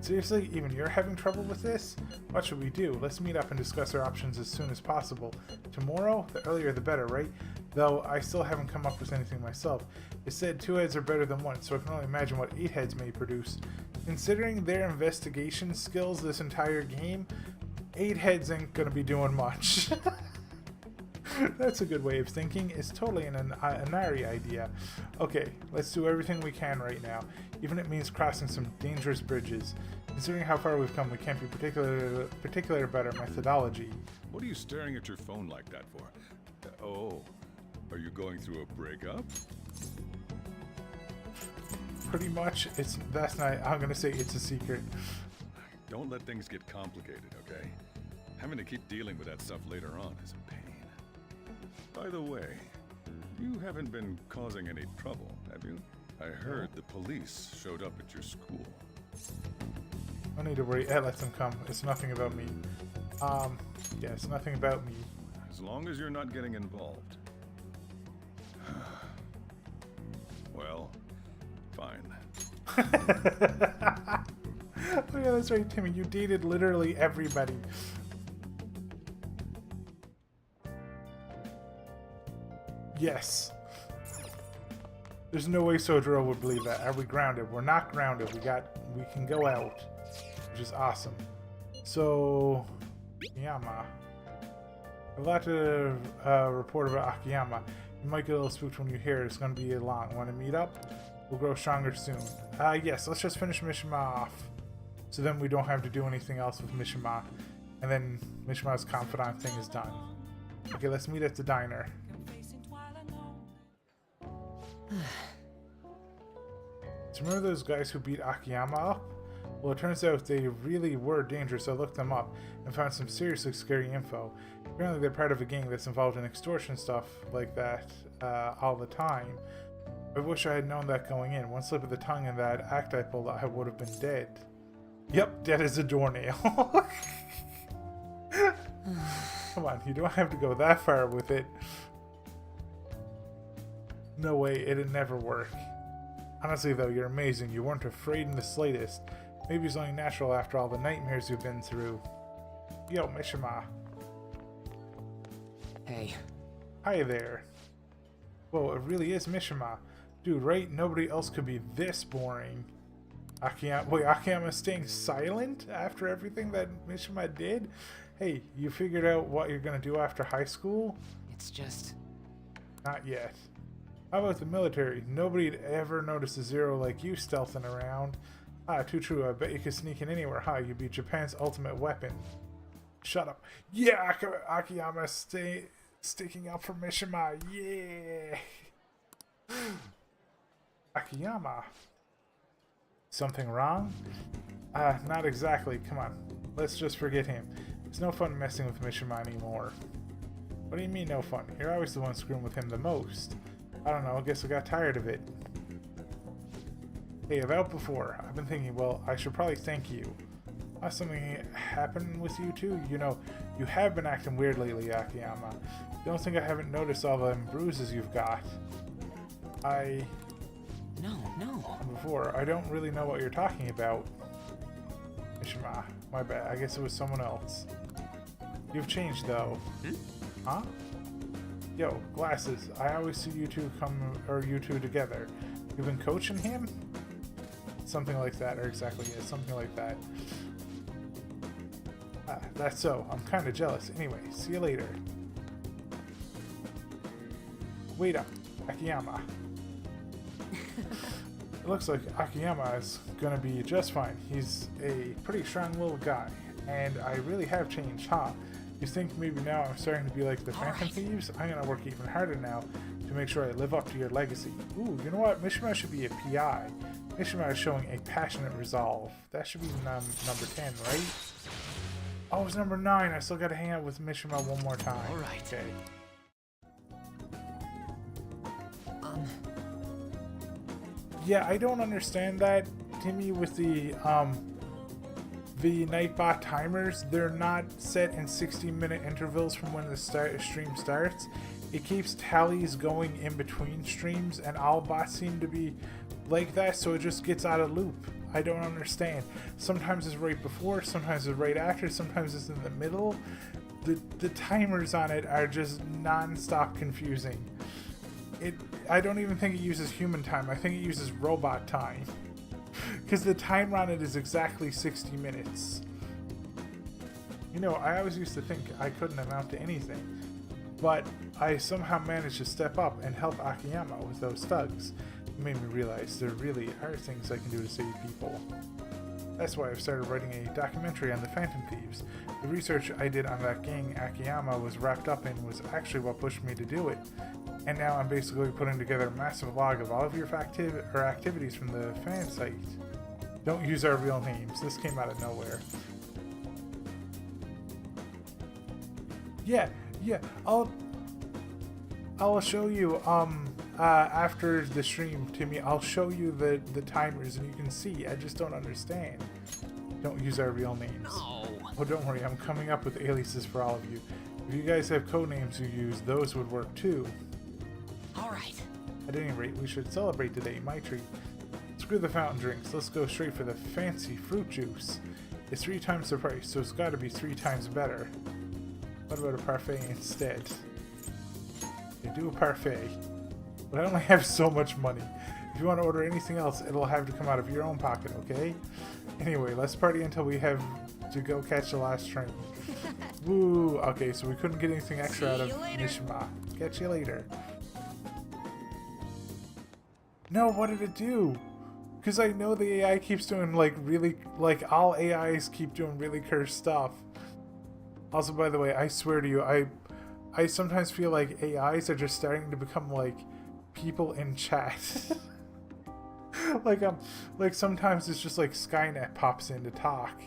Seriously, even you're having trouble with this? What should we do? Let's meet up and discuss our options as soon as possible. Tomorrow? The earlier the better, right? Though I still haven't come up with anything myself. It said 2 heads are better than 1, so I can only imagine what 8 heads may produce. Considering their investigation skills this entire game, 8 heads ain't gonna be doing much. That's a good way of thinking. It's totally an Inari idea. Okay, let's do everything we can right now, even if it means crossing some dangerous bridges. Considering how far we've come, we can't be particular about our methodology. What are you staring at your phone like that for? Oh, are you going through a breakup? Pretty much. That's not. I'm gonna say it's a secret. Don't let things get complicated, okay? Having to keep dealing with that stuff later on is a pain. By the way, you haven't been causing any trouble, have you? I heard the police showed up at your school. No need to worry. Let them come. It's nothing about me. Yeah, it's nothing about me. As long as you're not getting involved. Well, fine. Oh yeah, that's right, Timmy. You dated literally everybody. Yes. There's no way Sojiro would believe that. Are we grounded? We're not grounded. We can go out, which is awesome. So, Akiyama. A lot to report about Akiyama. You might get a little spooked when you hear it. It's going to be long. Want to meet up? We'll grow stronger soon. Yes, let's just finish Mishima off. So then we don't have to do anything else with Mishima. And then Mishima's confidant thing is done. Okay, let's meet at the diner. So remember those guys who beat Akiyama up? Well, it turns out they really were dangerous, so I looked them up and found some seriously scary info. Apparently they're part of a gang that's involved in extortion stuff like that all the time. I wish I had known that going in. One slip of the tongue in that act I pulled, I would have been dead. Yep, dead as a doornail. Come on, you don't have to go that far with it. No way, it'd never work. Honestly though, you're amazing. You weren't afraid in the slightest. Maybe it's only natural after all the nightmares you've been through. Yo, Mishima. Hey. Hi there. Whoa, it really is Mishima. Dude, right? Nobody else could be this boring. Akiyama's staying silent after everything that Mishima did? Hey, you figured out what you're gonna do after high school? It's just... Not yet. How about the military? Nobody'd ever notice a Zero like you stealthing around. Ah, too true. I bet you could sneak in anywhere, huh? You'd be Japan's ultimate weapon. Shut up. Yeah, Akiyama sticking up for Mishima. Yeah. Akiyama. Something wrong? Not exactly. Come on. Let's just forget him. It's no fun messing with Mishima anymore. What do you mean no fun? You're always the one screwing with him the most. I don't know, I guess I got tired of it. Hey, about before, I've been thinking, well, I should probably thank you. Something happened with you too? You know, you have been acting weird lately, Akiyama. You don't think I haven't noticed all the bruises you've got? No. Before, I don't really know what you're talking about. Mishima, my bad. I guess it was someone else. You've changed though. Huh? Yo, Glasses, I always see you two together. You've been coaching him? Something like that, or exactly, yeah, something like that. That's so. I'm kind of jealous. Anyway, see you later. Wait up, Akiyama. It looks like Akiyama is gonna be just fine. He's a pretty strong little guy, and I really have changed, huh? You think maybe now I'm starting to be like the Phantom Thieves? I'm gonna work even harder now to make sure I live up to your legacy. Ooh, you know what? Mishima should be a PI. Mishima is showing a passionate resolve. That should be number 10, right? Oh, it's number 9. I still gotta hang out with Mishima one more time. Alright. Okay. Yeah, I don't understand that, Timmy, with the Nightbot timers. They're not set in 60-minute intervals from when the stream starts. it keeps tallies going in between streams, and all bots seem to be like that, so it just gets out of loop. I don't understand. Sometimes it's right before, sometimes it's right after, sometimes it's in the middle. The timers on it are just non-stop confusing. I don't even think it uses human time. I think it uses robot time. Because the timer on it is exactly 60 minutes. You know, I always used to think I couldn't amount to anything. But I somehow managed to step up and help Akiyama with those thugs. It made me realize there really are things I can do to save people. That's why I've started writing a documentary on the Phantom Thieves. The research I did on that gang Akiyama was wrapped up in was actually what pushed me to do it. And now I'm basically putting together a massive log of all of your activities from the fan site. Don't use our real names. This came out of nowhere. Yeah, I'll show you after the stream, Timmy. I'll show you the timers and you can see. I just don't understand. Don't use our real names. No. Oh, don't worry, I'm coming up with aliases for all of you. If you guys have code names you use, those would work too. Alright. At any rate, we should celebrate today, my treat. Screw the fountain drinks, let's go straight for the fancy fruit juice. It's 3 times the price, so it's gotta be 3 times better. What about a parfait instead? They do a parfait, but I only have so much money. If you want to order anything else, it'll have to come out of your own pocket, okay? Anyway, let's party until we have to go catch the last train. Woo! Okay, so we couldn't get anything extra out of Mishima. Catch you later. No, what did it do? Because I know the AI keeps doing all AIs keep doing really cursed stuff. Also, by the way, I swear to you, I sometimes feel like AIs are just starting to become like people in chat. like sometimes it's just like Skynet pops in to talk.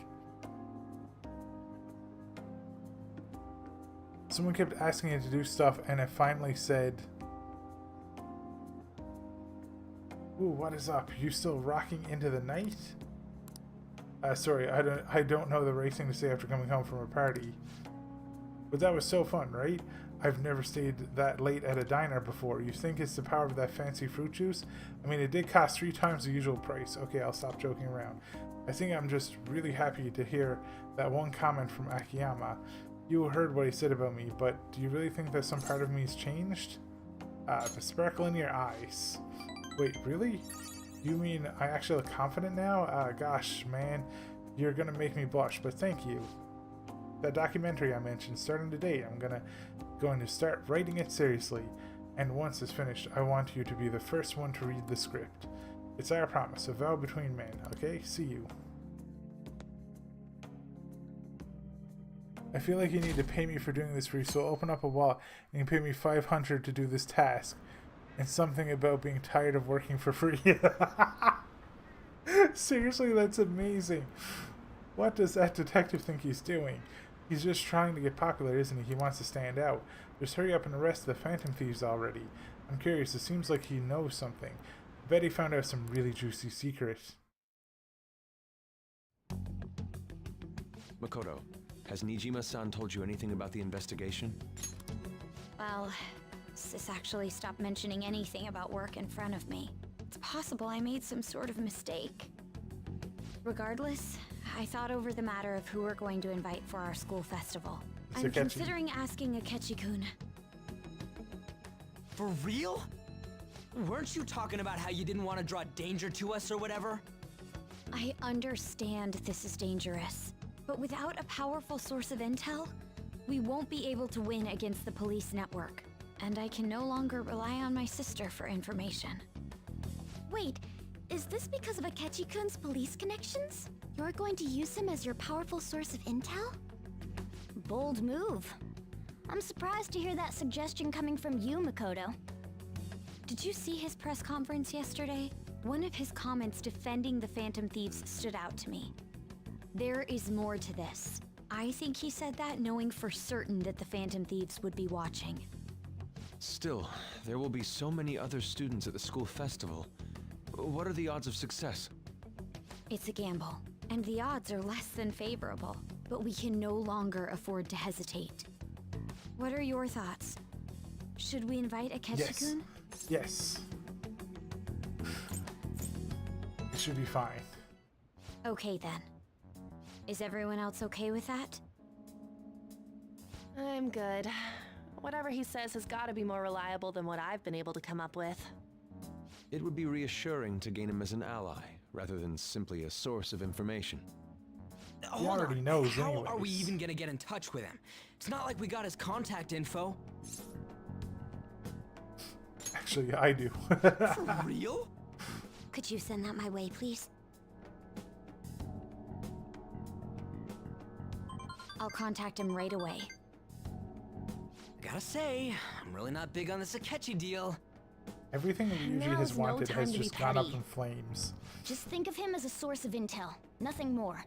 Someone kept asking it to do stuff, and it finally said, "Ooh, what is up? You still rocking into the night?" Sorry, I don't know the right thing to say after coming home from a party. But that was so fun, right? I've never stayed that late at a diner before. You think it's the power of that fancy fruit juice? I mean, it did cost 3 times the usual price. Okay, I'll stop joking around. I think I'm just really happy to hear that one comment from Akiyama. You heard what he said about me, but do you really think that some part of me's changed? The sparkle in your eyes. Wait, really? You mean I actually look confident now? Gosh, man, you're gonna make me blush, but thank you. That documentary I mentioned, starting today, I'm going to start writing it seriously, and once it's finished, I want you to be the first one to read the script. It's our promise, a vow between men, okay? See you. I feel like you need to pay me for doing this for you, so open up a wallet and you pay me 500 to do this task. And something about being tired of working for free. Seriously, that's amazing. What does that detective think he's doing? He's just trying to get popular, isn't he? He wants to stand out. Just hurry up and arrest the Phantom Thieves already. I'm curious, it seems like he knows something. I bet he found out some really juicy secret. Makoto, has Nijima-san told you anything about the investigation? Well, Sis actually stopped mentioning anything about work in front of me. It's possible I made some sort of mistake. Regardless, I thought over the matter of who we're going to invite for our school festival. I'm considering asking Akechi-kun. For real? Weren't you talking about how you didn't want to draw danger to us or whatever? I understand this is dangerous, but without a powerful source of intel, we won't be able to win against the police network. And I can no longer rely on my sister for information. Wait, is this because of Akechi-kun's police connections? You're going to use him as your powerful source of intel? Bold move. I'm surprised to hear that suggestion coming from you, Makoto. Did you see his press conference yesterday? One of his comments defending the Phantom Thieves stood out to me. There is more to this. I think he said that knowing for certain that the Phantom Thieves would be watching. Still, there will be so many other students at the school festival. What are the odds of success? It's a gamble, and the odds are less than favorable, but we can no longer afford to hesitate. What are your thoughts? Should we invite Akechi-kun? Yes. It should be fine. Okay then. Is everyone else okay with that? I'm good. Whatever he says has got to be more reliable than what I've been able to come up with. It would be reassuring to gain him as an ally, rather than simply a source of information. He already knows How anyways. are we even gonna get in touch with him? It's not like we got his contact info. Actually, I do. For real? Could you send that my way, please? I'll contact him right away. Gotta say, I'm really not big on this Akechi deal. Everything that Ryuji Now's has no wanted time has to be just gone up petty. in flames. Just think of him as a source of intel, nothing more.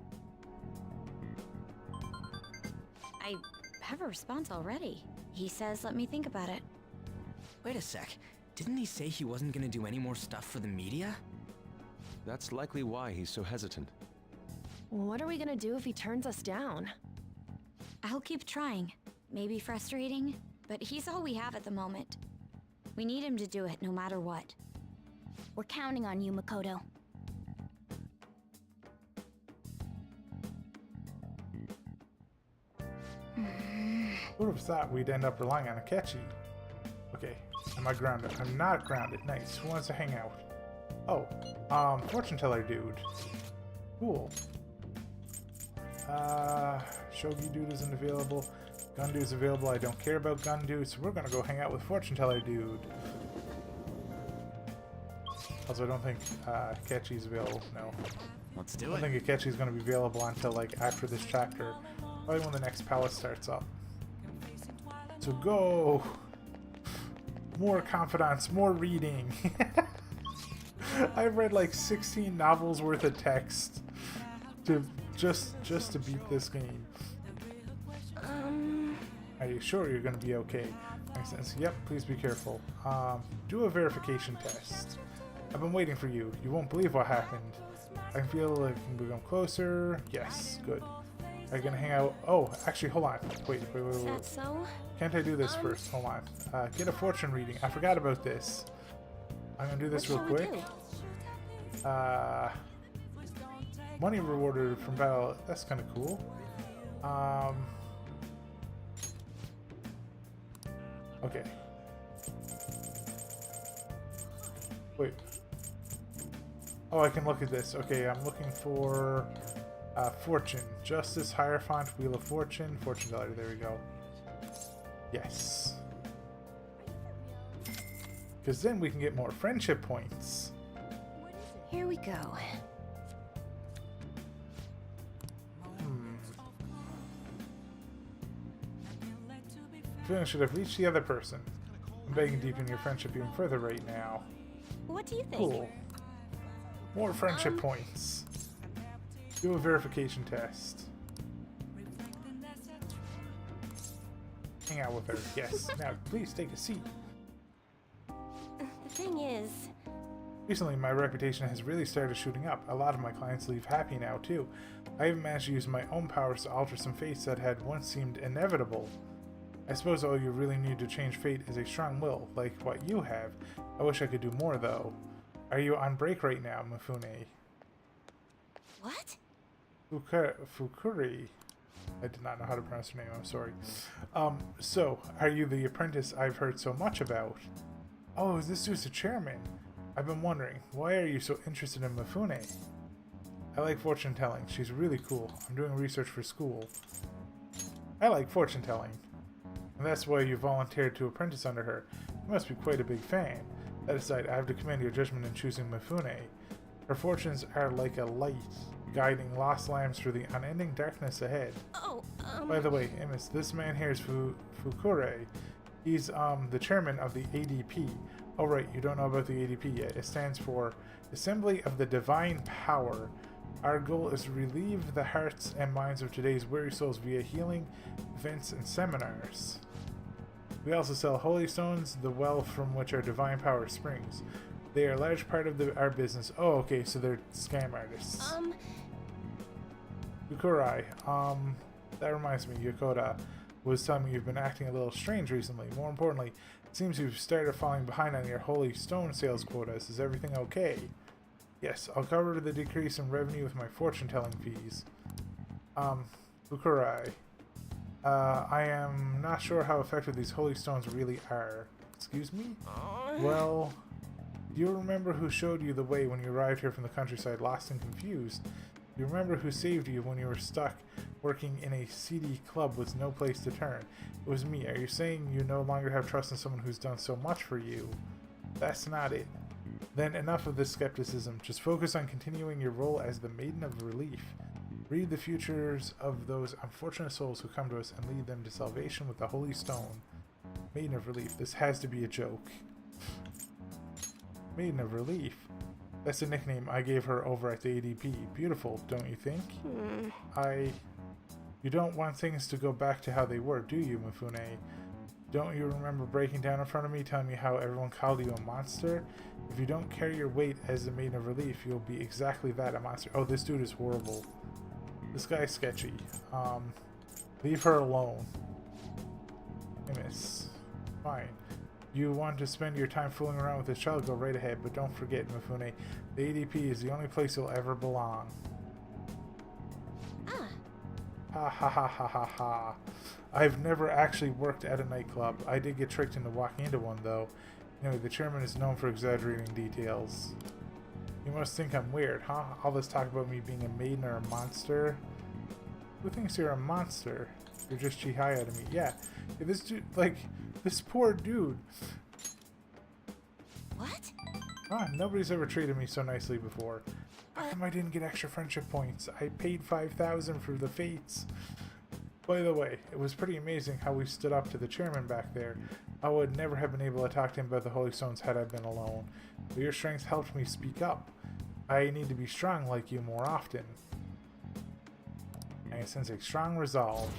I have a response already. He says let me think about it. Wait a sec. Didn't he say he wasn't gonna do any more stuff for the media? That's likely why he's so hesitant. What are we gonna do if he turns us down? I'll keep trying. Maybe frustrating, but he's all we have at the moment. We need him to do it no matter what. We're counting on you, Makoto. Who would have thought we'd end up relying on Akechi? Okay, am I grounded? I'm not grounded. Nice. Who wants to hang out? Oh, fortune teller dude. Cool. Shogi dude isn't available. Gun dude's available. I don't care about gun dude, so we're gonna go hang out with fortune teller dude. Also, I don't think Akechi's available. No. Let's do I don't think Akechi's gonna be available until like after this chapter. Probably when the next palace starts up. So go! More confidence, more reading. I've read like 16 novels worth of text to just to beat this game. Are you sure you're gonna be okay? Makes sense. Yep, please be careful. Do a verification test. I've been waiting for you. You won't believe what happened. I can feel like we can become closer. Yes, good. Are you gonna hang out? Oh, actually, hold on. Wait. Is that so? Can't I do this first? Hold on. Get a fortune reading. I forgot about this. I'm gonna do this real quick. Money rewarded from battle. That's kind of cool. Okay. Wait. Oh, I can look at this. Okay, I'm looking for fortune. Justice, Hierophant, Wheel of Fortune, Fortune Teller. There we go. Yes. Because then we can get more friendship points. Here we go. Feeling I should have reached the other person. I'm begging to deepen your friendship even further right now. What do you think? Cool. More friendship points. Do a verification test. Hang out with her. Yes. Now, please take a seat. The thing is... Recently, my reputation has really started shooting up. A lot of my clients leave happy now, too. I even managed to use my own powers to alter some fates that had once seemed inevitable. I suppose all you really need to change fate is a strong will, like what you have. I wish I could do more, though. Are you on break right now, Mifune? What? Fukuri. I did not know how to pronounce her name, I'm sorry. So, are you the apprentice I've heard so much about? Oh, this dude's the chairman. I've been wondering, why are you so interested in Mifune? I like fortune telling. She's really cool. I'm doing research for school. I like fortune telling. And that's why you volunteered to apprentice under her. You must be quite a big fan. That aside, I have to commend your judgment in choosing Mifune. Her fortunes are like a light, guiding lost lambs through the unending darkness ahead. By the way, Amos, this man here is Fukure. He's the chairman of the ADP. Oh right, you don't know about the ADP yet. It stands for Assembly of the Divine Power. Our goal is to relieve the hearts and minds of today's weary souls via healing, events, and seminars. We also sell holy stones, the well from which our divine power springs. They are a large part of our business. Oh, okay, so they're scam artists. Yukurai, that reminds me, Yokota. was telling me you've been acting a little strange recently. More importantly, it seems you've started falling behind on your holy stone sales quotas. Is everything okay? Yes, I'll cover the decrease in revenue with my fortune-telling fees. Bukurai. I am not sure how effective these holy stones really are. Excuse me? Well, do you remember who showed you the way when you arrived here from the countryside, lost and confused? Do you remember who saved you when you were stuck working in a seedy club with no place to turn? It was me. Are you saying you no longer have trust in someone who's done so much for you? That's not it. Then enough of this skepticism. Just focus on continuing your role as the Maiden of Relief. Read the futures of those unfortunate souls who come to us and lead them to salvation with the Holy Stone. Maiden of Relief. This has to be a joke. Maiden of Relief. That's a nickname I gave her over at the ADP. Beautiful, don't you think? You don't want things to go back to how they were, do you, Mifune? Don't you remember breaking down in front of me, telling me how everyone called you a monster? If you don't carry your weight as the Maiden of Relief, you'll be exactly that, a monster. Oh, this dude is horrible. This guy's sketchy. Leave her alone. Hey, miss. Fine. You want to spend your time fooling around with this child, go right ahead, but don't forget, Mifune, the ADP is the only place you'll ever belong. Ha ha ha ha ha ha. I've never actually worked at a nightclub. I did get tricked into walking into one, though. Anyway, the chairman is known for exaggerating details. You must think I'm weird, huh? All this talk about me being a maiden or a monster? Who thinks you're a monster? You're just Chihaya to me. Yeah, this dude, like, this poor dude. What? Nobody's ever treated me so nicely before. How come I didn't get extra friendship points? I paid 5,000 for the fates. By the way, it was pretty amazing how we stood up to the chairman back there. I would never have been able to talk to him about the Holy Stones had I been alone. But your strength helped me speak up. I need to be strong like you more often. I sense a strong resolve.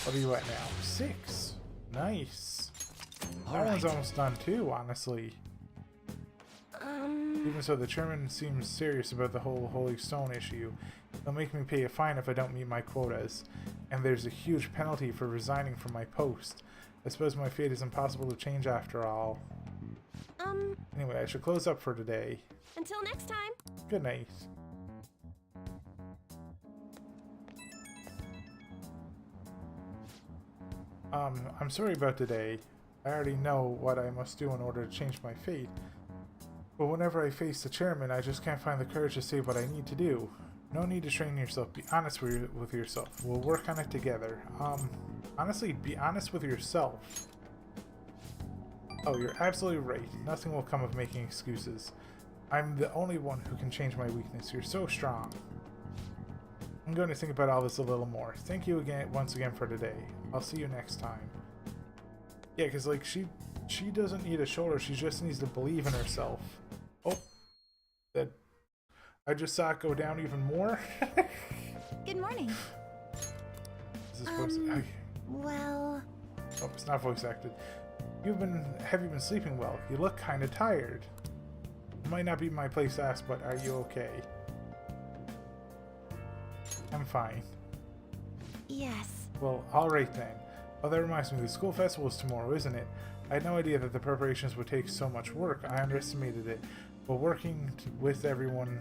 What are you at now? 6. Nice. That one's almost done too, honestly. Even so, the chairman seems serious about the whole Holy Stone issue. He'll make me pay a fine if I don't meet my quotas. And there's a huge penalty for resigning from my post. I suppose my fate is impossible to change after all. Anyway, I should close up for today. Until next time. Good night. I'm sorry about today. I already know what I must do in order to change my fate. But whenever I face the chairman, I just can't find the courage to say what I need to do. No need to strain yourself. Be honest with yourself. We'll work on it together. Honestly, be honest with yourself. Oh, you're absolutely right. Nothing will come of making excuses. I'm the only one who can change my weakness. You're so strong. I'm going to think about all this a little more. Thank you once again for today. I'll see you next time. Yeah, because like she doesn't need a shoulder. She just needs to believe in herself. Oh, that I just saw it go down even more. Good morning. Is this voice? Well. Oh, it's not voice acted. Have you been sleeping well? You look kind of tired. It might not be my place to ask, but are you okay? I'm fine. Yes. Well, alright then. Oh, that reminds me, the school festival is tomorrow, isn't it? I had no idea that the preparations would take so much work. I underestimated it. But working with everyone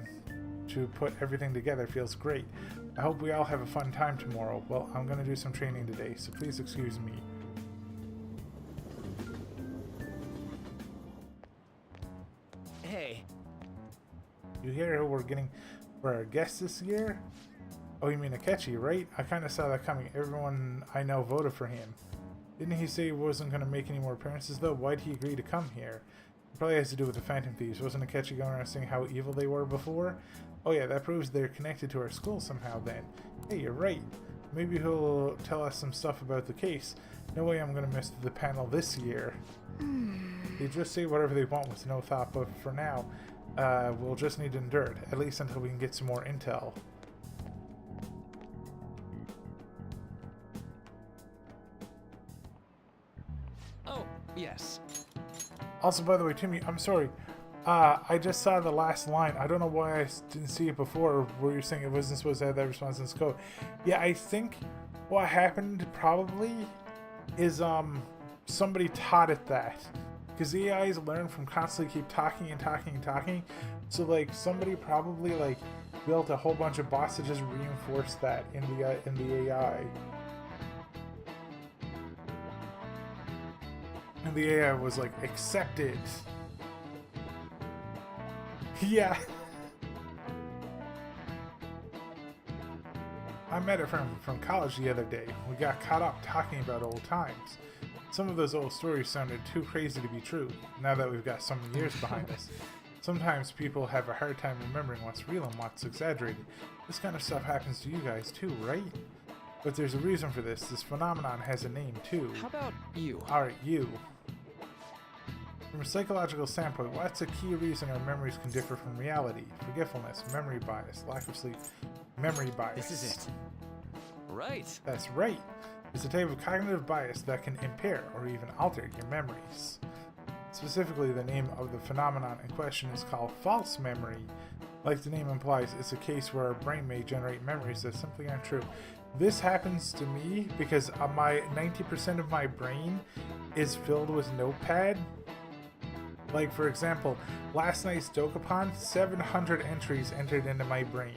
to put everything together feels great. I hope we all have a fun time tomorrow. Well, I'm going to do some training today, so please excuse me. Hey. You hear who we're getting for our guests this year? Oh, you mean Akechi, right? I kind of saw that coming. Everyone I know voted for him. Didn't he say he wasn't going to make any more appearances, though? Why'd he agree to come here? It probably has to do with the Phantom Thieves. Wasn't Akechi going around saying how evil they were before? Oh yeah, that proves they're connected to our school somehow then. Hey, you're right. Maybe he'll tell us some stuff about the case. No way I'm going to miss the panel this year. They just say whatever they want with no thought, but for now, we'll just need to endure it. At least until we can get some more intel. Oh, yes. Also, by the way, Timmy, I'm sorry. I just saw the last line. I don't know why I didn't see it before, where you're saying it wasn't supposed to have that response in code. Yeah, I think what happened probably is somebody taught it that. Because the AIs learn from constantly keep talking and talking and talking. So like somebody probably like built a whole bunch of bots to just reinforce that in the AI. And the AI was like accepted. Yeah. I met a friend from college the other day. We got caught up talking about old times. Some of those old stories sounded too crazy to be true, now that we've got so many years behind us. Sometimes people have a hard time remembering what's real and what's exaggerated. This kind of stuff happens to you guys too, right? But there's a reason for this. This phenomenon has a name too. How about you? Alright, you. From a psychological standpoint, what's a key reason our memories can differ from reality? Forgetfulness, memory bias, lack of sleep, memory bias. This is it. Right. That's right. It's a type of cognitive bias that can impair or even alter your memories. Specifically, the name of the phenomenon in question is called false memory. Like the name implies, it's a case where our brain may generate memories that simply aren't true. This happens to me because my 90% of my brain is filled with Notepad. Like, for example, last night's Dokapon, 700 entries entered into my brain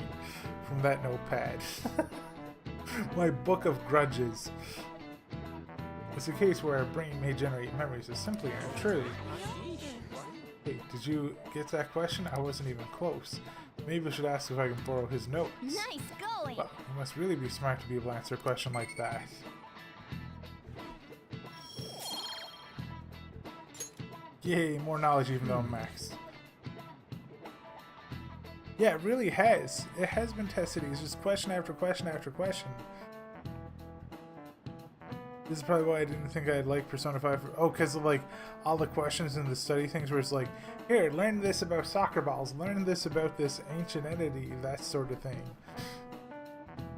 from that Notepad. My book of grudges. It's a case where our brain may generate memories that simply aren't true. Hey, did you get that question? I wasn't even close. Maybe I should ask if I can borrow his notes. Nice going! Well, you must really be smart to be able to answer a question like that. Yay, more knowledge even though I'm maxed. Yeah, it really has. It has been tested. It's just question after question after question. This is probably why I didn't think I'd like Persona 5. Oh, because of like all the questions in the study things where it's like, here, learn this about soccer balls, learn this about this ancient entity, that sort of thing.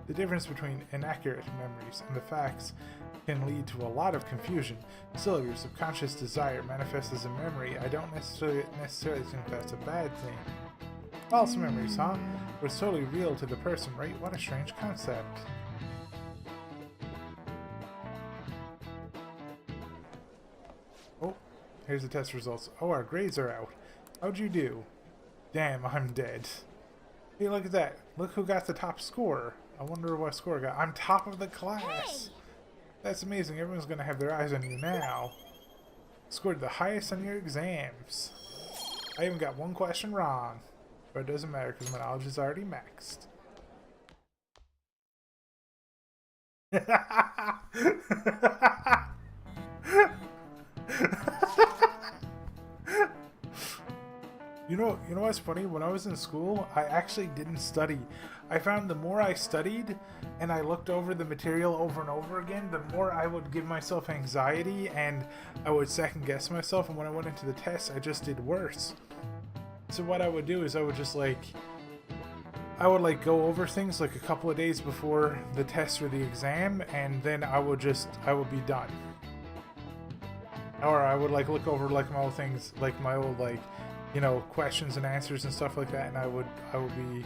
The difference between inaccurate memories and the facts can lead to a lot of confusion. Still, if your subconscious desire manifests as a memory, I don't necessarily think that's a bad thing. False memories, huh? But it's totally real to the person, right? What a strange concept. Oh, here's the test results. Oh, our grades are out. How'd you do? Damn, I'm dead. Hey, look at that. Look who got the top score. I wonder what score I got. I'm top of the class. Hey! That's amazing. Everyone's gonna have their eyes on you now. Scored the highest on your exams. I even got one question wrong. But it doesn't matter because my knowledge is already maxed. You know what's funny? When I was in school, I actually didn't study. I found the more I studied and I looked over the material over and over again, the more I would give myself anxiety and I would second guess myself, and when I went into the test, I just did worse. So what I would do is I would go over things like a couple of days before the test or the exam, and then I would be done. Or I would like look over like my old things, like my old questions and answers and stuff like that, and I would be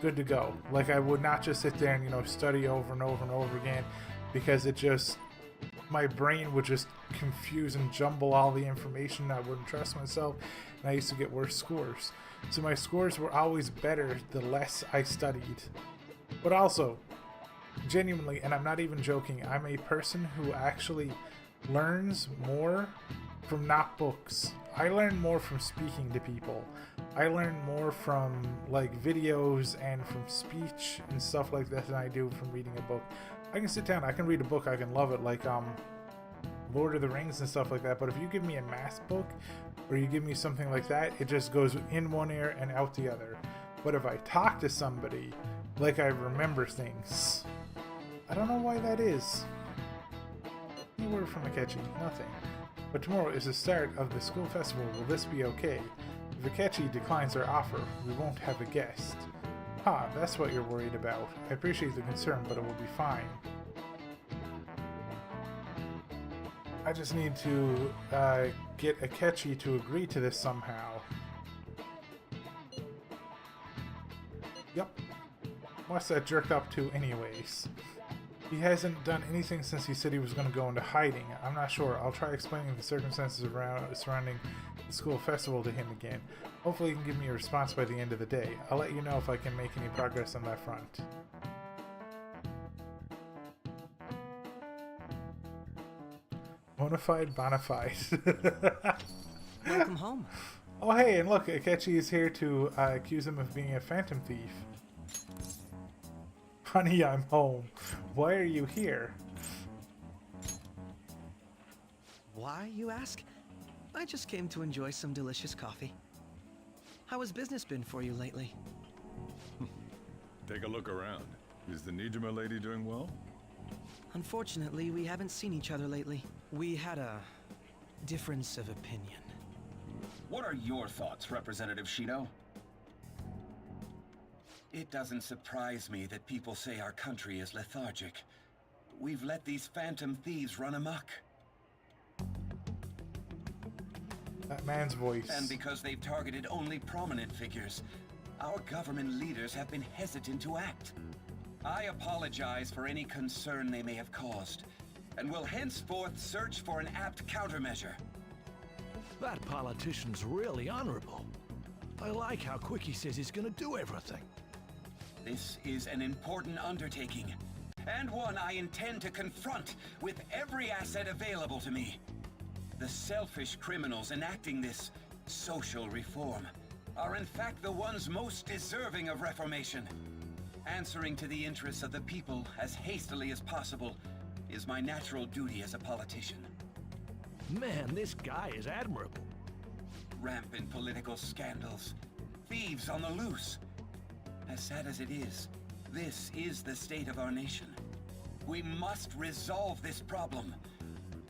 good to go. Like I would not just sit there and study over and over and over again, because my brain would just confuse and jumble all the information. I wouldn't trust myself, and I used to get worse scores. So my scores were always better the less I studied. But also, genuinely, and I'm not even joking, I'm a person who actually learns more from not books. I learn more from speaking to people. I learn more from like videos and from speech and stuff like that than I do from reading a book. I can sit down, I can read a book, I can love it, like Lord of the Rings and stuff like that, but if you give me a math book or you give me something like that, it just goes in one ear and out the other. But if I talk to somebody, like I remember things. I don't know why that is. Any word from Akechi? Nothing. But tomorrow is the start of the school festival. Will this be okay? If Akechi declines our offer, we won't have a guest. That's what you're worried about. I appreciate the concern, but it will be fine. I just need to get Akechi to agree to this somehow. Yep. What's that jerk up to anyways? He hasn't done anything since he said he was going to go into hiding. I'm not sure. I'll try explaining the circumstances surrounding the school festival to him again. Hopefully he can give me a response by the end of the day. I'll let you know if I can make any progress on that front. Bonafide, bonafide. Welcome home. Oh hey, and look, Akechi is here to accuse him of being a phantom thief. Honey, I'm home. Why are you here? Why, you ask? I just came to enjoy some delicious coffee. How has business been for you lately? Take a look around. Is the Nijima lady doing well? Unfortunately, we haven't seen each other lately. We had a difference of opinion. What are your thoughts, Representative Shido? It doesn't surprise me that people say our country is lethargic. We've let these phantom thieves run amok. That man's voice. And because they've targeted only prominent figures, our government leaders have been hesitant to act. I apologize for any concern they may have caused, and will henceforth search for an apt countermeasure. That politician's really honorable. I like how quick he says he's gonna do everything. This is an important undertaking, and one I intend to confront with every asset available to me. The selfish criminals enacting this social reform are in fact the ones most deserving of reformation. Answering to the interests of the people as hastily as possible is my natural duty as a politician. Man, this guy is admirable. Rampant political scandals, thieves on the loose. As sad as it is, this is the state of our nation. We must resolve this problem,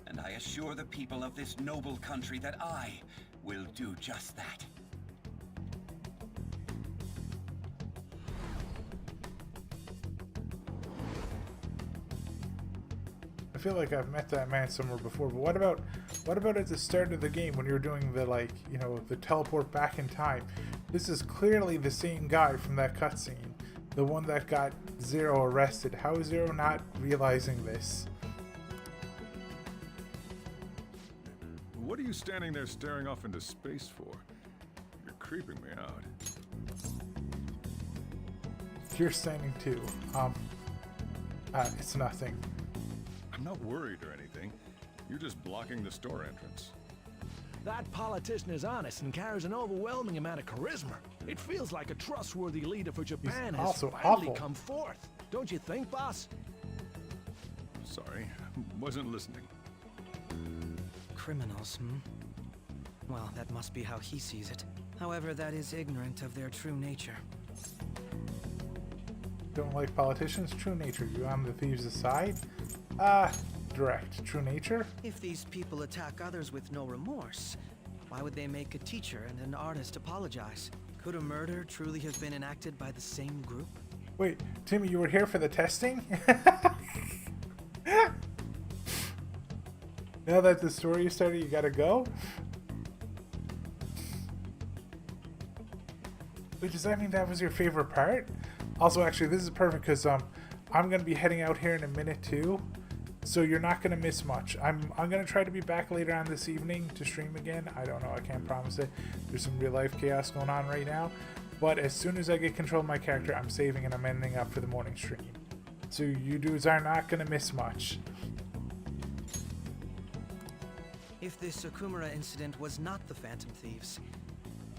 and I assure the people of this noble country that I will do just that. I feel like I've met that man somewhere before, but what about at the start of the game when you're doing the, like, you know, the teleport back in time? This is clearly the same guy from that cutscene, the one that got Zero arrested. How is Zero not realizing this? What are you standing there staring off into space for? You're creeping me out. You're standing too. It's nothing. I'm not worried or anything. You're just blocking the store entrance. That politician is honest and carries an overwhelming amount of charisma. It feels like a trustworthy leader for Japan has also finally awful. come forth. Don't you think, boss? Sorry, wasn't listening. Criminals, Well, that must be how he sees it. However, that is ignorant of their true nature. Don't like politicians? True nature. You on the thieves' side? Direct. True nature? If these people attack others with no remorse, why would they make a teacher and an artist apologize? Could a murder truly have been enacted by the same group? Wait, Timmy, you were here for the testing? Now that the story started, you gotta go? Wait, does that mean that was your favorite part? Also, actually, this is perfect because I'm gonna be heading out here in a minute too, so you're not gonna miss much. I'm gonna try to be back later on this evening to stream again. I don't know, I can't promise it. There's some real life chaos going on right now, but as soon as I get control of my character, I'm saving and I'm ending up for the morning stream. So you dudes are not gonna miss much. If this Okumura incident was not the Phantom Thieves,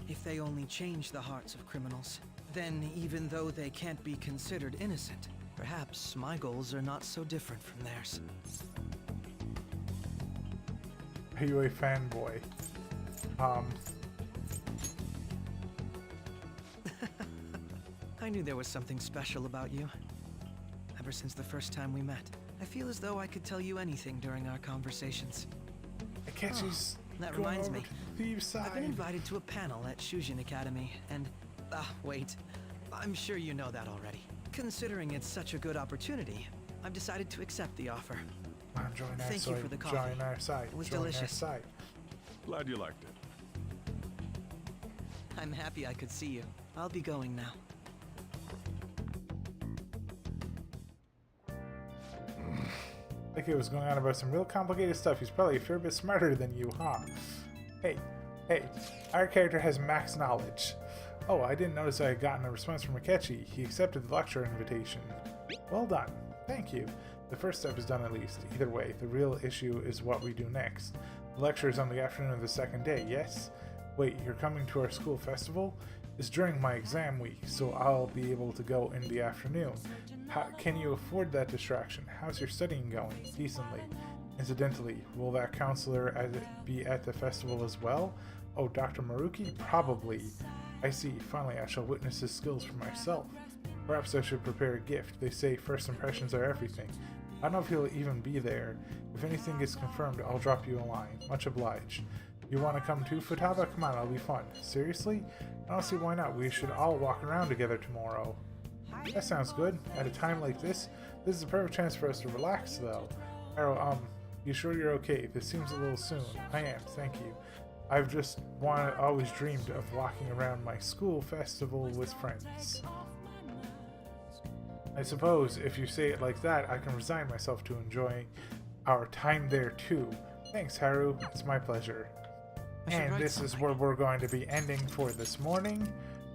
if they only changed the hearts of criminals, then even though they can't be considered innocent, perhaps my goals are not so different from theirs. Are you a fanboy? I knew there was something special about you. Ever since the first time we met, I feel as though I could tell you anything during our conversations. Akechi's that going reminds over me. to the thieves' side. I've been invited to a panel at Shujin Academy, and... wait. I'm sure you know that already. Considering it's such a good opportunity, I've decided to accept the offer. Join our Thank side. you for the coffee. Join our side. It was Join delicious. Our side. Glad you liked it. I'm happy I could see you. I'll be going now. Like he was going on about some real complicated stuff. He's probably a fair bit smarter than you, huh? Hey, our character has max knowledge. Oh, I didn't notice I had gotten a response from Akechi. He accepted the lecture invitation. Well done. Thank you. The first step is done at least. Either way, the real issue is what we do next. The lecture is on the afternoon of the second day, yes? Wait, you're coming to our school festival? It's during my exam week, so I'll be able to go in the afternoon. Can you afford that distraction? How's your studying going? Decently. Incidentally, will that counselor be at the festival as well? Oh, Dr. Maruki? Probably. I see. Finally, I shall witness his skills for myself. Perhaps I should prepare a gift. They say first impressions are everything. I don't know if he'll even be there. If anything gets confirmed, I'll drop you a line. Much obliged. You want to come too, Futaba? Come on, it'll be fun. Seriously? I don't see why not. We should all walk around together tomorrow. That sounds good. At a time like this is a perfect chance for us to relax, though. Arrow, you sure you're okay? This seems a little soon. I am, thank you. I've just always dreamed of walking around my school festival with friends. I suppose if you say it like that, I can resign myself to enjoying our time there too. Thanks, Haru. It's my pleasure. And this is where we're going to be ending for this morning,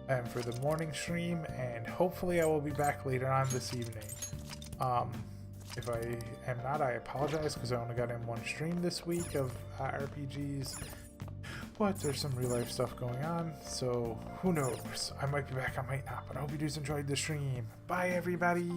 and for the morning stream, and hopefully I will be back later on this evening. If I am not, I apologize, because I only got in one stream this week of RPGs, but there's some real life stuff going on, so who knows. I might be back, I might not, but I hope you guys enjoyed the stream. Bye everybody!